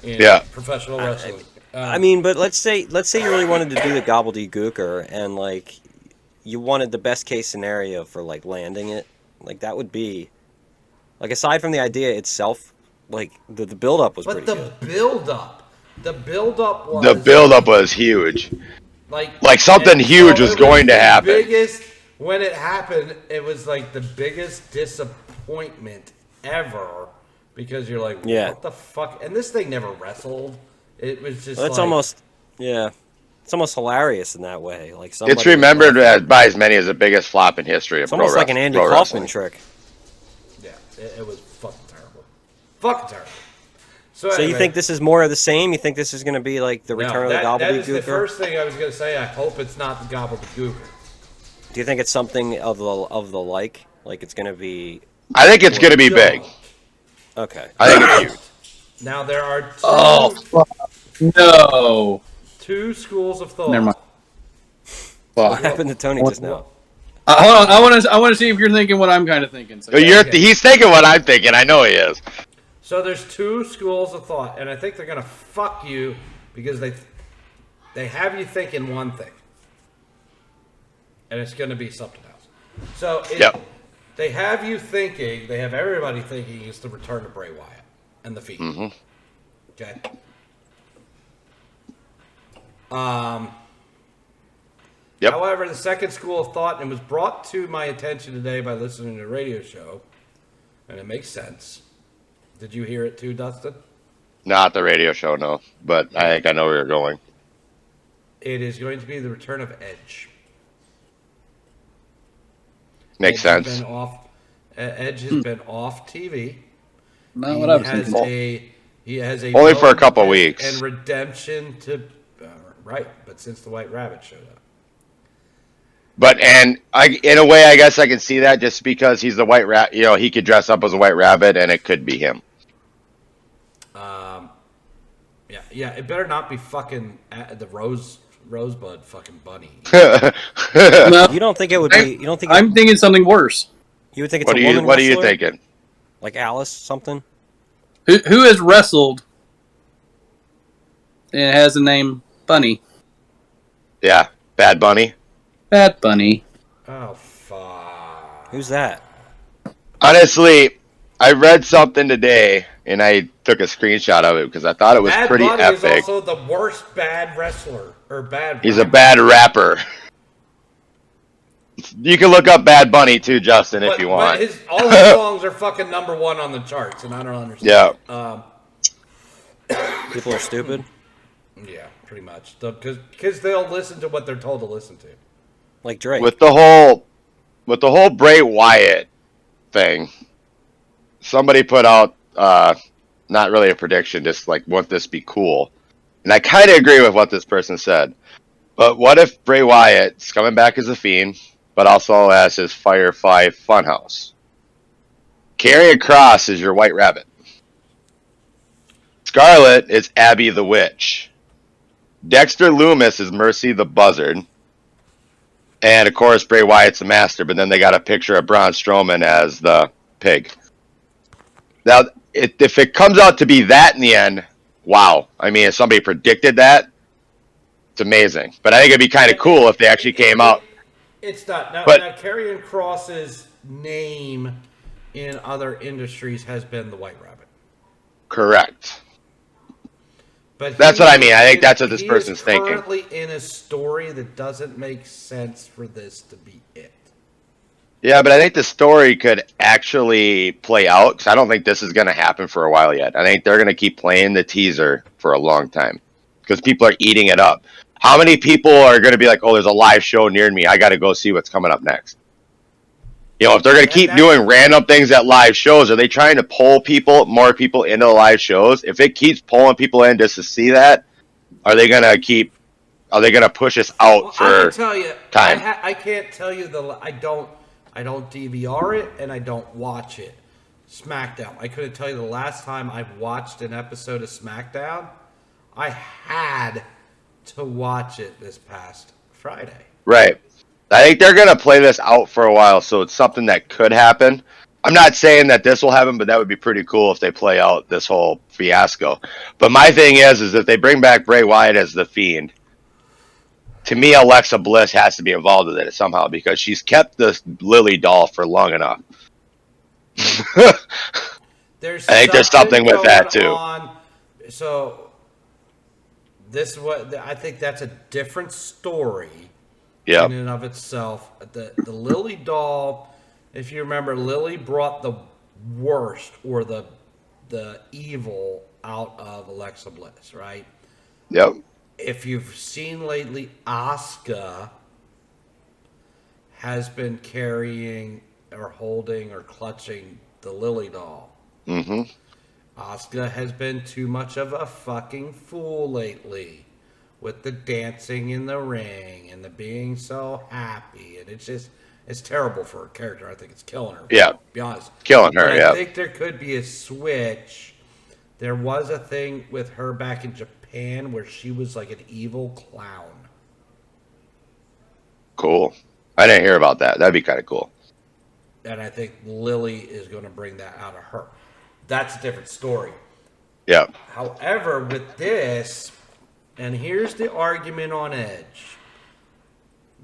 in professional wrestling.
I mean, but let's say you really wanted to do the gobbledygooker and like you wanted the best case scenario for like landing it. Like that would be like aside from the idea itself, like the build up was pretty good.
But the build up was
huge.
Like
something huge was going to happen.
When it happened, it was like the biggest disappointment ever because you're like, what the fuck? And this thing never wrestled. It was just.
Well, it's almost hilarious in that way. Like
it's remembered by as many as the biggest flop in history of pro wrestling.
It's almost like an Andy Kaufman trick.
Yeah, it was fucking terrible. Fucking terrible. So
anyway, you think this is more of the same? You think this is going to be like the return of the gobbledygooker?
That is the first thing I was going to say. I hope it's not the gobbledygooker.
Do you think it's something of the like? Like it's going to be...
I think it's going to be big.
Okay.
I think it's huge.
Now there are two schools of thought.
Never mind.
What happened to Tony just now?
Hold on. I want to see if you're thinking what I'm kind of thinking. So
He's thinking what I'm thinking. I know he is.
So there's two schools of thought, and I think they're gonna fuck you because they have you thinking one thing, and it's gonna be something else. So they have you thinking, they have everybody thinking it's the return of Bray Wyatt and the Fiend.
Mm-hmm.
Okay. However, the second school of thought, and it was brought to my attention today by listening to a radio show, and it makes sense. Did you hear it too, Dustin?
Not the radio show, no. But I think I know where you're going.
It is going to be the return of Edge.
Makes sense.
Edge has been off TV.
Not what I was thinking.
He has a
Only for a
bone
couple
to pick
weeks.
and redemption to right, but since the White Rabbit showed up.
But in a way, I guess I can see that just because he's the White Rabbit. You know, he could dress up as a White Rabbit, and it could be him.
Yeah. It better not be fucking the Rosebud fucking bunny.
No,
You don't think it would be? You don't think?
I'm thinking something worse.
You would think it's
What
a
are you
woman
What are you
wrestler?
thinking?
Like Alice something?
Who has wrestled and has the name Bunny?
Yeah, Bad Bunny.
Bad Bunny.
Oh fuck.
Who's that?
Honestly, I read something today, and I took a screenshot of it because I thought it was
Bad
pretty
Bunny
epic.
is also the worst bad wrestler or bad.
He's a
rapper.
bad rapper. You can look up Bad Bunny too, Justin, if you want.
But all his songs are fucking #1 on the charts, and I don't understand.
Yeah.
People are stupid.
Yeah, pretty much. Because they'll listen to what they're told to listen to.
Like Drake.
With the whole Bray Wyatt thing, somebody put out not really a prediction, just like won't this be cool? And I kind of agree with what this person said. But what if Bray Wyatt's coming back as a Fiend, but also as his Firefly Funhouse? Karrion Kross is your White Rabbit. Scarlet is Abby the Witch. Dexter Loomis is Mercy the Buzzard. And of course, Bray Wyatt's the Master, but then they got a picture of Braun Strowman as the pig. Now, if it comes out to be that in the end, wow. I mean, if somebody predicted that, it's amazing. But I think it'd be kind of cool if they actually came out.
It's not. Now,
But-
now Karrion Kross's name in other industries has been the White Rabbit.
Correct.
But
That's what I mean. I think that's what this person's thinking.
He's currently in a story that doesn't make sense for this to be it.
Yeah, but I think the story could actually play out because I don't think this is going to happen for a while yet. I think they're going to keep playing the teaser for a long time because people are eating it up. How many people are going to be like, oh, there's a live show near me. I got to go see what's coming up next. You know, if they're going to keep doing random things at live shows, are they trying to pull more people into the live shows? If it keeps pulling people in just to see that, are they going to push us out for
I can tell you,
time?
I can't tell you I don't DVR it and I don't watch it. SmackDown. I couldn't tell you the last time I watched an episode of SmackDown. I had to watch it this past Friday.
Right. I think they're going to play this out for a while, so it's something that could happen. I'm not saying that this will happen, but that would be pretty cool if they play out this whole fiasco. But my thing is if they bring back Bray Wyatt as the Fiend, to me, Alexa Bliss has to be involved with it somehow because she's kept this Lily doll for long enough. I think there's something with that, too.
So, this is what I think that's a different story.
Yeah.
In and of itself. The Lily doll, if you remember, Lily brought the worst or the evil out of Alexa Bliss, right?
Yep.
If you've seen lately, Asuka has been carrying or holding or clutching the Lily doll.
Mm-hmm.
Asuka has been too much of a fucking fool lately. With the dancing in the ring and the being so happy, and it's terrible for her character. I think it's killing her.
Yeah,
to be honest,
killing her.
But
yeah,
I think there could be a switch. There was a thing with her back in Japan where she was like an evil clown.
Cool. I didn't hear about that. That'd be kind of cool.
And I think Lily is going to bring that out of her. That's a different story.
Yeah.
However, with this, and here's the argument on Edge.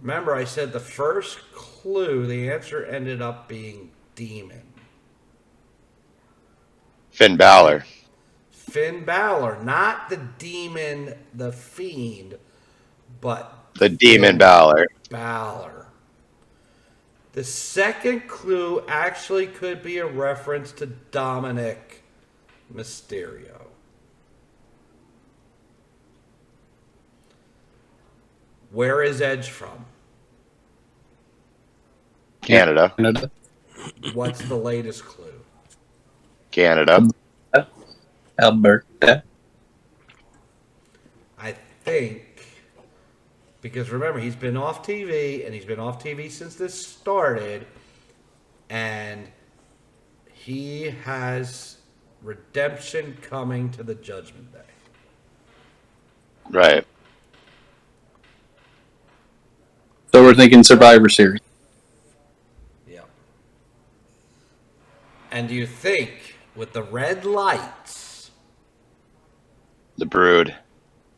Remember, I said the first clue, the answer ended up being demon.
Finn Balor.
Finn Balor, not the demon, the fiend, but
The Demon Balor.
Balor. The second clue actually could be a reference to Dominic Mysterio. Where is Edge from?
Canada.
Canada.
What's the latest clue?
Canada.
Alberta.
I think because remember he's been off TV and he's been off TV since this started, and he has redemption coming to the Judgment Day.
Right.
So we're thinking Survivor Series.
Yeah. And do you think with the red lights,
The Brood.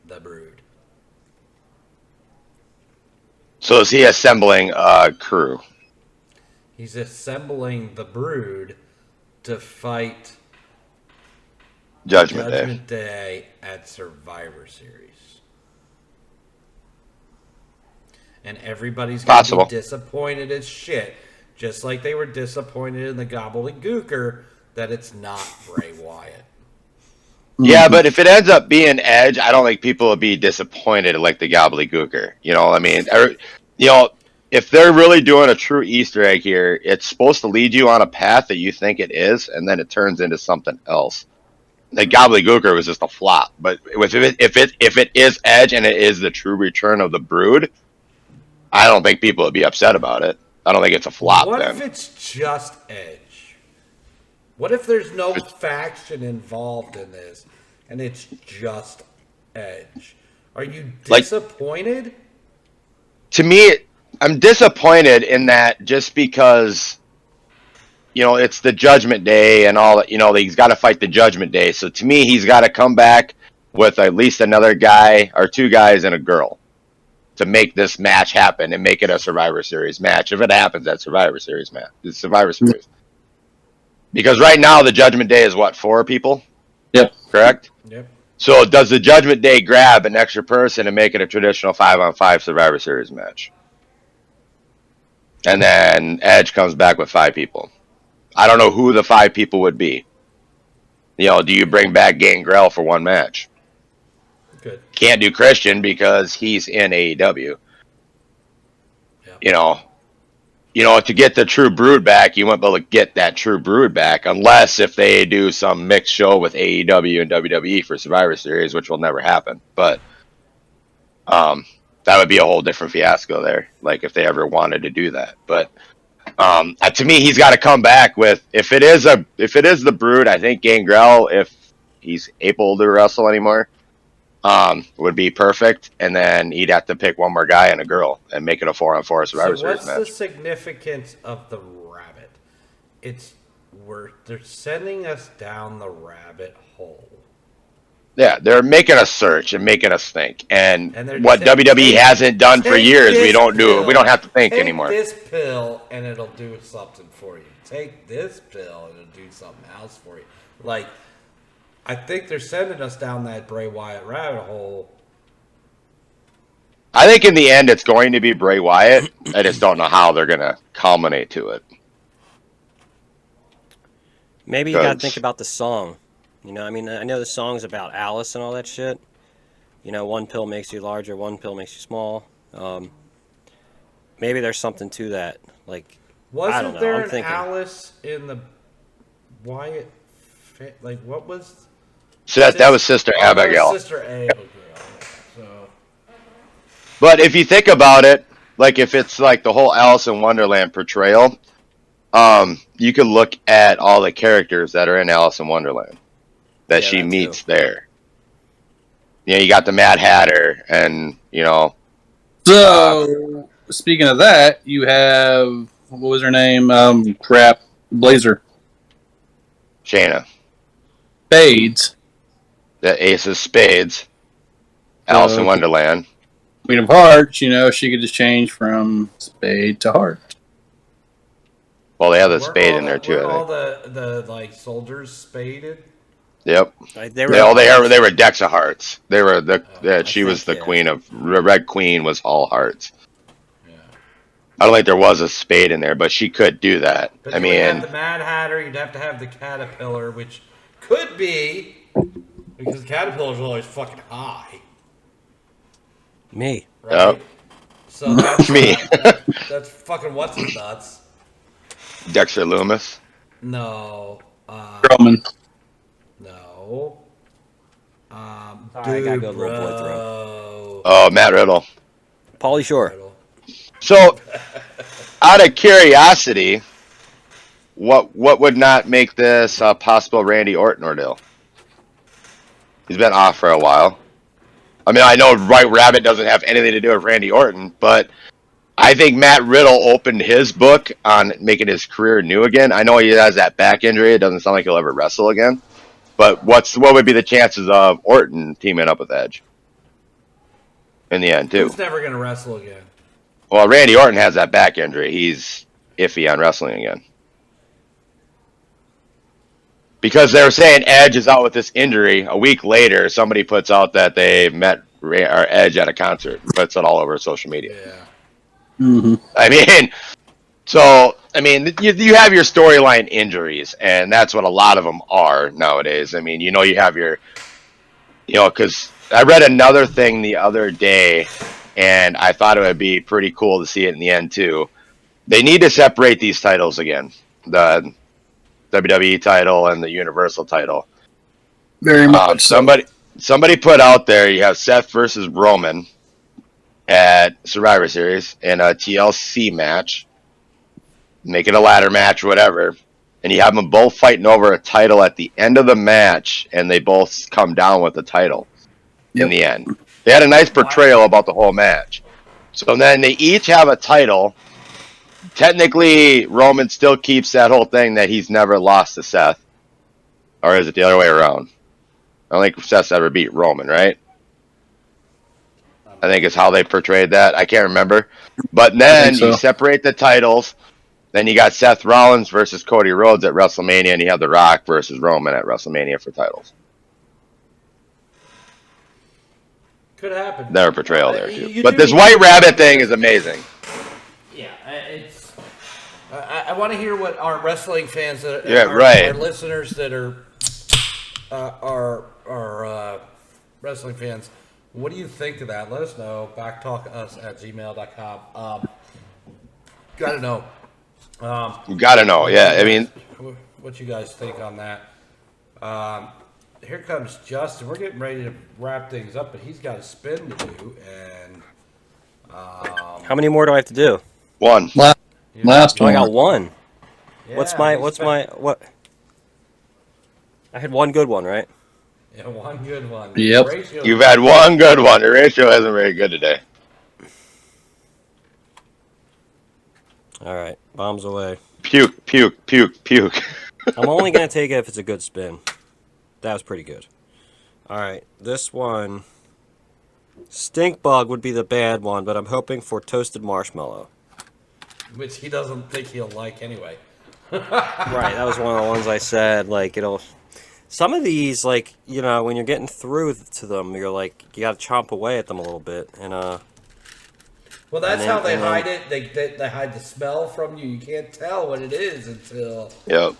the Brood?
So is he assembling a crew?
He's assembling the Brood to fight
Judgment Day.
Day at Survivor Series. And everybody's going to
Possible.
be disappointed as shit, just like they were disappointed in the gobbledygooker that it's not Bray Wyatt.
Yeah, but if it ends up being Edge, I don't think people will be disappointed like the gobbledygooker. You know, I mean, if they're really doing a true Easter egg here, it's supposed to lead you on a path that you think it is, and then it turns into something else. The gobbledygooker was just a flop, but if it is Edge and it is the true return of the Brood, I don't think people would be upset about it. I don't think it's a flop.
What
then.
if it's just Edge? What if there's no faction involved in this and it's just Edge? Are you disappointed?
To me, I'm disappointed in that just because, it's the Judgment Day and all that, he's got to fight the Judgment Day. So to me, he's got to come back with at least another guy or two guys and a girl to make this match happen and make it a Survivor Series match. If it happens at Survivor Series match, it's Survivor Series. Because right now the Judgment Day is what, 4 people?
Yep.
Correct?
Yep.
So does the Judgment Day grab an extra person and make it a traditional 5-on-5 Survivor Series match? And then Edge comes back with 5 people. I don't know who the 5 people would be. Do you bring back Gangrel for one match?
Good.
Can't do Christian because he's in AEW.
Yeah.
To get the True Brood back, you won't be able to get that True Brood back unless if they do some mixed show with AEW and WWE for Survivor Series, which will never happen. But that would be a whole different fiasco there, like if they ever wanted to do that. But to me, he's got to come back with if it is the Brood, I think Gangrel, if he's able to wrestle anymore, would be perfect, and then he'd have to pick one more guy and a girl and make it a 4-on-4 Survivor Series match.
What's the significance of the rabbit? They're sending us down the rabbit hole.
Yeah, they're making us search and making us think, and what
take
WWE hasn't done for years, we don't do it. We don't have to think
take
anymore.
Take this pill and it'll do something for you. Take this pill and it'll do something else for you. I think they're sending us down that Bray Wyatt rabbit hole.
I think in the end it's going to be Bray Wyatt. I just don't know how they're going to culminate to it.
Maybe you got to think about the song. I know the song's about Alice and all that shit. One pill makes you larger, one pill makes you small. Maybe there's something to that. I don't know.
Wasn't there
I'm
an
thinking.
Alice in the Wyatt? What was?
So that was Sister Abigail.
Sister Abigail. So.
But if you think about it, if it's the whole Alice in Wonderland portrayal, you could look at all the characters that are in Alice in Wonderland that she meets there. You got the Mad Hatter, and
So speaking of that, you have what was her name? Blazer.
Shayna.
Spades.
The Ace of Spades. Alice in Wonderland.
Queen of Hearts, she could just change from spade to heart.
Well, they have the spade in there too.
Weren't all the soldiers spaded?
Yep. They were decks of hearts. They were she was the queen of Red Queen was all hearts.
Yeah.
I don't think there was a spade in there, but she could do that.
But you would have the Mad Hatter. You'd have to have the Caterpillar, which could be because the Caterpillar's always fucking high.
Me.
Right?
Yep.
So that's
Me.
That's fucking what's his nuts.
Dexter Loomis.
No.
Roman.
No.
Sorry, I gotta
Dude,
go a little boy throw.
bro.
Oh, Matt Riddle.
Paulie Shore.
So, out of curiosity, what would not make this a possible Randy Orton ordeal? He's been off for a while. I mean, I know White Rabbit doesn't have anything to do with Randy Orton, but I think Matt Riddle opened his book on making his career new again. I know he has that back injury. It doesn't sound like he'll ever wrestle again. But what would be the chances of Orton teaming up with Edge in the end, too?
Who's never going to wrestle again?
Well, Randy Orton has that back injury. He's iffy on wrestling again. Because they were saying Edge is out with this injury. A week later, somebody puts out that they met Edge at a concert. Puts it all over social media.
Yeah.
Mm-hmm.
I mean, you have your storyline injuries, and that's what a lot of them are nowadays. I mean, you have your, because I read another thing the other day, and I thought it would be pretty cool to see it in the end, too. They need to separate these titles again. The WWE title and the Universal title.
Very much so.
Somebody put out there, you have Seth versus Roman at Survivor Series in a TLC match. Make it a ladder match, whatever. And you have them both fighting over a title at the end of the match, and they both come down with the title in the end. They had a nice portrayal about the whole match. So then they each have a title. Technically, Roman still keeps that whole thing that he's never lost to Seth. Or is it the other way around? I don't think Seth's ever beat Roman, right? I think it's how they portrayed that. I can't remember. But then you separate the titles. Then you got Seth Rollins versus Cody Rhodes at WrestleMania, and you have The Rock versus Roman at WrestleMania for titles.
Could happen.
Their portrayal there, too.
You
But
do
this
need
White
to-
Rabbit thing is amazing.
Yeah, it's. I want to hear what our wrestling fans,
right.
our listeners that are wrestling fans. What do you think of that? Let us know. backtalkus@gmail.com. Gotta know.
You gotta know, yeah. I mean,
what you guys think on that? Here comes Justin. We're getting ready to wrap things up, but he's got a spin to do. And
How many more do I have to do?
one.
Last
Oh, I
one.
got one.
yeah,
What? I had one good one, right?
Yeah, one good one.
Yep.
Ratio-
You've had one good one. The ratio isn't very good today.
All right, bombs away.
Puke, puke, puke, puke.
I'm only gonna take it if it's a good spin. That was pretty good. All right, this one. Stink bug would be the bad one, but I'm hoping for toasted marshmallow.
Which he doesn't think he'll like anyway.
Right, that was one of the ones I said. Like it'll. Some of these, like when you're getting through to them, you're like you gotta chomp away at them a little bit, and
Well, that's
And then-
how they
and then-
hide it. They hide the smell from you. You can't tell what it is until
Yep.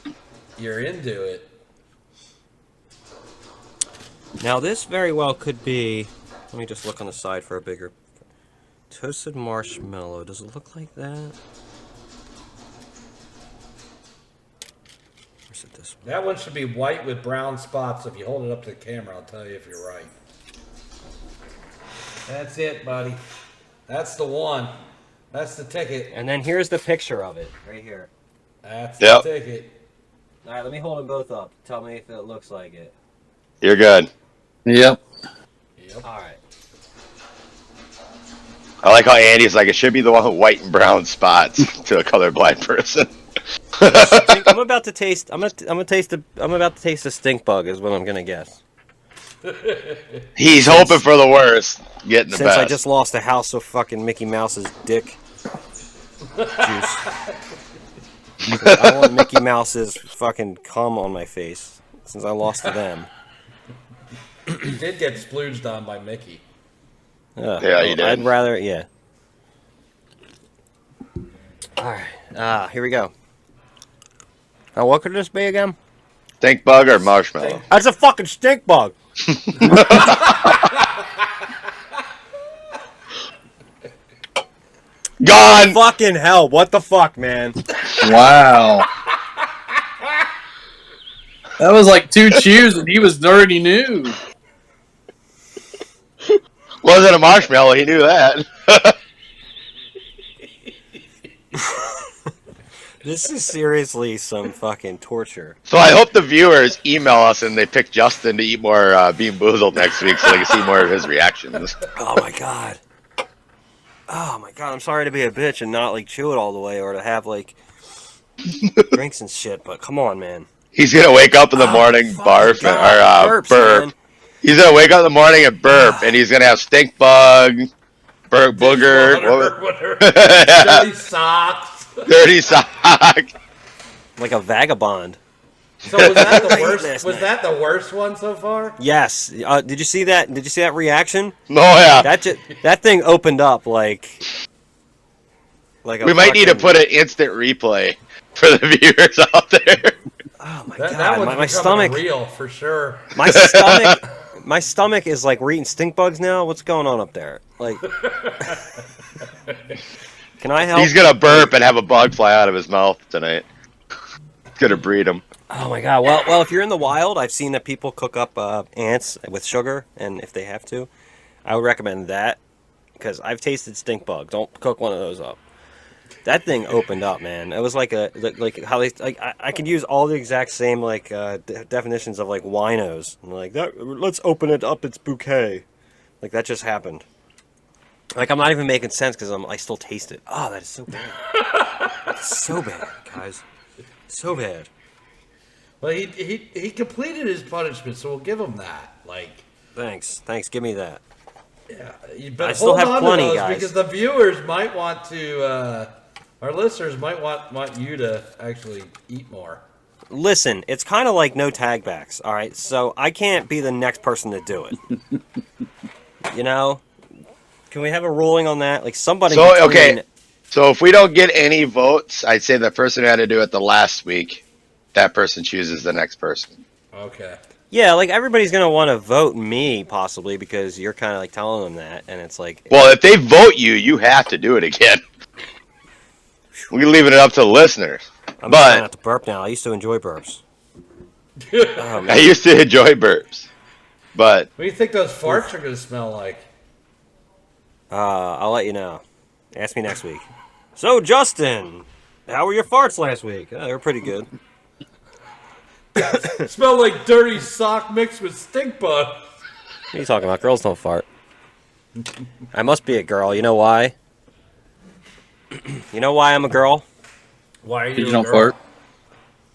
you're into it.
Now this very well could be. Let me just look on the side for a bigger. Toasted marshmallow. Does it look like that? Or is it this one?
That one should be white with brown spots. If you hold it up to the camera, I'll tell you if you're right. That's it, buddy. That's the one. That's the ticket.
And then here's the picture of it right here.
That's
Yep.
the ticket.
All right, let me hold them both up. Tell me if it looks like it.
You're good.
Yep.
Yep.
All right.
I like how Andy's like, it should be the one with white and brown spots to a colorblind person.
I'm about to taste. I'm about to taste the stink bug. Is what I'm gonna guess.
He's hoping for the worst, getting the
Since
best.
I just lost a house of fucking Mickey Mouse's dick juice. I want Mickey Mouse's fucking cum on my face since I lost to them.
He did get splooged on by Mickey.
Yeah, you did.
I'd rather, yeah. All right, here we go. Now, what could this be again?
Stink bug or marshmallow?
That's a fucking stink bug.
Gone!
Fucking hell! What the fuck, man?
Wow. That was like two cheers and he was already knew.
Wasn't a marshmallow. He knew that.
This is seriously some fucking torture.
So I hope the viewers email us and they pick Justin to eat more Bean Boozled next week so they can see more of his reactions.
Oh my god. Oh my god, I'm sorry to be a bitch and not like chew it all the way or to have like drinks and shit, but come on, man.
He's gonna wake up in the morning, barf or
burps,
burp.
man.
He's gonna wake up in the morning and burp, and he's gonna have stink bug, booger,
Dirty socks.
dirty sock.
Like a vagabond.
So was that the
Last
worst? Was
night.
that the worst one so far?
Yes. Did you see that? Did you see that reaction?
Oh yeah.
That thing opened up like a
We might need to
fucking-
put an instant replay for the viewers out there.
Oh my
That
god,
one's
my stomach.
real for sure.
My stomach is like we're eating stink bugs now. What's going on up there? Like, can I help?
He's gonna burp and have a bug fly out of his mouth tonight. It's gonna breed him.
Oh my god. Well, if you're in the wild, I've seen that people cook up ants with sugar, and if they have to, I would recommend that because I've tasted stink bug. Don't cook one of those up. That thing opened up, man. It was like how they like. I could use all the exact same like definitions of like winos. And like that. Let's open it up. Its bouquet. Like that just happened. Like I'm not even making sense because I still taste it. Oh, that is so bad. That's so bad, guys. So bad.
Well, he completed his punishment, so we'll give him that. Like,
Thanks. Give me that.
yeah, you better
I still
hold
have
on
plenty,
to those
guys.
because the viewers might want to. Our listeners might want you to actually eat more.
Listen, it's kind of like no tag backs, all right? So I can't be the next person to do it. You know? Can we have a ruling on that? Like somebody.
So okay. So if we don't get any votes, I'd say the person who had to do it the last week, that person chooses the next person.
Okay.
Yeah, like everybody's gonna want to vote me possibly because you're kind of like telling them that, and it's like.
Well, if they vote you, you have to do it again. We're leaving it up to the listeners.
I'm
but
trying not to burp now. I used to enjoy burps. Oh,
I
man.
used to enjoy burps. But
What do you think those farts are going to smell like?
I'll let you know. Ask me next week. So, Justin, how were your farts last week? They were pretty good.
Smell like dirty sock mixed with stink bug.
What are you talking about? Girls don't fart. I must be a girl. You know why? You know why I'm a girl?
Why are you?
You
a
don't
girl?
fart.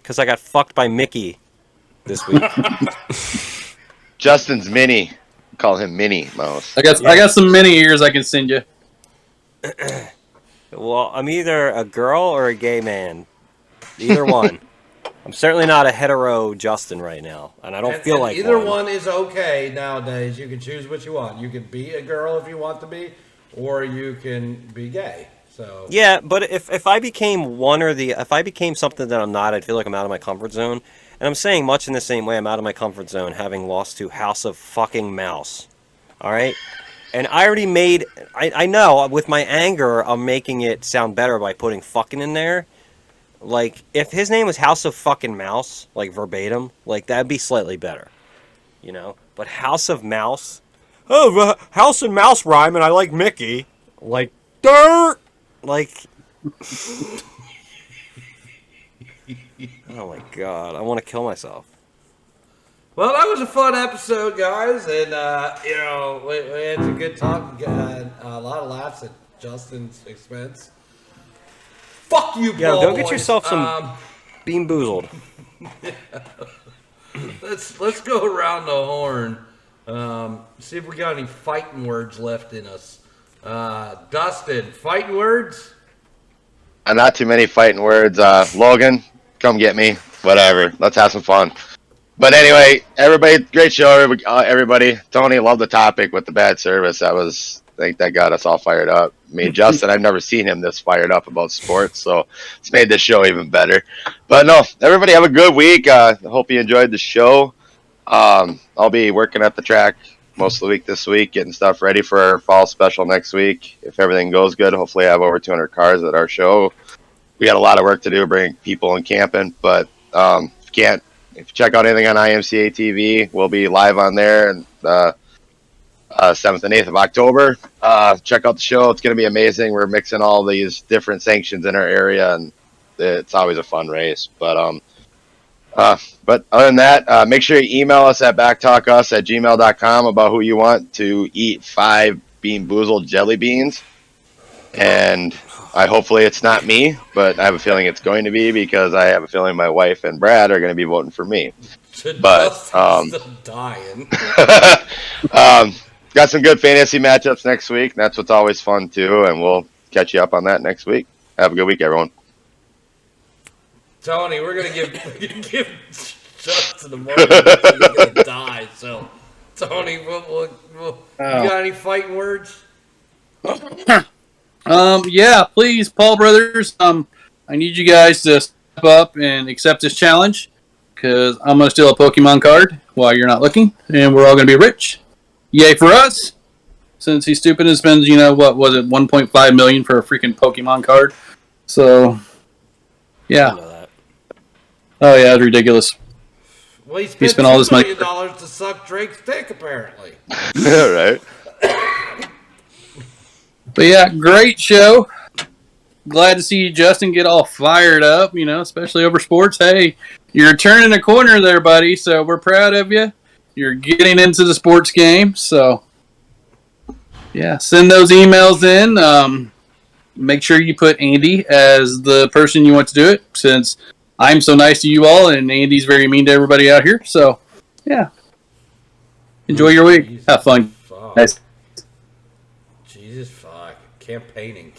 Because I got fucked by Mickey this week.
Justin's Minnie. Call him Minnie Mouse.
I got some mini ears I can send you.
Well, I'm either a girl or a gay man. Either one. I'm certainly not a hetero Justin right now, and I don't feel like
either
one.
one is okay nowadays. You can choose what you want. You can be a girl if you want to be, or you can be gay. So
Yeah, but if I became if I became something that I'm not, I'd feel like I'm out of my comfort zone. And I'm saying much in the same way I'm out of my comfort zone having lost to House of fucking Mouse. All right? And I already made I know with my anger I'm making it sound better by putting fucking in there. Like if his name was House of fucking Mouse, like verbatim, like that'd be slightly better. You know? But House of Mouse, oh, House and Mouse rhyme and I like Mickey. Like dirt. Like, oh my god, I want to kill myself.
well, that was a fun episode, guys, and you know we had some good talk. A lot of laughs at Justin's expense. Fuck you,
Yo,
Paul
go get
boys.
yourself some Bean Boozled.
Let's go around the horn. See if we got any fighting words left in us. Dustin, fighting words?
Not too many fighting words. Logan, come get me. Whatever. Let's have some fun. But anyway, everybody, great show, everybody. Tony, love the topic with the bad service. I think that got us all fired up. I mean, Justin, I've never seen him this fired up about sports, so it's made this show even better. But no, everybody have a good week. I hope you enjoyed the show. I'll be working at the track most of the week this week, getting stuff ready for our fall special next week. If everything goes good, hopefully I have over 200 cars at our show. We got a lot of work to do, bring people and camping, but if you check out anything on IMCA TV, we'll be live on there, and 7th and 8th of October. Check out the show. It's going to be amazing. We're mixing all these different sanctions in our area, and it's always a fun race. But other than that, make sure you email us at backtalkus@gmail.com about who you want to eat 5 Bean Boozled jelly beans. And hopefully it's not me, but I have a feeling it's going to be, because I have a feeling my wife and Brad are going to be voting for me. But
still dying.
Got some good fantasy matchups next week, and that's what's always fun too. And we'll catch you up on that next week. Have a good week, everyone.
Tony, we're gonna give Justin a moment. He's gonna die. So, Tony, you got any fighting words?
Yeah, please, Paul brothers. I need you guys to step up and accept this challenge, because I'm gonna steal a Pokemon card while you're not looking, and we're all gonna be rich. Yay for us! Since he's stupid and spends, what was it, 1.5 million for a freaking Pokemon card. So, yeah.
I know that.
Oh yeah, it's ridiculous.
Well, he spent
all this money
$2 to suck Drake's dick, apparently.
Yeah, right.
But yeah, great show. Glad to see Justin get all fired up, especially over sports. Hey, you're turning a corner there, buddy, so we're proud of you. You're getting into the sports game, so yeah, send those emails in. Make sure you put Andy as the person you want to do it, since I'm so nice to you all, and Andy's very mean to everybody out here. So, yeah. Enjoy your week.
Jesus
Have fun.
fuck.
Nice.
Jesus fuck. Campaigning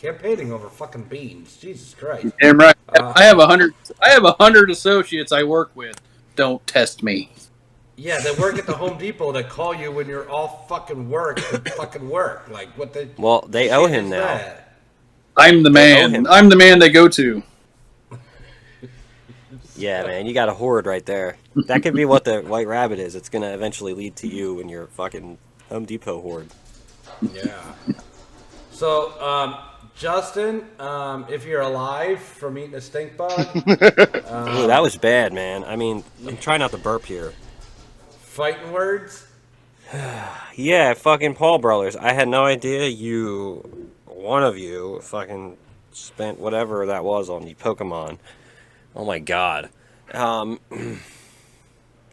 over fucking beans. Jesus Christ.
Damn right. I have 100 associates I work with. Don't test me.
Yeah, they work at the Home Depot that call you when you're off fucking work to fucking work. Like, what the
Well, they owe
shit
him
is
now.
that?
I'm the
They owe
man.
him.
I'm the man they go to.
Yeah, man, you got a horde right there. That could be what the White Rabbit is. It's gonna eventually lead to you and your fucking Home Depot horde.
Yeah. So, Justin, if you're alive from eating a stink bug,
Ooh, that was bad, man. I mean, I'm trying not to burp here.
fighting words.
Yeah, fucking Paul brothers. I had no idea one of you, fucking spent whatever that was on the Pokemon. Oh my god.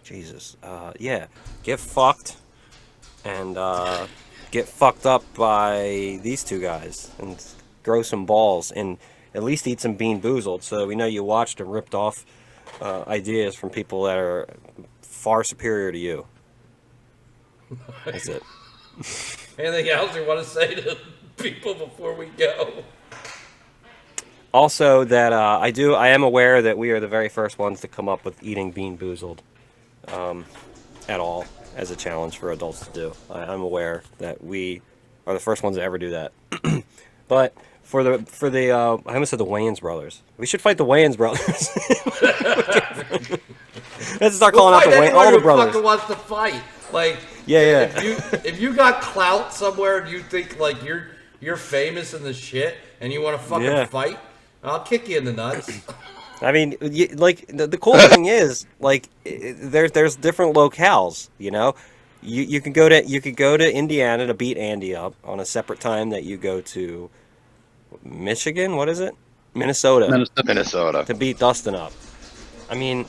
Jesus. Yeah. Get fucked. And, get fucked up by these two guys. And grow some balls. And at least eat some Bean Boozled. So we know you watched and ripped off ideas from people that are far superior to you. That's it.
Anything else you want to say to people before we go?
Also, that I am aware that we are the very first ones to come up with eating Bean Boozled at all as a challenge for adults to do. I'm aware that we are the first ones to ever do that. But for the I almost said the Wayans brothers. We should fight the Wayans brothers. Let's start calling out all the brothers.
Fucking wants to fight. Like,
Yeah.
If you got clout somewhere and you think like you're famous in the shit and you want to fucking fight, I'll kick you in the nuts.
I mean, like the cool thing is, like, there's different locales. You could go to Indiana to beat Andy up on a separate time that you go to Michigan. What is it? Minnesota. To beat Dustin up. I mean,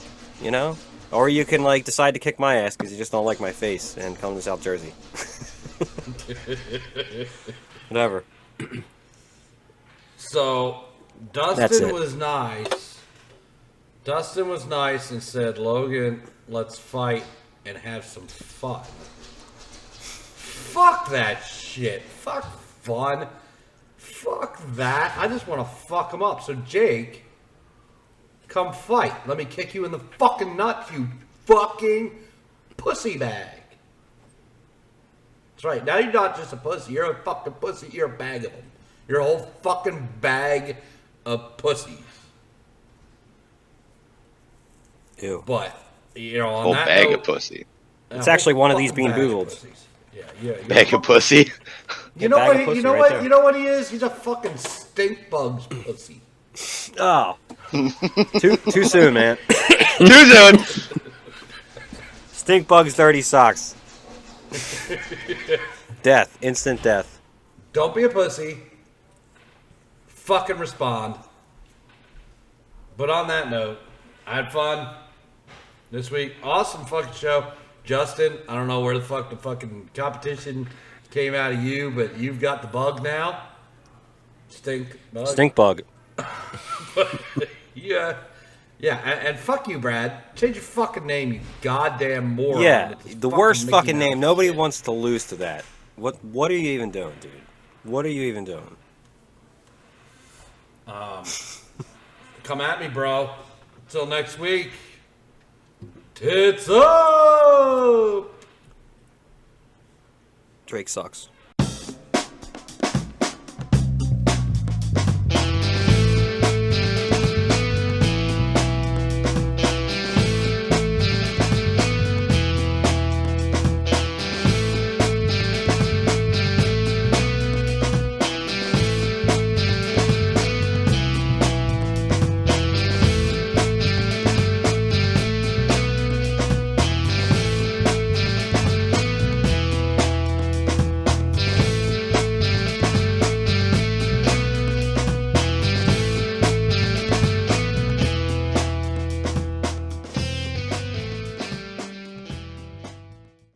or you can like decide to kick my ass because you just don't like my face and come to South Jersey. Whatever.
So Dustin was nice. Dustin was nice and said, "Logan, let's fight and have some fun." Fuck that shit. Fuck fun. Fuck that. I just want to fuck him up. So Jake, come fight. Let me kick you in the fucking nuts, you fucking pussy bag. That's right. Now you're not just a pussy. You're a fucking pussy. You're a bag of them. You're a whole fucking bag of pussies.
Ew.
But, on
Whole
that
bag
note,
of pussy.
It's actually one of these Bean Boozleds.
Yeah.
Bag of pussy.
You know
bag of
what?
pussy
You know
right
what?
there.
You know what he is? He's a fucking stink bugs pussy.
Oh. Too soon, man.
Too soon.
Stink bugs, dirty socks. Death. Instant death.
Don't be a pussy. Fucking respond. But on that note, I had fun this week. Awesome fucking show. Justin, I don't know where the fuck the fucking competition came out of you, but you've got the bug now. Stink bug.
Stink bug.
Yeah. Yeah, and fuck you, Brad. Change your fucking name, you goddamn moron.
Yeah,
It's
the worst
Mickey
fucking
Mouse
name. Nobody
shit.
wants to lose to that. What are you even doing, dude? What are you even doing?
Come at me, bro. Until next week. Tits up!
Drake sucks.